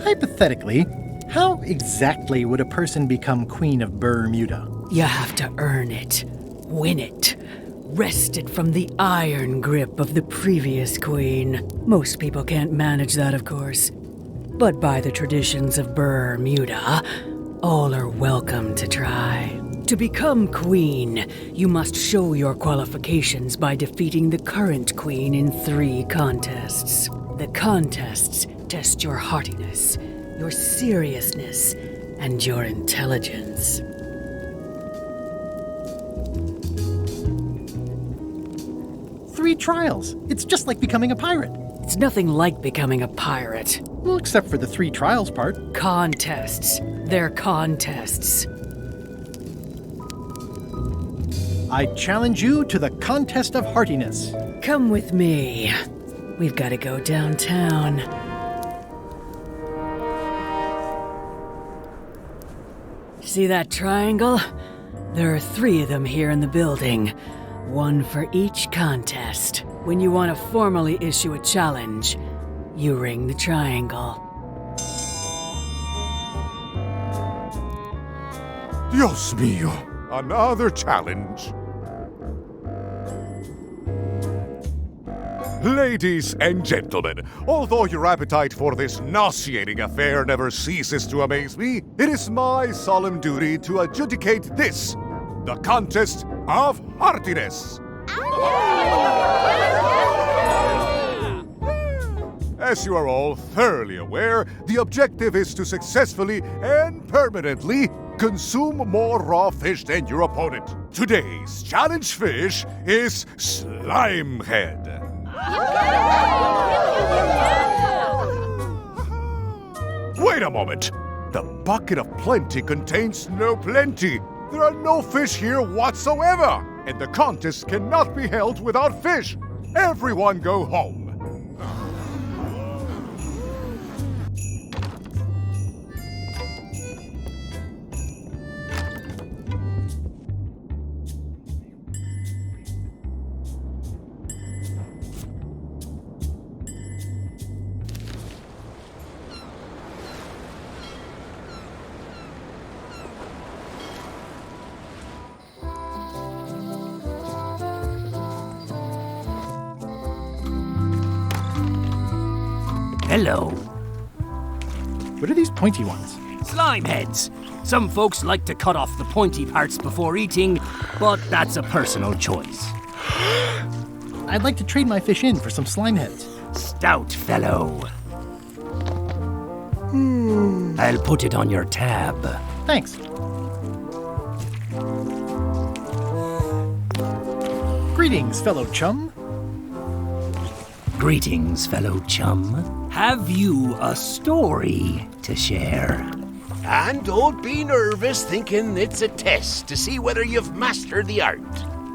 Hypothetically, how exactly would a person become queen of Brrr Muda? You have to earn it, win it, wrest it from the iron grip of the previous queen. Most people can't manage that, of course. But by the traditions of Brrr Muda, all are welcome to try. To become queen, you must show your qualifications by defeating the current queen in 3 contests. The contests test your heartiness, your seriousness, and your intelligence. Three trials. It's just like becoming a pirate. It's nothing like becoming a pirate. Well, except for the 3 trials part. Contests. They're contests. I challenge you to the contest of heartiness. Come with me. We've got to go downtown. See that triangle? There are 3 of them here in the building. 1 for each contest. When you want to formally issue a challenge, you ring the triangle. Dios mío, another challenge. Ladies and gentlemen, although your appetite for this nauseating affair never ceases to amaze me, it is my solemn duty to adjudicate this, the contest of heartiness. As you are all thoroughly aware, the objective is to successfully and permanently consume more raw fish than your opponent. Today's challenge fish is Slimehead. Wait a moment. The bucket of plenty contains no plenty. There are no fish here whatsoever, and the contest cannot be held without fish. Everyone go home. Hello. What are these pointy ones? Slime heads. Some folks like to cut off the pointy parts before eating, but that's a personal choice. I'd like to trade my fish in for some slime heads. Stout fellow. I'll put it on your tab. Thanks. Greetings, fellow chum. Greetings, fellow chum. Have you a story to share? And don't be nervous thinking it's a test to see whether you've mastered the art.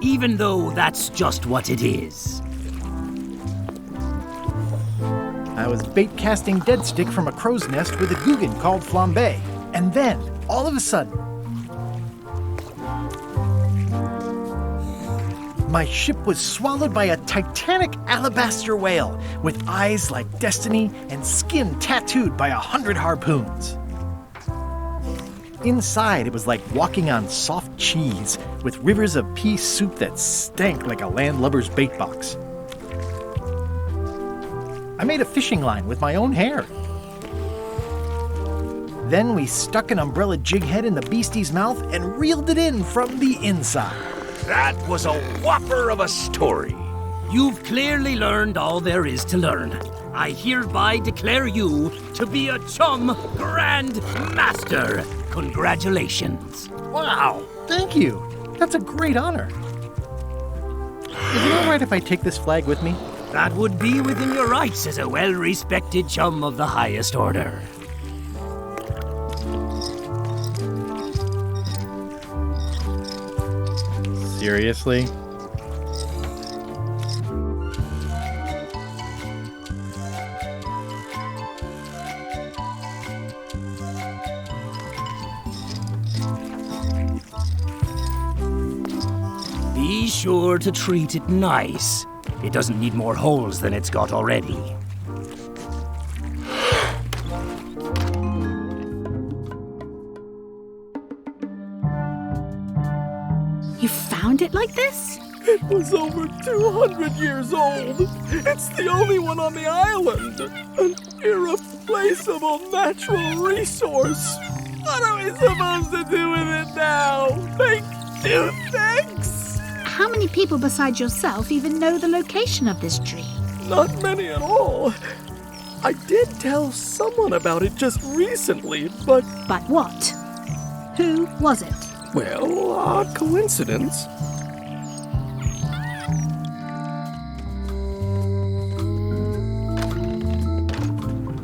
Even though that's just what it is. I was bait casting dead stick from a crow's nest with a Guggen called Flambe. And then, all of a sudden, my ship was swallowed by a titanic alabaster whale with eyes like destiny and skin tattooed by 100 harpoons. Inside, it was like walking on soft cheese with rivers of pea soup that stank like a landlubber's bait box. I made a fishing line with my own hair. Then we stuck an umbrella jig head in the beastie's mouth and reeled it in from the inside. That was a whopper of a story. You've clearly learned all there is to learn. I hereby declare you to be a chum grand master. Congratulations. Wow, thank you. That's a great honor. Is it all right if I take this flag with me? That would be within your rights as a well-respected chum of the highest order. Seriously? Be sure to treat it nice. It doesn't need more holes than it's got already. You found it like this? It was over 200 years old. It's the only one on the island. An irreplaceable natural resource. What are we supposed to do with it now? Make new things? How many people besides yourself even know the location of this tree? Not many at all. I did tell someone about it just recently, but... But what? Who was it? Well, odd coincidence.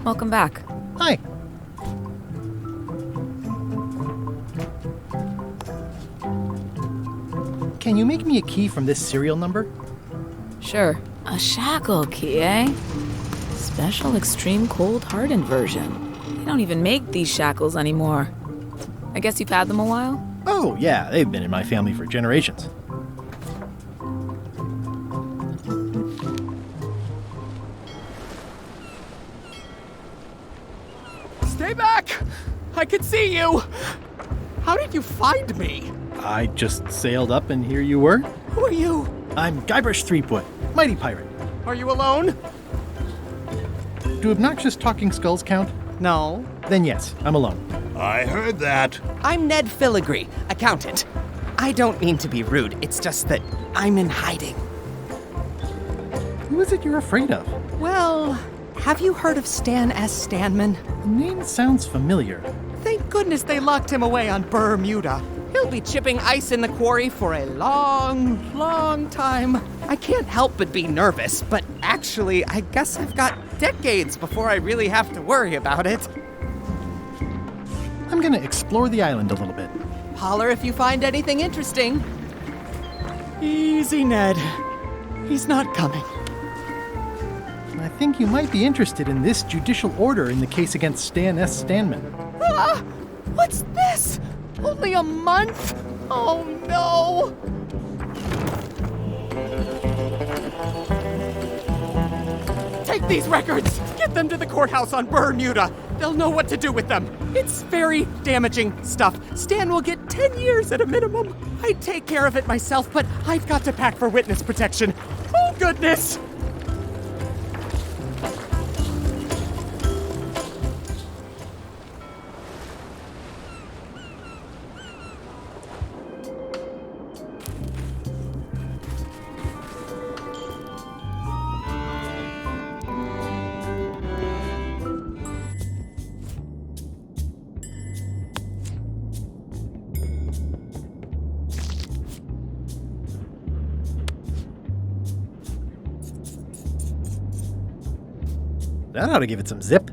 Welcome back. Hi. Can you make me a key from this serial number? Sure. A shackle key, eh? Special extreme cold hardened version. They don't even make these shackles anymore. I guess you've had them a while? Oh, yeah, they've been in my family for generations. Stay back! I can see you! How did you find me? I just sailed up and here you were. Who are you? I'm Guybrush Threepwood, mighty pirate. Are you alone? Do obnoxious talking skulls count? No. Then yes, I'm alone. I heard that. I'm Ned Filigree, accountant. I don't mean to be rude, it's just that I'm in hiding. Who is it you're afraid of? Well, have you heard of Stan S. Stanman? The name sounds familiar. Thank goodness they locked him away on Brrr Muda. He'll be chipping ice in the quarry for a long, long time. I can't help but be nervous, but actually, I guess I've got decades before I really have to worry about it. I'm gonna explore the island a little bit. Holler if you find anything interesting. Easy, Ned. He's not coming. I think you might be interested in this judicial order in the case against Stan S. Stanman. Ah! What's this? Only a month? Oh no! Take these records! Get them to the courthouse on Brrr Muda. They'll know what to do with them. It's very damaging stuff. Stan will get 10 years at a minimum. I'd take care of it myself, but I've got to pack for witness protection. Oh, goodness! That ought to give it some zip.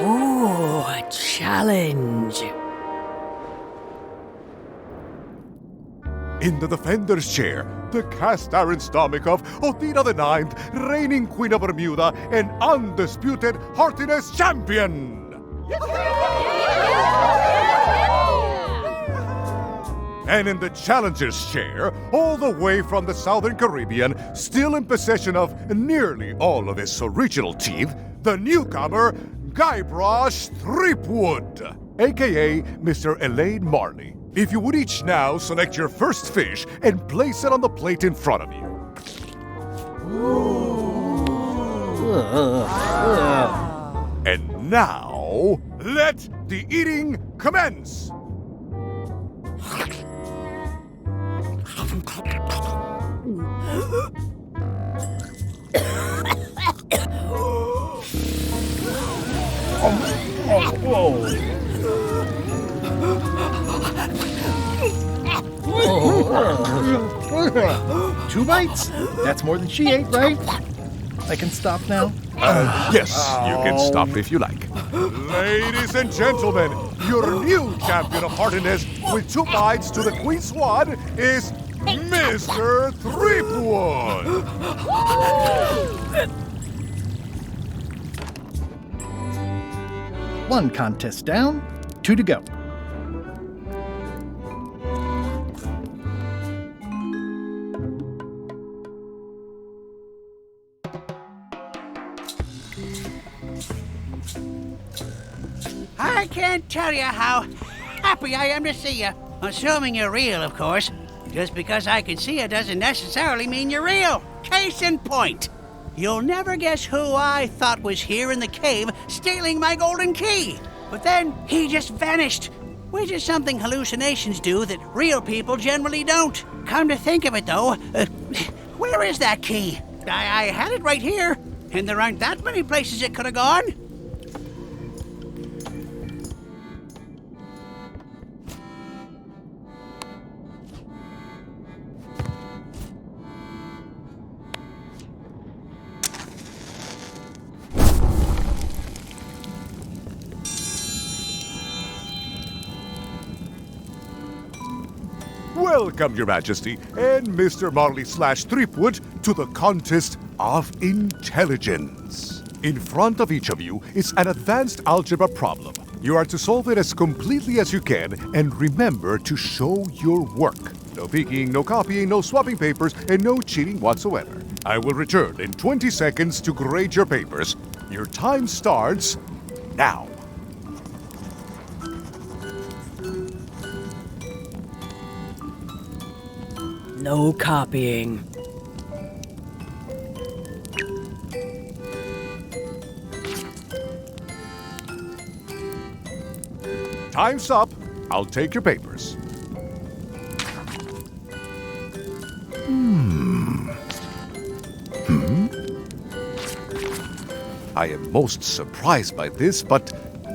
Ooh, a challenge. In the defender's chair, the cast iron stomach of Othina the Ninth, reigning Queen of Bermuda and undisputed heartiness champion! And in the challenger's chair, all the way from the Southern Caribbean, still in possession of nearly all of his original teeth, the newcomer, Guybrush Threepwood, aka Mr. Elaine Marley. If you would each now select your first fish and place it on the plate in front of you. And now, let the eating commence! Two bites? That's more than she ate, right? I can stop now? Yes, you can stop if you like. Ladies and gentlemen, your new champion of heartiness with 2 bites to the Queen Swan is Mr. Threepwood! One contest down, 2 to go. I can't tell you how happy I am to see you. Assuming you're real, of course. Just because I can see you doesn't necessarily mean you're real. Case in point. You'll never guess who I thought was here in the cave stealing my golden key. But then he just vanished. which is something hallucinations do that real people generally don't. Come to think of it, though, where is that key? I had it right here, and there aren't that many places it could have gone. Welcome, Your Majesty, and Mr. Marley/Threepwood to the Contest of Intelligence. In front of each of you is an advanced algebra problem. You are to solve it as completely as you can, and remember to show your work. No peeking, no copying, no swapping papers, and no cheating whatsoever. I will return in 20 seconds to grade your papers. Your time starts now. No copying. Time's up. I'll take your papers. I am most surprised by this, but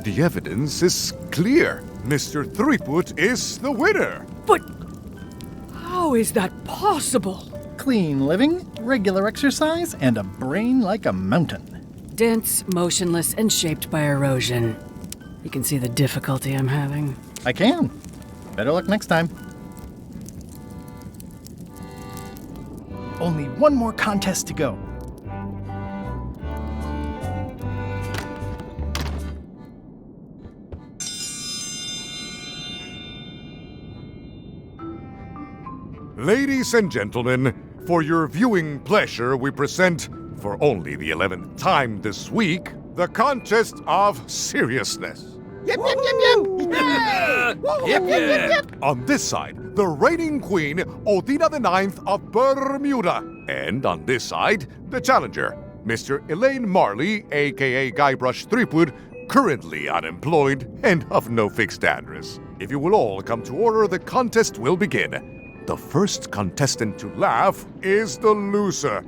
the evidence is clear. Mr. Threepwood is the winner. But how is that possible? Clean living, regular exercise, and a brain like a mountain. Dense, motionless, and shaped by erosion. You can see the difficulty I'm having. I can. Better luck next time. Only one more contest to go. Ladies and gentlemen, for your viewing pleasure, we present, for only the 11th time this week, the Contest of Seriousness. Yep, yep, yep, yep! Yay! Yep, yep, yep. On this side, the reigning queen, Odina IX of Brrr Muda. And on this side, the challenger, Mr. Elaine Marley, a.k.a. Guybrush Threepwood, currently unemployed and of no fixed address. If you will all come to order, the contest will begin. The first contestant to laugh is the loser.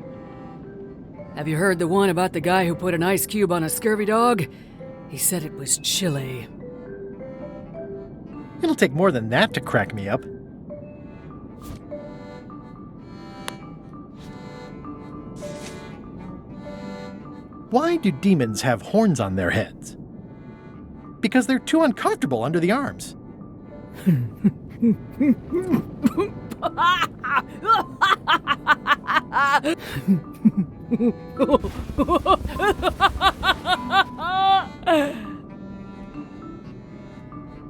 Have you heard the one about the guy who put an ice cube on a scurvy dog? He said it was chilly. It'll take more than that to crack me up. Why do demons have horns on their heads? Because they're too uncomfortable under the arms.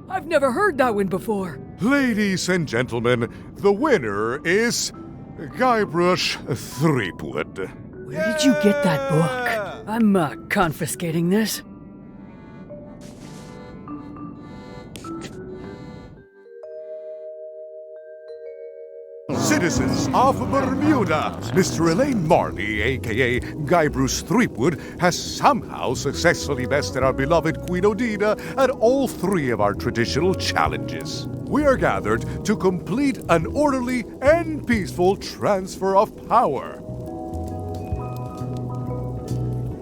I've never heard that one before. Ladies and gentlemen, the winner is Guybrush Threepwood. Where did you get that book? I'm confiscating this. Citizens of Bermuda, Mr. Elaine Marley, a.k.a. Guybrush Threepwood, has somehow successfully bested our beloved Queen Odina at all three of our traditional challenges. We are gathered to complete an orderly and peaceful transfer of power.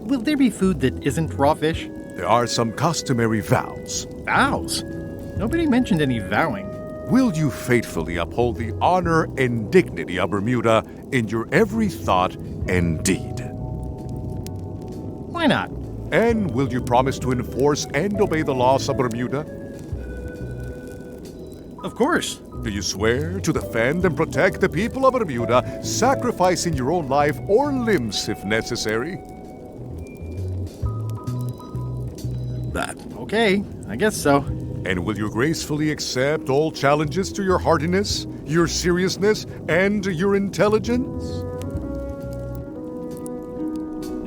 Will there be food that isn't raw fish? There are some customary vows. Vows? Nobody mentioned any vowing. Will you faithfully uphold the honor and dignity of Bermuda in your every thought and deed? Why not? And will you promise to enforce and obey the laws of Bermuda? Of course. Do you swear to defend and protect the people of Bermuda, sacrificing your own life or limbs if necessary? Okay, I guess so. And will you gracefully accept all challenges to your hardiness, your seriousness, and your intelligence?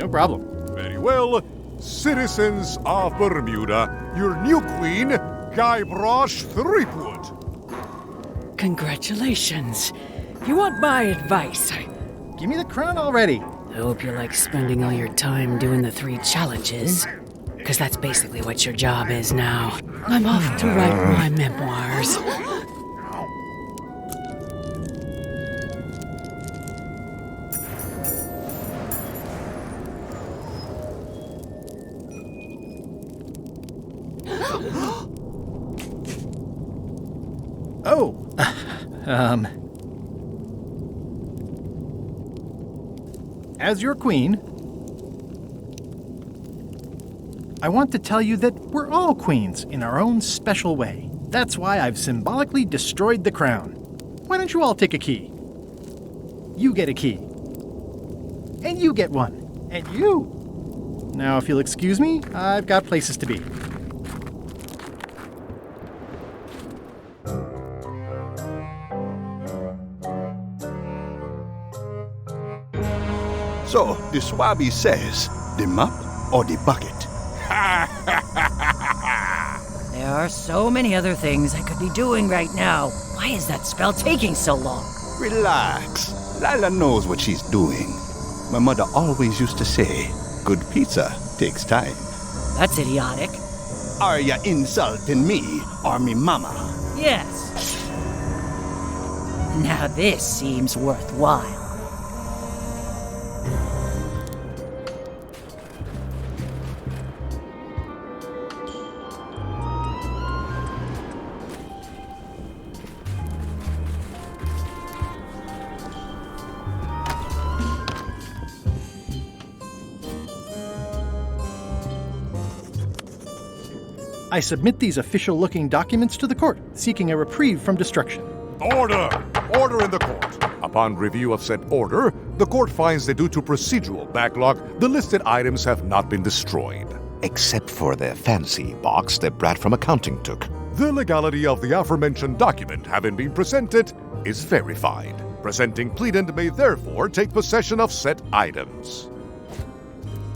No problem. Very well. Citizens of Bermuda, your new queen, Guybrush Threepwood. Congratulations. You want my advice? Give me the crown already. I hope you like spending all your time doing the 3 challenges. Because that's basically what your job is now. I'm off to write my memoirs. Oh, as your queen, I want to tell you that we're all queens in our own special way. That's why I've symbolically destroyed the crown. Why don't you all take a key? You get a key. And you get one. And you. Now, if you'll excuse me, I've got places to be. So, the Swabby says, the mop or the bucket? There are so many other things I could be doing right now. Why is that spell taking so long? Relax. Lila knows what she's doing. My mother always used to say, good pizza takes time. That's idiotic. Are ya insulting me or me mama? Yes. Now this seems worthwhile. I submit these official-looking documents to the court, seeking a reprieve from destruction. Order! Order in the court. Upon review of said order, the court finds that due to procedural backlog, the listed items have not been destroyed. Except for the fancy box that Brat from accounting took. The legality of the aforementioned document having been presented is verified. Presenting pleadant may therefore take possession of said items.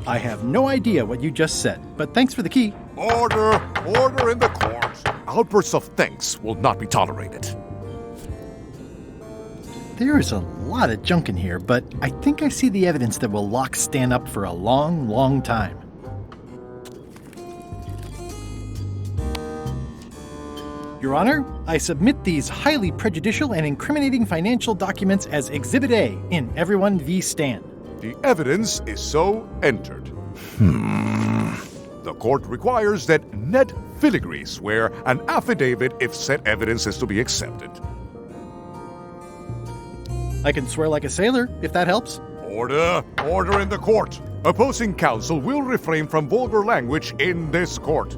I have no idea what you just said, but thanks for the key. Order! Order in the court! Outbursts of thanks will not be tolerated. There is a lot of junk in here, but I think I see the evidence that will lock Stan up for a long, long time. Your Honor, I submit these highly prejudicial and incriminating financial documents as Exhibit A in Everyone v. Stan. The evidence is so entered. The court requires that Ned Filigree swear an affidavit if said evidence is to be accepted. I can swear like a sailor, if that helps. Order! Order in the court! Opposing counsel will refrain from vulgar language in this court.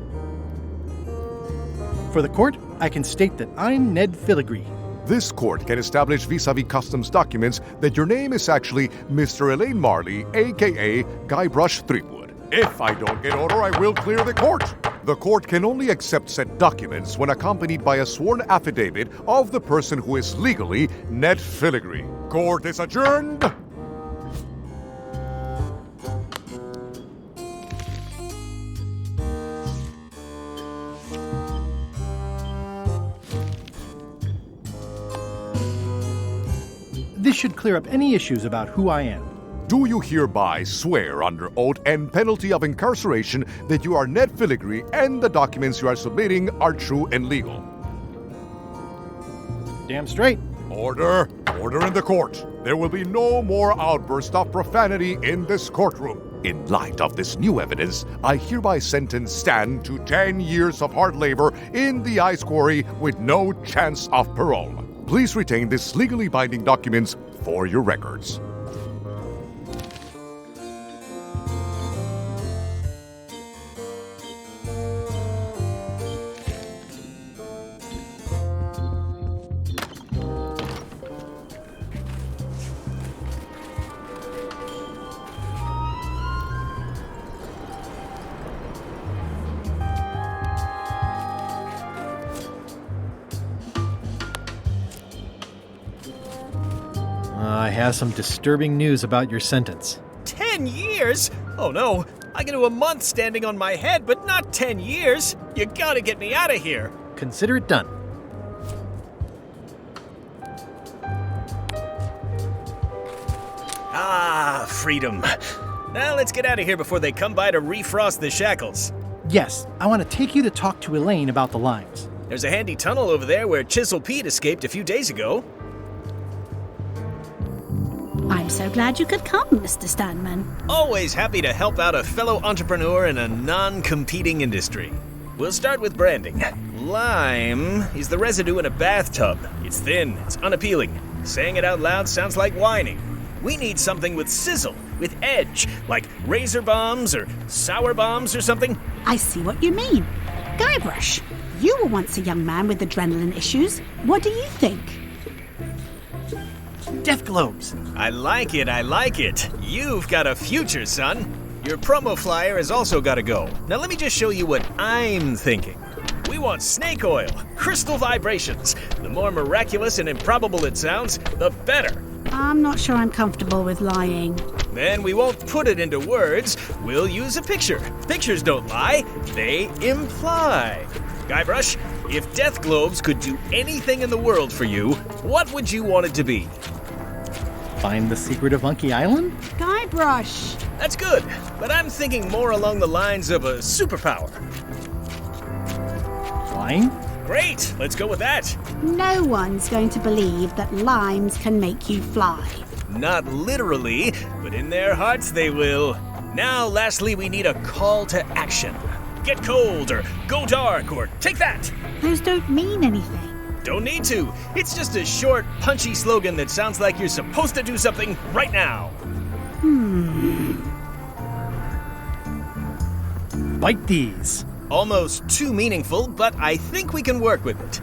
For the court, I can state that I'm Ned Filigree. This court can establish vis-a-vis customs documents that your name is actually Mr. Elaine Marley, a.k.a. Guybrush Threepwood. If I don't get order, I will clear the court. The court can only accept said documents when accompanied by a sworn affidavit of the person who is legally Ned Filigree. Court is adjourned. This should clear up any issues about who I am. Do you hereby swear under oath and penalty of incarceration that you are Ned Filigree and the documents you are submitting are true and legal? Damn straight. Order! Order in the court. There will be no more outbursts of profanity in this courtroom. In light of this new evidence, I hereby sentence Stan to 10 years of hard labor in the ice quarry with no chance of parole. Please retain this legally binding documents for your records. I have some disturbing news about your sentence. 10 years? Oh no, I can do a month standing on my head, but not 10 years. You gotta get me out of here. Consider it done. Ah, freedom. Now let's get out of here before they come by to refrost the shackles. Yes, I want to take you to talk to Elaine about the limes. There's a handy tunnel over there where Chisel Pete escaped a few days ago. I'm so glad you could come, Mr. Stanman. Always happy to help out a fellow entrepreneur in a non-competing industry. We'll start with branding. Lime is the residue in a bathtub. It's thin, it's unappealing. Saying it out loud sounds like whining. We need something with sizzle, with edge, like razor bombs or sour bombs or something. I see what you mean. Guybrush, you were once a young man with adrenaline issues. What do you think? Death globes. I like it, I like it. You've got a future, son. Your promo flyer has also got to go. Now let me just show you what I'm thinking. We want snake oil, crystal vibrations. The more miraculous and improbable it sounds, the better. I'm not sure I'm comfortable with lying. Then we won't put it into words. We'll use a picture. Pictures don't lie, they imply. Guybrush, if death globes could do anything in the world for you, what would you want it to be? Find the secret of Monkey Island? Guybrush! That's good, but I'm thinking more along the lines of a superpower. Flying? Great, let's go with that. No one's going to believe that limes can make you fly. Not literally, but in their hearts they will. Now, lastly, we need a call to action. Get cold, or go dark, or take that. Those don't mean anything. Don't need to. It's just a short, punchy slogan that sounds like you're supposed to do something right now. Bite these. Almost too meaningful, but I think we can work with it.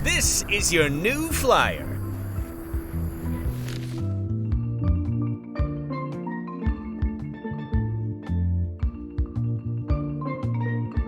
This is your new flyer.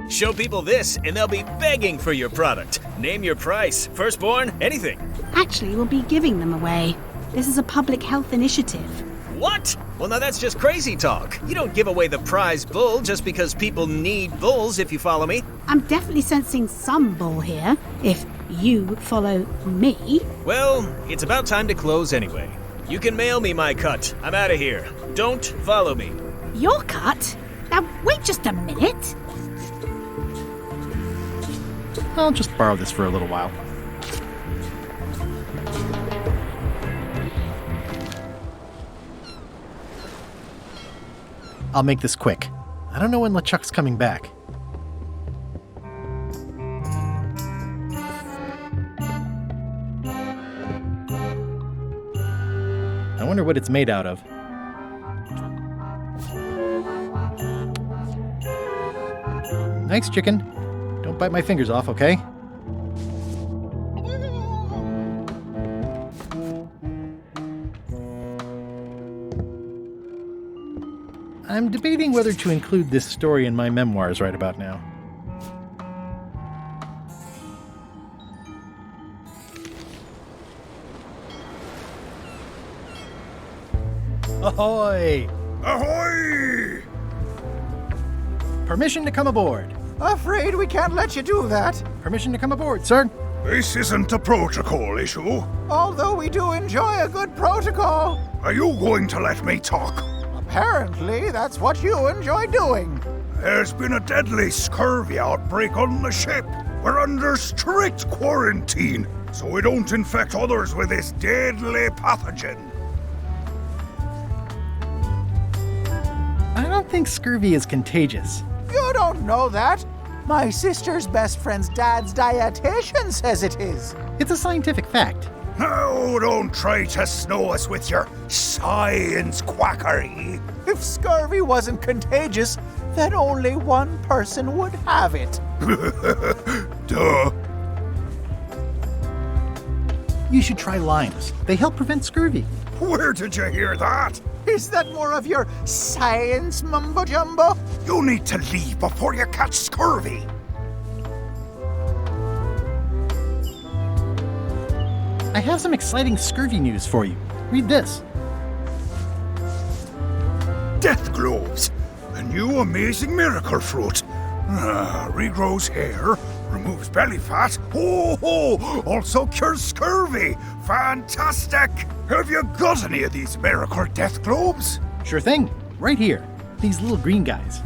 Show people this, and they'll be begging for your product. Name your price, firstborn, anything. Actually, we'll be giving them away. This is a public health initiative. What? Well, now that's just crazy talk. You don't give away the prize bull just because people need bulls, if you follow me. I'm definitely sensing some bull here, if you follow me. Well, it's about time to close anyway. You can mail me my cut. I'm out of here. Don't follow me. Your cut? Now, wait just a minute. I'll just borrow this for a little while. I'll make this quick. I don't know when LeChuck's coming back. I wonder what it's made out of. Nice chicken. Don't bite my fingers off, okay? I'm debating whether to include this story in my memoirs right about now. Ahoy! Ahoy! Permission to come aboard. Afraid we can't let you do that. Permission to come aboard, sir. This isn't a protocol issue. Although we do enjoy a good protocol. Are you going to let me talk? Apparently, that's what you enjoy doing. There's been a deadly scurvy outbreak on the ship. We're under strict quarantine, so we don't infect others with this deadly pathogen. I don't think scurvy is contagious. You don't know that. My sister's best friend's dad's dietitian says it is. It's a scientific fact. No, don't try to snow us with your science quackery. If scurvy wasn't contagious, then only one person would have it. Duh. You should try limes. They help prevent scurvy. Where did you hear that? Is that more of your science mumbo-jumbo? You need to leave before you catch scurvy. I have some exciting scurvy news for you. Read this. Death globes, a new amazing miracle fruit. Regrows hair, removes belly fat. Also cures scurvy. Fantastic! Have you got any of these miracle death globes? Sure thing. right here. These little green guys.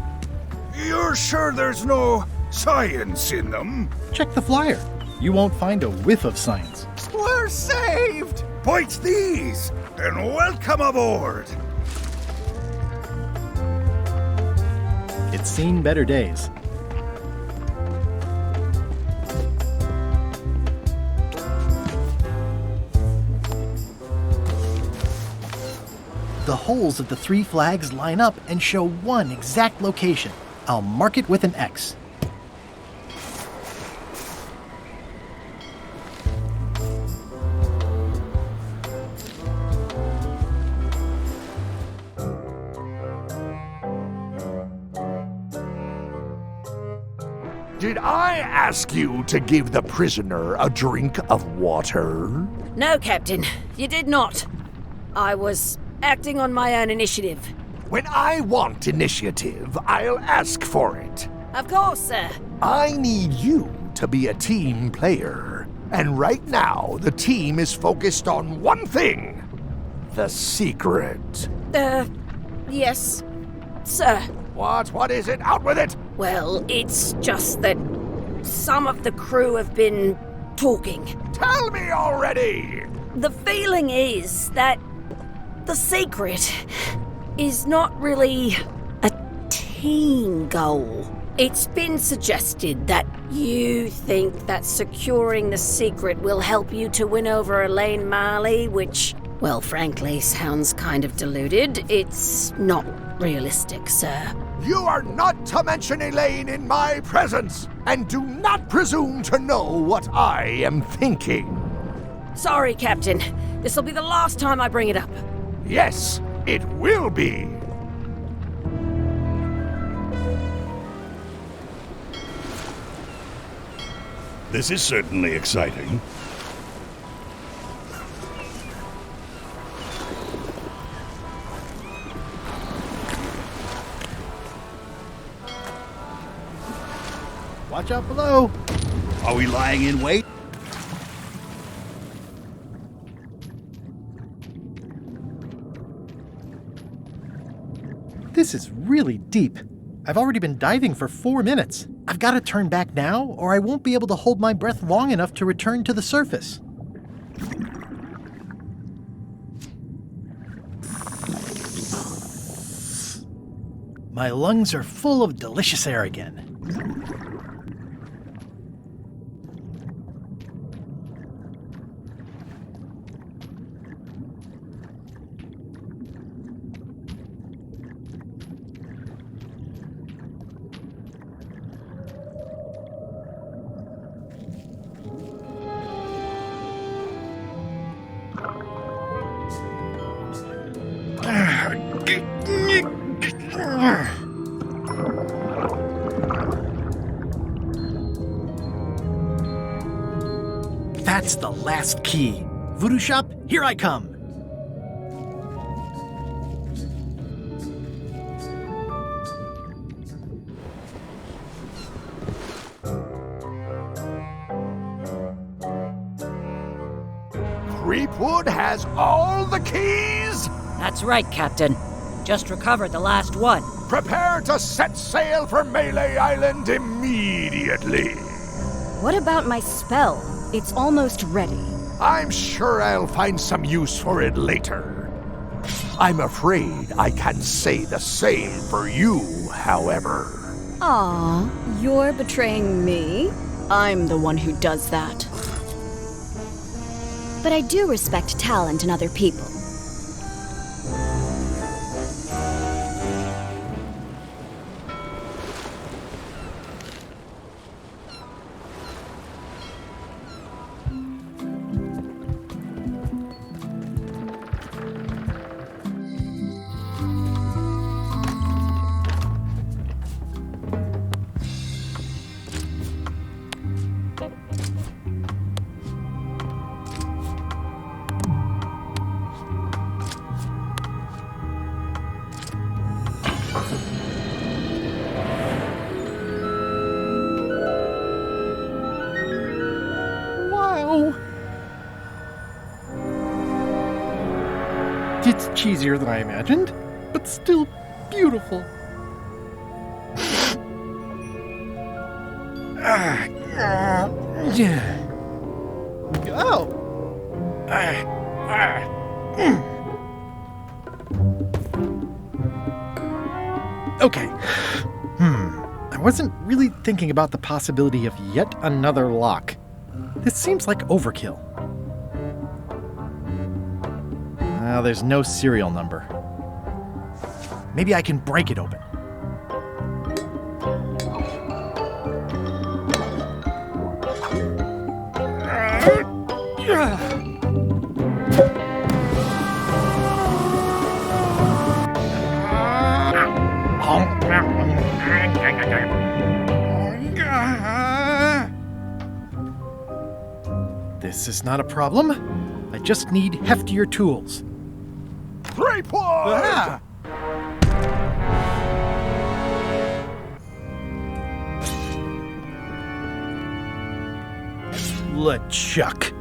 You're sure there's no science in them? Check the flyer. You won't find a whiff of science. We're saved! Point these, and welcome aboard! It's seen better days. The holes of the 3 flags line up and show one exact location. I'll mark it with an X. Did I ask you to give the prisoner a drink of water? No, Captain, you did not. I was acting on my own initiative. When I want initiative, I'll ask for it. Of course, sir. I need you to be a team player. And right now, the team is focused on one thing. The secret. Yes, sir. What is it? Out with it! Well, it's just that some of the crew have been talking. Tell me already! The feeling is that the secret is not really a team goal. It's been suggested that you think that securing the secret will help you to win over Elaine Marley, which, well, frankly, sounds kind of deluded. It's not realistic, sir. You are not to mention Elaine in my presence, and do not presume to know what I am thinking. Sorry, Captain. This'll be the last time I bring it up. Yes, it will be. This is certainly exciting. Watch out below. Are we lying in wait? This is really deep. I've already been diving for 4 minutes. I've got to turn back now, or I won't be able to hold my breath long enough to return to the surface. My lungs are full of delicious air again. That's the last key. Voodoo Shop, here I come. Threepwood has all the keys? That's right, Captain. Just recovered the last one. Prepare to set sail for Melee Island immediately. What about my spell? It's almost ready. I'm sure I'll find some use for it later. I'm afraid I can't say the same for you, however. Aw, you're betraying me? I'm the one who does that. But I do respect talent in other people. It's cheesier than I imagined, but still beautiful. Oh. Okay. I wasn't really thinking about the possibility of yet another lock. This seems like overkill. There's no serial number. Maybe I can break it open. This is not a problem. I just need heftier tools. Threepwood! LeChuck,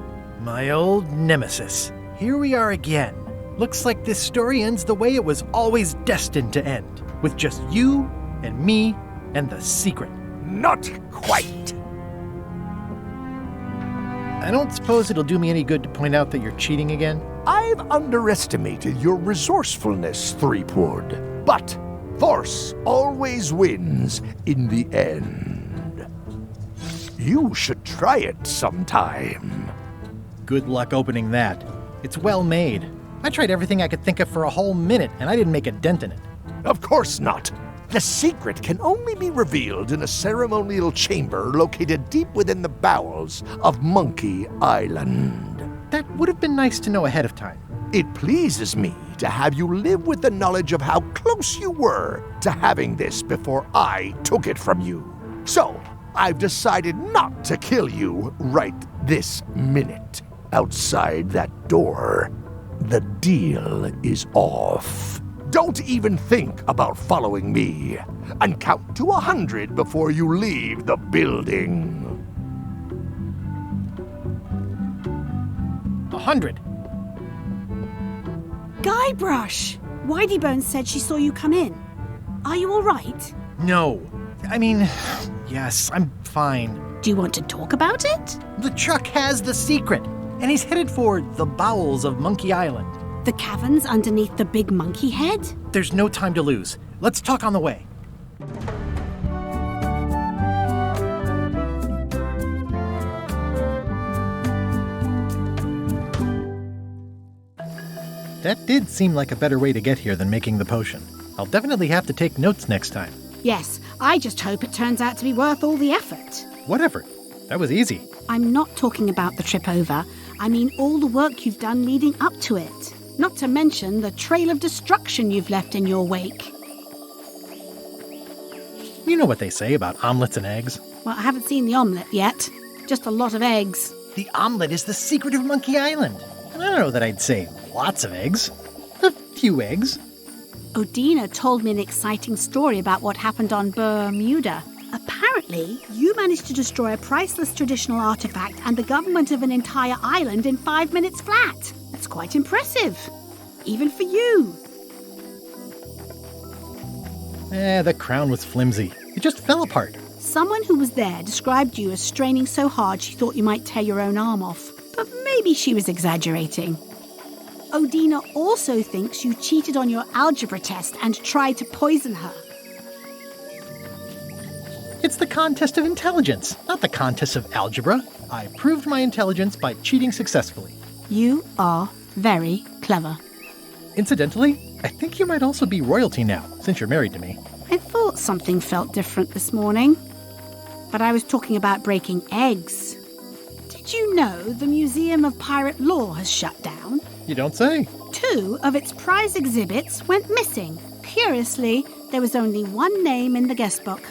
my old nemesis. Here we are again. Looks like this story ends the way it was always destined to end, with just you and me and the secret. Not quite. I don't suppose it'll do me any good to point out that you're cheating again? I've underestimated your resourcefulness, Threepwood. But force always wins in the end. You should try it sometime. Good luck opening that. It's well made. I tried everything I could think of for a whole minute, and I didn't make a dent in it. Of course not. The secret can only be revealed in a ceremonial chamber located deep within the bowels of Monkey Island. That would have been nice to know ahead of time. It pleases me to have you live with the knowledge of how close you were to having this before I took it from you. So, I've decided not to kill you right this minute. Outside that door, the deal is off. Don't even think about following me, and count to 100 before you leave the building. 100. Guybrush! Whiteybones said she saw you come in. Are you all right? No. I mean, yes, I'm fine. Do you want to talk about it? LeChuck has the secret, and he's headed for the bowels of Monkey Island. The caverns underneath the big monkey head? There's no time to lose. Let's talk on the way. That did seem like a better way to get here than making the potion. I'll definitely have to take notes next time. Yes, I just hope it turns out to be worth all the effort. What effort? That was easy. I'm not talking about the trip over. I mean all the work you've done leading up to it. Not to mention the trail of destruction you've left in your wake. You know what they say about omelets and eggs? Well, I haven't seen the omelette yet. Just a lot of eggs. The omelet is the secret of Monkey Island. I don't know that I'd say lots of eggs. A few eggs. Odina told me an exciting story about what happened on Brrr Muda. Apparently, you managed to destroy a priceless traditional artifact and the government of an entire island in 5 minutes flat. That's quite impressive. Even for you. The crown was flimsy. It just fell apart. Someone who was there described you as straining so hard she thought you might tear your own arm off. But maybe she was exaggerating. Odina also thinks you cheated on your algebra test and tried to poison her. It's the contest of intelligence, not the contest of algebra. I proved my intelligence by cheating successfully. You are very clever. Incidentally, I think you might also be royalty now, since you're married to me. I thought something felt different this morning. But I was talking about breaking eggs. Did you know the Museum of Pirate Lore has shut down? You don't say. 2 of its prize exhibits went missing. Curiously, there was only one name in the guest book.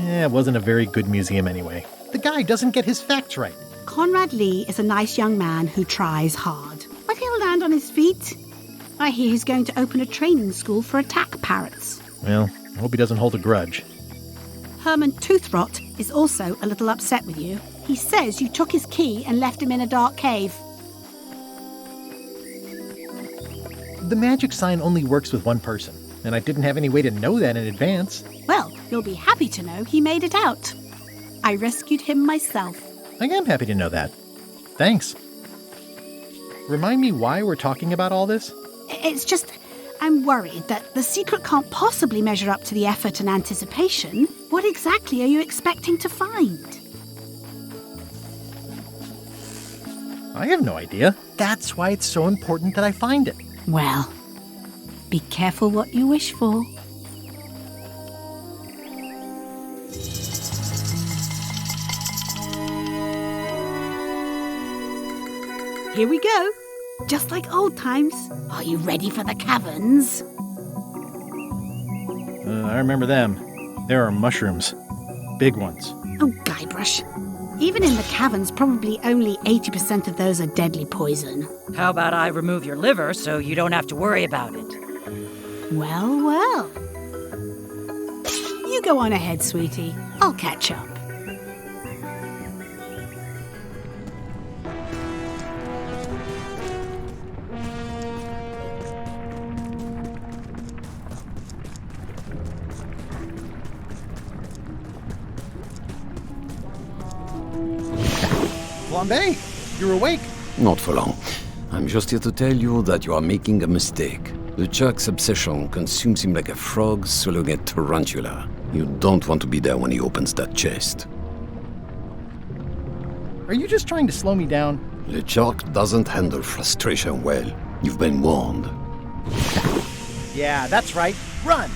It wasn't a very good museum anyway. The guy doesn't get his facts right. Conrad Lee is a nice young man who tries hard. But he'll land on his feet. I hear he's going to open a training school for attack parrots. Well, I hope he doesn't hold a grudge. Herman Toothrot is also a little upset with you. He says you took his key and left him in a dark cave. The magic sign only works with one person, and I didn't have any way to know that in advance. Well, you'll be happy to know he made it out. I rescued him myself. I am happy to know that. Thanks. Remind me why we're talking about all this? It's just, I'm worried that the secret can't possibly measure up to the effort and anticipation. What exactly are you expecting to find? I have no idea. That's why it's so important that I find it. Well, be careful what you wish for. Here we go. Just like old times. Are you ready for the caverns? I remember them. There are mushrooms. Big ones. Oh, Guybrush. Even in the caverns, probably only 80% of those are deadly poison. How about I remove your liver so you don't have to worry about it? Well, well. You go on ahead, sweetie. I'll catch up. Flambe, you're awake. Not for long. I'm just here to tell you that you are making a mistake. LeChuck's obsession consumes him like a frog swallowing a tarantula. You don't want to be there when he opens that chest. Are you just trying to slow me down? LeChuck doesn't handle frustration well. You've been warned. Yeah, that's right. Run!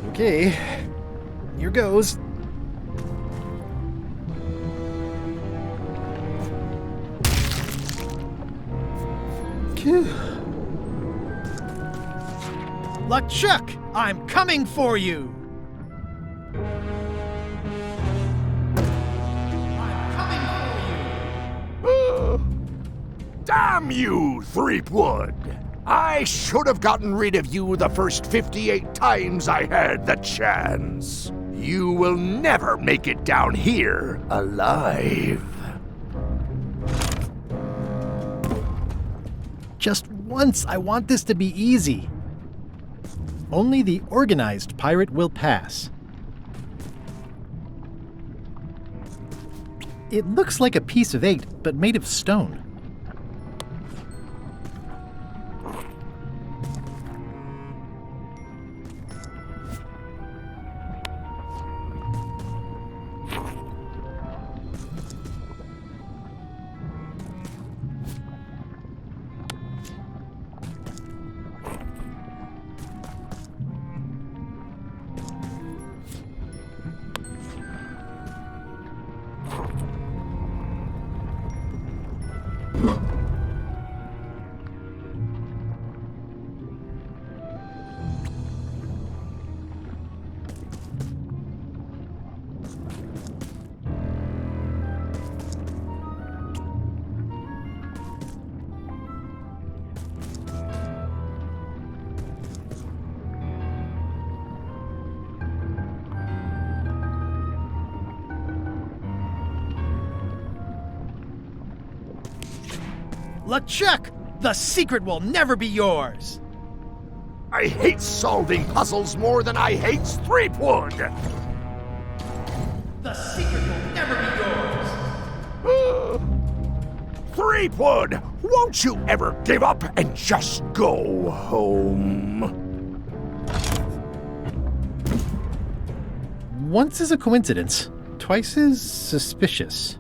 Okay, here goes. LeChuck, I'm coming for you! Damn you, Threepwood! I should have gotten rid of you the first 58 times I had the chance. You will never make it down here alive. Just once, I want this to be easy. Only the organized pirate will pass. It looks like a piece of 8, but made of stone. LeChuck, the secret will never be yours! I hate solving puzzles more than I hate Threepwood! The secret will never be yours! Threepwood, won't you ever give up and just go home? Once is a coincidence, twice is suspicious.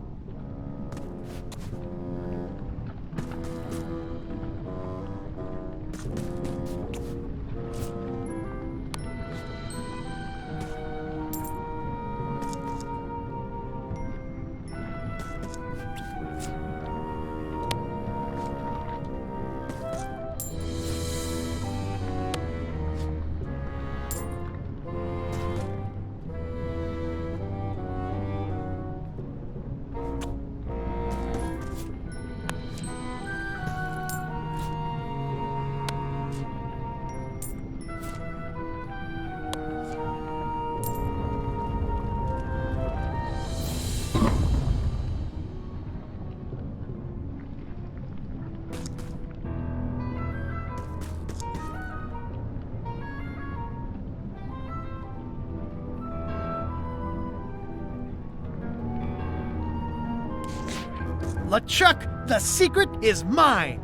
LeChuck, the secret is mine!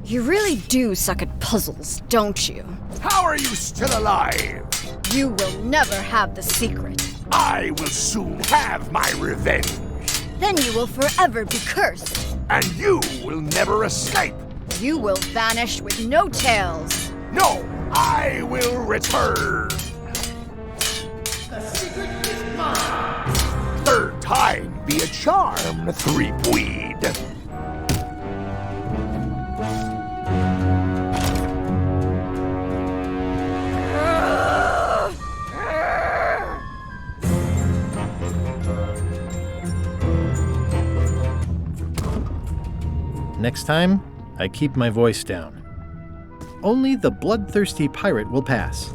You really do suck at puzzles, don't you? How are you still alive? You will never have the secret. I will soon have my revenge. Then you will forever be cursed. And you will never escape. You will vanish with no tails. No, I will return. The secret is mine. Third time be a charm, Threepwood. Next time, I keep my voice down. Only the bloodthirsty pirate will pass.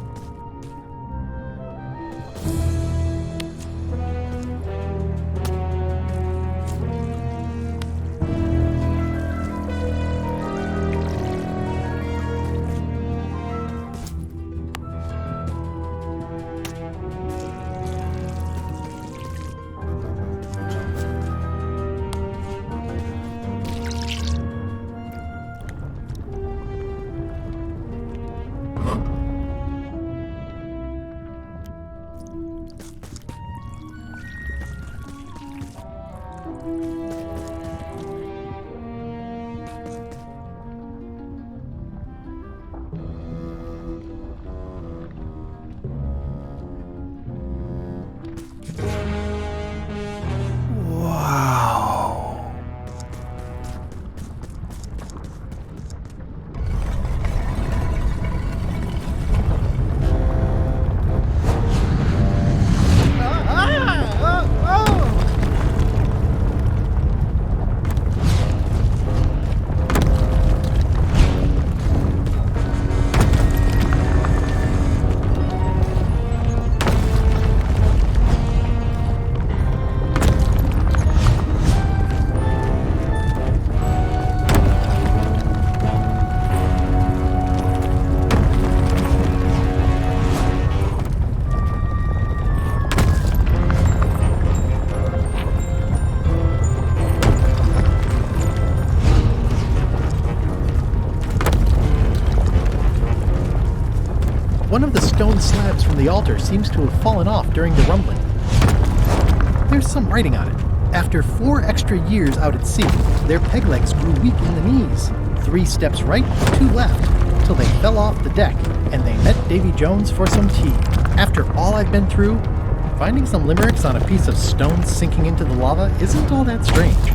One of the stone slabs from the altar seems to have fallen off during the rumbling. There's some writing on it. After 4 extra years out at sea, their peg legs grew weak in the knees. 3 steps right, 2 left, till they fell off the deck, and they met Davy Jones for some tea. After all I've been through, finding some limericks on a piece of stone sinking into the lava isn't all that strange.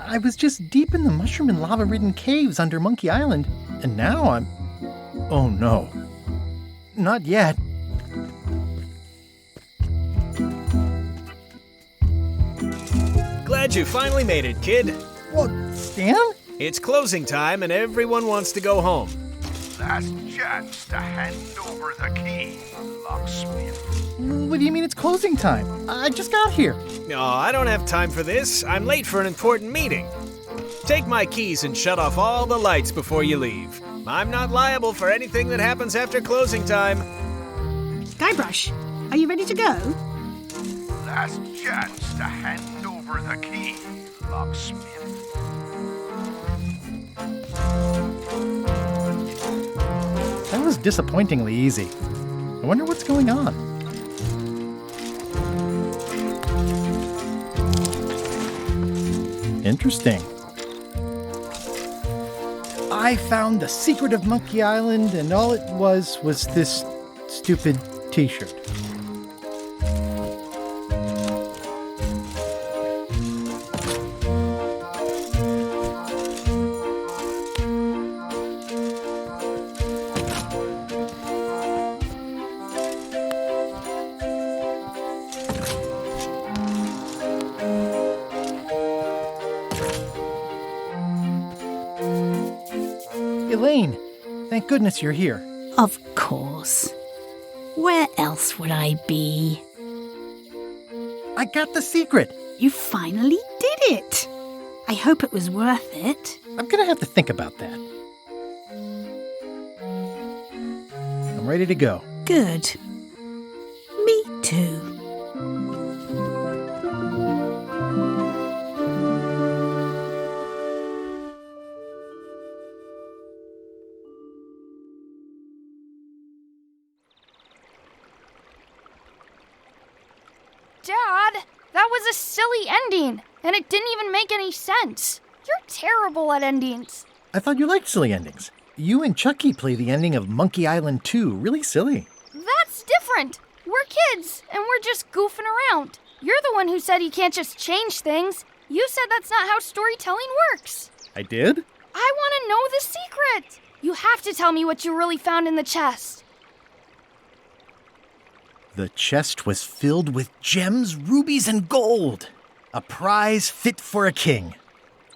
I was just deep in the mushroom and lava-ridden caves under Monkey Island, and now I'm... Oh no. Not yet. Glad you finally made it, kid. What, Stan? It's closing time and everyone wants to go home. Last chance to hand over the key, locksmith. What do you mean it's closing time? I just got here. No, I don't have time for this. I'm late for an important meeting. Take my keys and shut off all the lights before you leave. I'm not liable for anything that happens after closing time. Guybrush, are you ready to go? Last chance to hand over the key, locksmith. That was disappointingly easy. I wonder what's going on. Interesting. I found the secret of Monkey Island, and all it was this stupid t-shirt. Elaine, thank goodness you're here. Of course. Where else would I be? I got the secret. You finally did it. I hope it was worth it. I'm gonna have to think about that. I'm ready to go. Good. Me too. Dad, that was a silly ending, and it didn't even make any sense. You're terrible at endings. I thought you liked silly endings. You and Chucky play the ending of Monkey Island 2 really silly. That's different. We're kids, and we're just goofing around. You're the one who said you can't just change things. You said that's not how storytelling works. I did? I want to know the secret. You have to tell me what you really found in the chest. The chest was filled with gems, rubies, and gold. A prize fit for a king.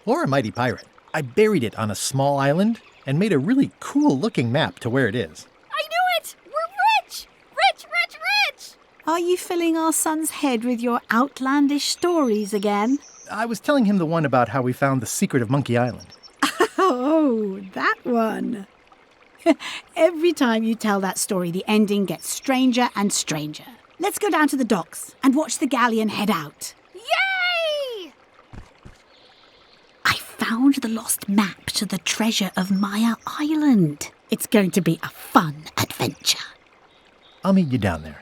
Or a mighty pirate. I buried it on a small island and made a really cool-looking map to where it is. I knew it! We're rich! Rich, rich, rich! Are you filling our son's head with your outlandish stories again? I was telling him the one about how we found the secret of Monkey Island. Oh, that one. Every time you tell that story, the ending gets stranger and stranger. Let's go down to the docks and watch the galleon head out. Yay! I found the lost map to the treasure of Maya Island. It's going to be a fun adventure. I'll meet you down there.